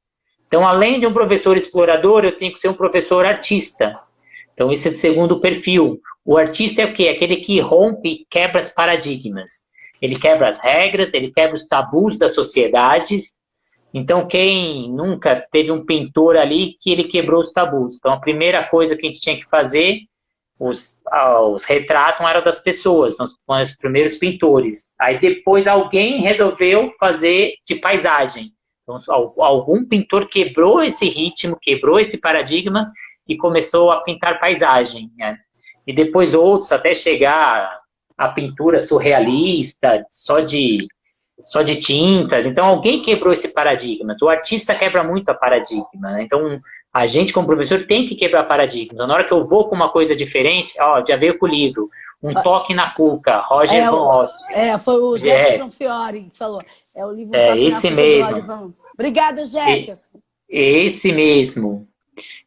S2: Então, além de um professor explorador, eu tenho que ser um professor artista. Então esse é o segundo perfil. O artista é o quê? Aquele que rompe e quebra as paradigmas. Ele quebra as regras, ele quebra os tabus das sociedades. Então, quem nunca teve um pintor ali que ele quebrou os tabus? Então, a primeira coisa que a gente tinha que fazer, os retratos eram das pessoas, são os primeiros pintores. Aí depois alguém resolveu fazer de paisagem. Então, algum pintor quebrou esse ritmo, quebrou esse paradigma e começou a pintar paisagem, né? E depois outros, até chegar à pintura surrealista, só de tintas. Então, alguém quebrou esse paradigma. O artista quebra muito a paradigma, né? Então, a gente, como professor, tem que quebrar paradigma. Então, na hora que eu vou com uma coisa diferente, ó, já veio com o livro, Um Toque na Cuca, Roger Van Ott.
S1: Foi o Jefferson Fiore que falou. É o livro Um Toque
S2: esse
S1: na
S2: mesmo.
S1: Cuca do Roger Van Ott. Obrigada, Jefferson.
S2: Esse mesmo.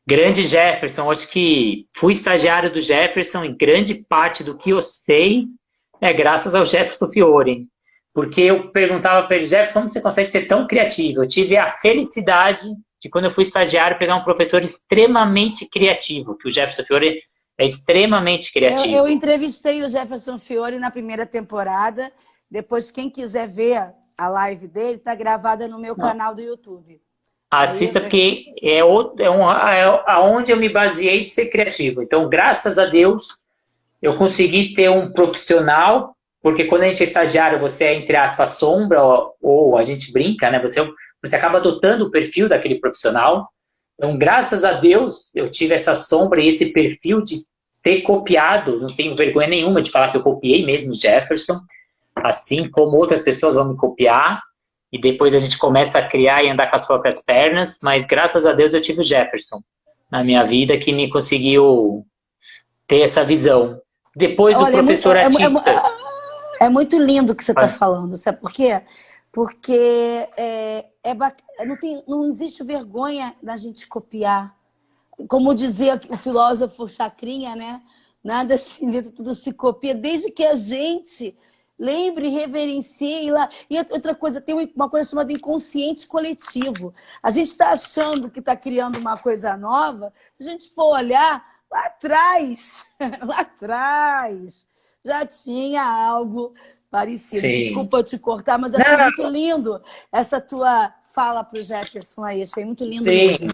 S2: Grande Jefferson, acho que fui estagiário do Jefferson e grande parte do que eu sei é graças ao Jefferson Fiore. Porque eu perguntava para ele, Jefferson, como você consegue ser tão criativo? Eu tive a felicidade de, quando eu fui estagiário, pegar um professor extremamente criativo, que o Jefferson Fiore é extremamente criativo.
S1: Eu entrevistei o Jefferson Fiore na primeira temporada. Depois, quem quiser ver a live dele, está gravada no meu canal do YouTube.
S2: Assista, porque é aonde eu me baseei de ser criativo. Então, graças a Deus, eu consegui ter um profissional, porque quando a gente é estagiário, você é, entre aspas, sombra, ou a gente brinca, né? Você acaba adotando o perfil daquele profissional. Então, graças a Deus, eu tive essa sombra e esse perfil de ter copiado. Não tenho vergonha nenhuma de falar que eu copiei mesmo o Jefferson, assim como outras pessoas vão me copiar. E depois a gente começa a criar e andar com as próprias pernas, mas graças a Deus eu tive o Jefferson na minha vida, que me conseguiu ter essa visão. Depois do professor artista.
S1: É muito lindo o que você está falando, sabe por quê? Porque não existe vergonha da gente copiar. Como dizia o filósofo Chacrinha, né? Nada se inventa, tudo se copia, desde que a gente lembre, reverencie lá. E outra coisa, tem uma coisa chamada inconsciente coletivo. A gente está achando que está criando uma coisa nova. Se a gente for olhar lá atrás, já tinha algo parecido. Sim. Desculpa eu te cortar, mas achei muito lindo essa tua fala para o Jefferson aí. Achei muito lindo. Sim. Mesmo.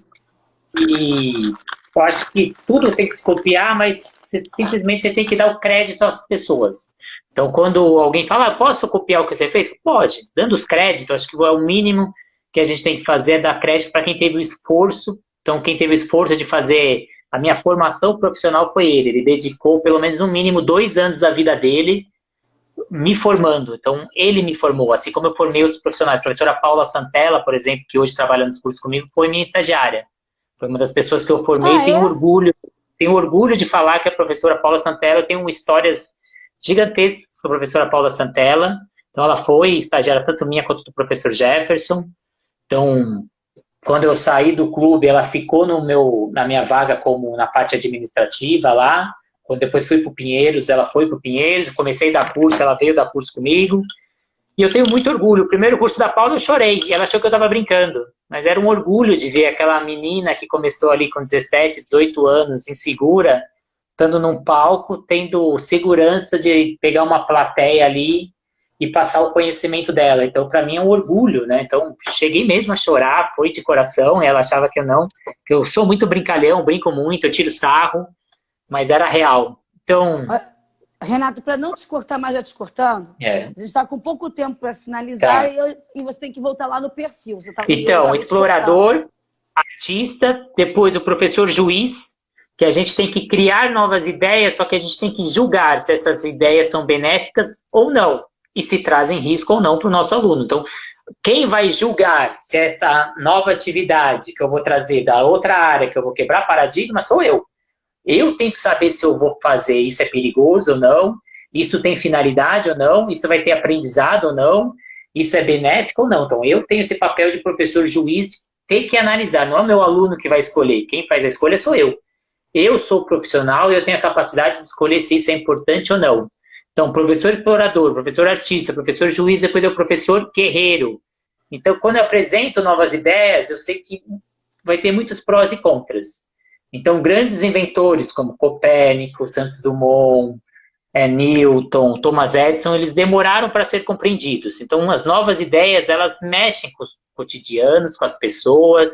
S2: E eu acho que tudo tem que se copiar, mas simplesmente você tem que dar o crédito às pessoas. Então, quando alguém fala, posso copiar o que você fez? Pode, dando os créditos. Acho que é o mínimo que a gente tem que fazer, é dar crédito para quem teve o esforço. Então, quem teve o esforço de fazer a minha formação profissional foi ele. Ele dedicou pelo menos no mínimo 2 anos da vida dele me formando. Então, ele me formou, assim como eu formei outros profissionais. A professora Paula Santella, por exemplo, que hoje trabalha nos cursos comigo, foi minha estagiária. Foi uma das pessoas que eu formei. Tenho orgulho de falar que a professora Paula Santella tem histórias gigantescas com a professora Paula Santella. Então, ela foi estagiária tanto minha quanto do professor Jefferson. Então, quando eu saí do clube, ela ficou na minha vaga como na parte administrativa lá. Quando depois fui para o Pinheiros, ela foi para o Pinheiros. Eu comecei a dar curso, ela veio dar curso comigo. E eu tenho muito orgulho. O primeiro curso da Paula eu chorei. E ela achou que eu estava brincando. Mas era um orgulho de ver aquela menina que começou ali com 17, 18 anos, insegura, estando num palco, tendo segurança de pegar uma plateia ali e passar o conhecimento dela. Então, para mim é um orgulho, né? Então, cheguei mesmo a chorar, foi de coração, ela achava que eu não, que eu sou muito brincalhão, brinco muito, eu tiro sarro, mas era real. Então...
S1: Renato, para não te cortar, mas já te cortando, a gente está com pouco tempo para finalizar e você tem que voltar lá no perfil.
S2: Então, explorador, artista, depois o professor juiz, que a gente tem que criar novas ideias, só que a gente tem que julgar se essas ideias são benéficas ou não. e se trazem risco ou não para o nosso aluno. Então, quem vai julgar se essa nova atividade que eu vou trazer da outra área, que eu vou quebrar paradigma, sou eu. Eu tenho que saber se eu vou fazer isso é perigoso ou não, isso tem finalidade ou não, isso vai ter aprendizado ou não, isso é benéfico ou não. Então, eu tenho esse papel de professor juiz de ter que analisar, não é o meu aluno que vai escolher, quem faz a escolha sou eu. Eu sou profissional e eu tenho a capacidade de escolher se isso é importante ou não. Então, professor explorador, professor artista, professor juiz, depois é o professor guerreiro. Então, quando eu apresento novas ideias, eu sei que vai ter muitos prós e contras. Então, grandes inventores como Copérnico, Santos Dumont, Newton, Thomas Edison, eles demoraram para ser compreendidos. Então, as novas ideias, elas mexem com os cotidianos, com as pessoas,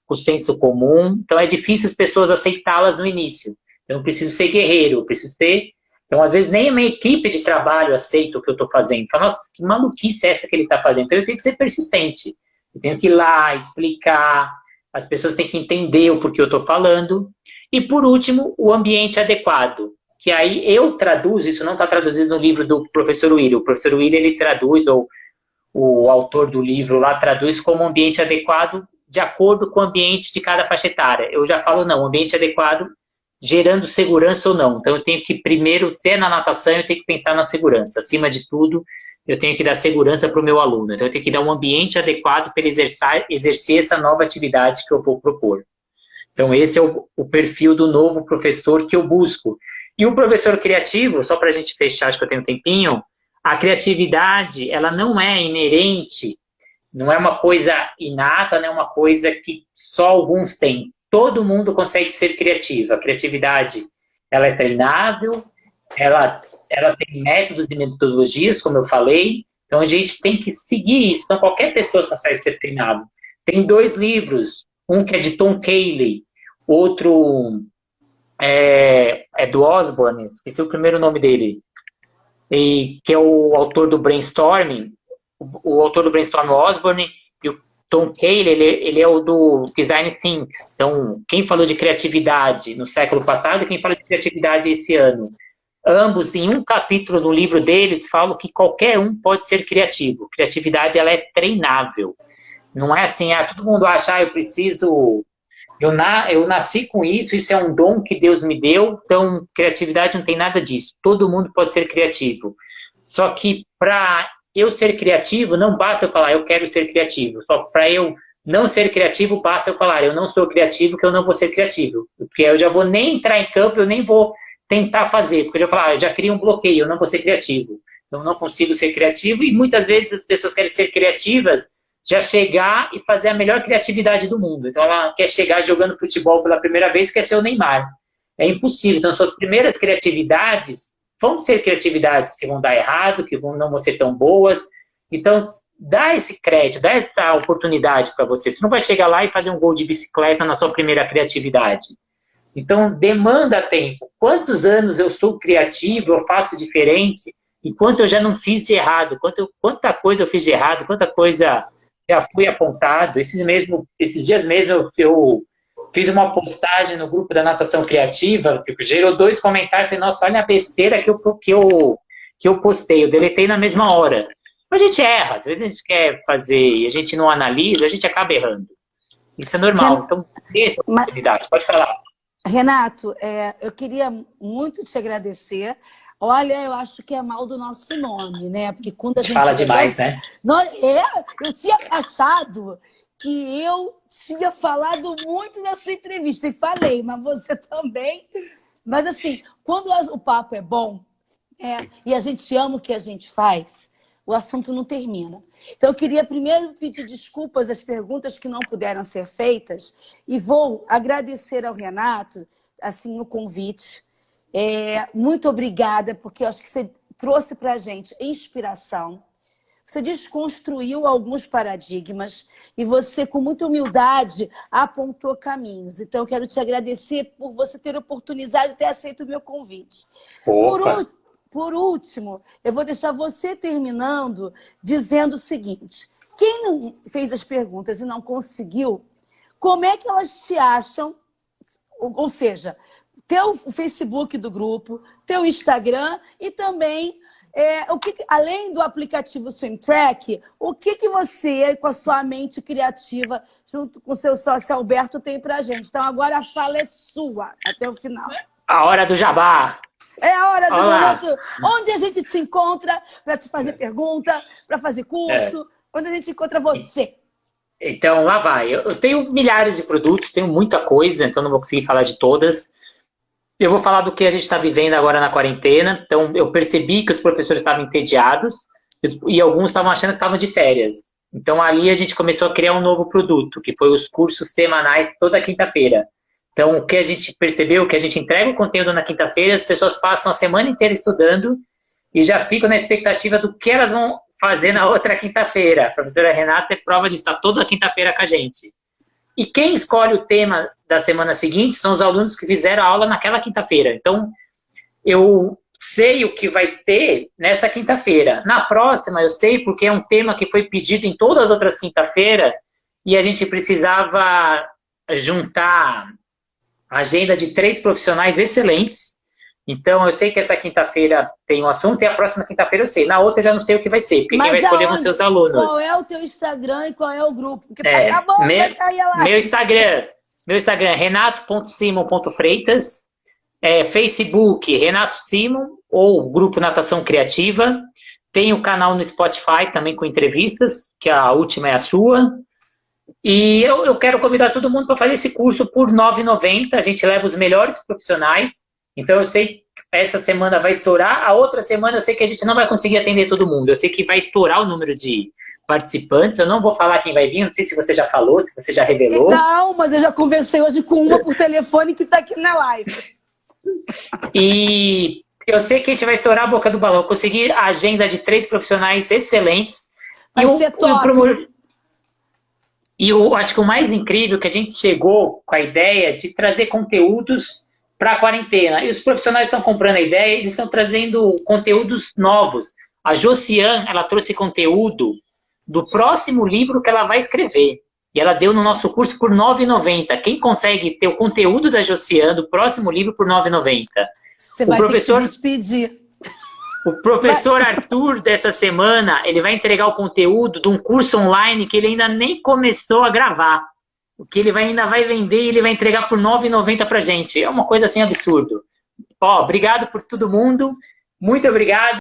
S2: com o senso comum. Então, é difícil as pessoas aceitá-las no início. Então, eu preciso ser guerreiro, eu preciso ser... Então, às vezes, nem a minha equipe de trabalho aceita o que eu estou fazendo. Fala, nossa, que maluquice é essa que ele está fazendo? Então, eu tenho que ser persistente. Eu tenho que ir lá, explicar. As pessoas têm que entender o porquê eu estou falando. E, por último, o ambiente adequado. Que aí eu traduzo, isso não está traduzido no livro do professor William. O professor William, ele traduz, ou o autor do livro lá traduz como ambiente adequado de acordo com o ambiente de cada faixa etária. Eu já falo, não, ambiente adequado gerando segurança ou não. Então, eu tenho que primeiro, se é na natação, eu tenho que pensar na segurança. Acima de tudo, eu tenho que dar segurança para o meu aluno. Então, eu tenho que dar um ambiente adequado para ele exercer essa nova atividade que eu vou propor. Então, esse é o perfil do novo professor que eu busco. E o professor criativo, só para a gente fechar, acho que eu tenho um tempinho, a criatividade, ela não é inerente, não é uma coisa inata, não é uma coisa que só alguns têm. Todo mundo consegue ser criativo. A criatividade, ela é treinável, ela tem métodos e metodologias, como eu falei, então a gente tem que seguir isso. Então qualquer pessoa consegue ser treinado. Tem 2 livros, um que é de Tom Cayley, outro é do Osborne, esqueci o primeiro nome dele, e, que é o autor do Brainstorming, o autor do Brainstorm Osborne, e o Tom Cayley, ele é o do Design Thinks. Então, quem falou de criatividade no século passado e quem fala de criatividade esse ano. Ambos, em um capítulo do livro deles, falam que qualquer um pode ser criativo. Criatividade, ela é treinável. Não é assim, todo mundo acha, eu preciso... Eu nasci com isso é um dom que Deus me deu, então criatividade não tem nada disso. Todo mundo pode ser criativo. Só que para eu ser criativo, não basta eu falar, eu quero ser criativo. Só para eu não ser criativo, basta eu falar, eu não sou criativo, que eu não vou ser criativo. Porque eu já vou nem entrar em campo, eu nem vou tentar fazer. Porque eu já falar, eu já crio um bloqueio, eu não vou ser criativo. Eu não consigo ser criativo e muitas vezes as pessoas querem ser criativas, já chegar e fazer a melhor criatividade do mundo. Então ela quer chegar jogando futebol pela primeira vez, quer ser o Neymar. É impossível. Então suas primeiras criatividades vão ser criatividades que vão dar errado, que não vão ser tão boas. Então dá esse crédito, dá essa oportunidade para você. Você não vai chegar lá e fazer um gol de bicicleta na sua primeira criatividade. Então demanda tempo. Quantos anos eu sou criativo, eu faço diferente, e quanto eu já não fiz de errado, quanta coisa eu fiz de errado, quanta coisa... já fui apontado. Esses dias mesmo eu fiz uma postagem no grupo da natação criativa, gerou 2 comentários, falei, nossa, olha a besteira que eu postei, eu deletei na mesma hora. Mas a gente erra, às vezes a gente quer fazer e a gente não analisa, a gente acaba errando. Isso é normal, então dê essa oportunidade, pode falar.
S1: Renato, eu queria muito te agradecer. Olha, eu acho que é mal do nosso nome, né? Porque quando a gente
S2: fala demais, né?
S1: Eu tinha achado que eu tinha falado muito nessa entrevista, e falei, mas você também. Mas assim, quando o papo é bom, e a gente ama o que a gente faz, o assunto não termina. Então, eu queria primeiro pedir desculpas às perguntas que não puderam ser feitas, e vou agradecer ao Renato, assim, o convite. Muito obrigada, porque eu acho que você trouxe para a gente inspiração. Você desconstruiu alguns paradigmas e você, com muita humildade, apontou caminhos. Então, eu quero te agradecer por você ter oportunizado e ter aceito o meu convite. Por último, eu vou deixar você terminando dizendo o seguinte. Quem não fez as perguntas e não conseguiu, como é que elas te acham? Ou seja... teu Facebook do grupo, teu Instagram e também Além do aplicativo SwimTrack, o que você, com a sua mente criativa, junto com o seu sócio Alberto, tem pra gente? Então agora a fala é sua, até o final.
S2: A hora do jabá.
S1: É a hora do
S2: Olá.
S1: momento onde a gente te encontra para te fazer pergunta, para fazer curso, onde a gente encontra você.
S2: Então, lá vai. Eu tenho milhares de produtos, tenho muita coisa, então não vou conseguir falar de todas. Eu vou falar do que a gente está vivendo agora na quarentena. Então, eu percebi que os professores estavam entediados e alguns estavam achando que estavam de férias. Então, ali a gente começou a criar um novo produto, que foi os cursos semanais toda quinta-feira. Então, o que a gente percebeu, que a gente entrega o conteúdo na quinta-feira, as pessoas passam a semana inteira estudando e já ficam na expectativa do que elas vão fazer na outra quinta-feira. A professora Renata é prova de estar toda quinta-feira com a gente. E quem escolhe o tema da semana seguinte são os alunos que fizeram a aula naquela quinta-feira. Então, eu sei o que vai ter nessa quinta-feira. Na próxima, eu sei porque é um tema que foi pedido em todas as outras quinta-feiras e a gente precisava juntar a agenda de 3 profissionais excelentes. Então, eu sei que essa quinta-feira tem um assunto e a próxima quinta-feira eu sei. Na outra eu já não sei o que vai ser, porque quem vai escolher vão ser os alunos.
S1: Qual é o teu Instagram e qual é o grupo? Porque tá acabando, vai cair lá.
S2: Meu Instagram é renato.simon.freitas, Facebook Renato Simon ou Grupo Natação Criativa. Tem o canal no Spotify também com entrevistas, que a última é a sua. E eu quero convidar todo mundo para fazer esse curso por R$ 9,90. A gente leva os melhores profissionais. Então, eu sei que essa semana vai estourar. A outra semana, eu sei que a gente não vai conseguir atender todo mundo. Eu sei que vai estourar o número de participantes. Eu não vou falar quem vai vir. Não sei se você já falou, se você já revelou.
S1: Não, mas eu já conversei hoje com uma por telefone que está aqui na live.
S2: E eu sei que a gente vai estourar a boca do balão. Eu consegui a agenda de 3 profissionais excelentes.
S1: Vai ser top.
S2: E eu acho que o mais incrível é que a gente chegou com a ideia de trazer conteúdos para a quarentena. E os profissionais estão comprando a ideia, eles estão trazendo conteúdos novos. A Josiane, ela trouxe conteúdo do próximo livro que ela vai escrever. E ela deu no nosso curso por R$ 9,90. Quem consegue ter o conteúdo da Josiane, do próximo livro, por R$ 9,90?
S1: Você vai ter que se despedir.
S2: O professor Arthur, dessa semana, ele vai entregar o conteúdo de um curso online que ele ainda nem começou a gravar. O que ele ainda vai vender e ele vai entregar por R$ 9,90 pra gente. É uma coisa assim absurdo. Obrigado por todo mundo. Muito obrigado.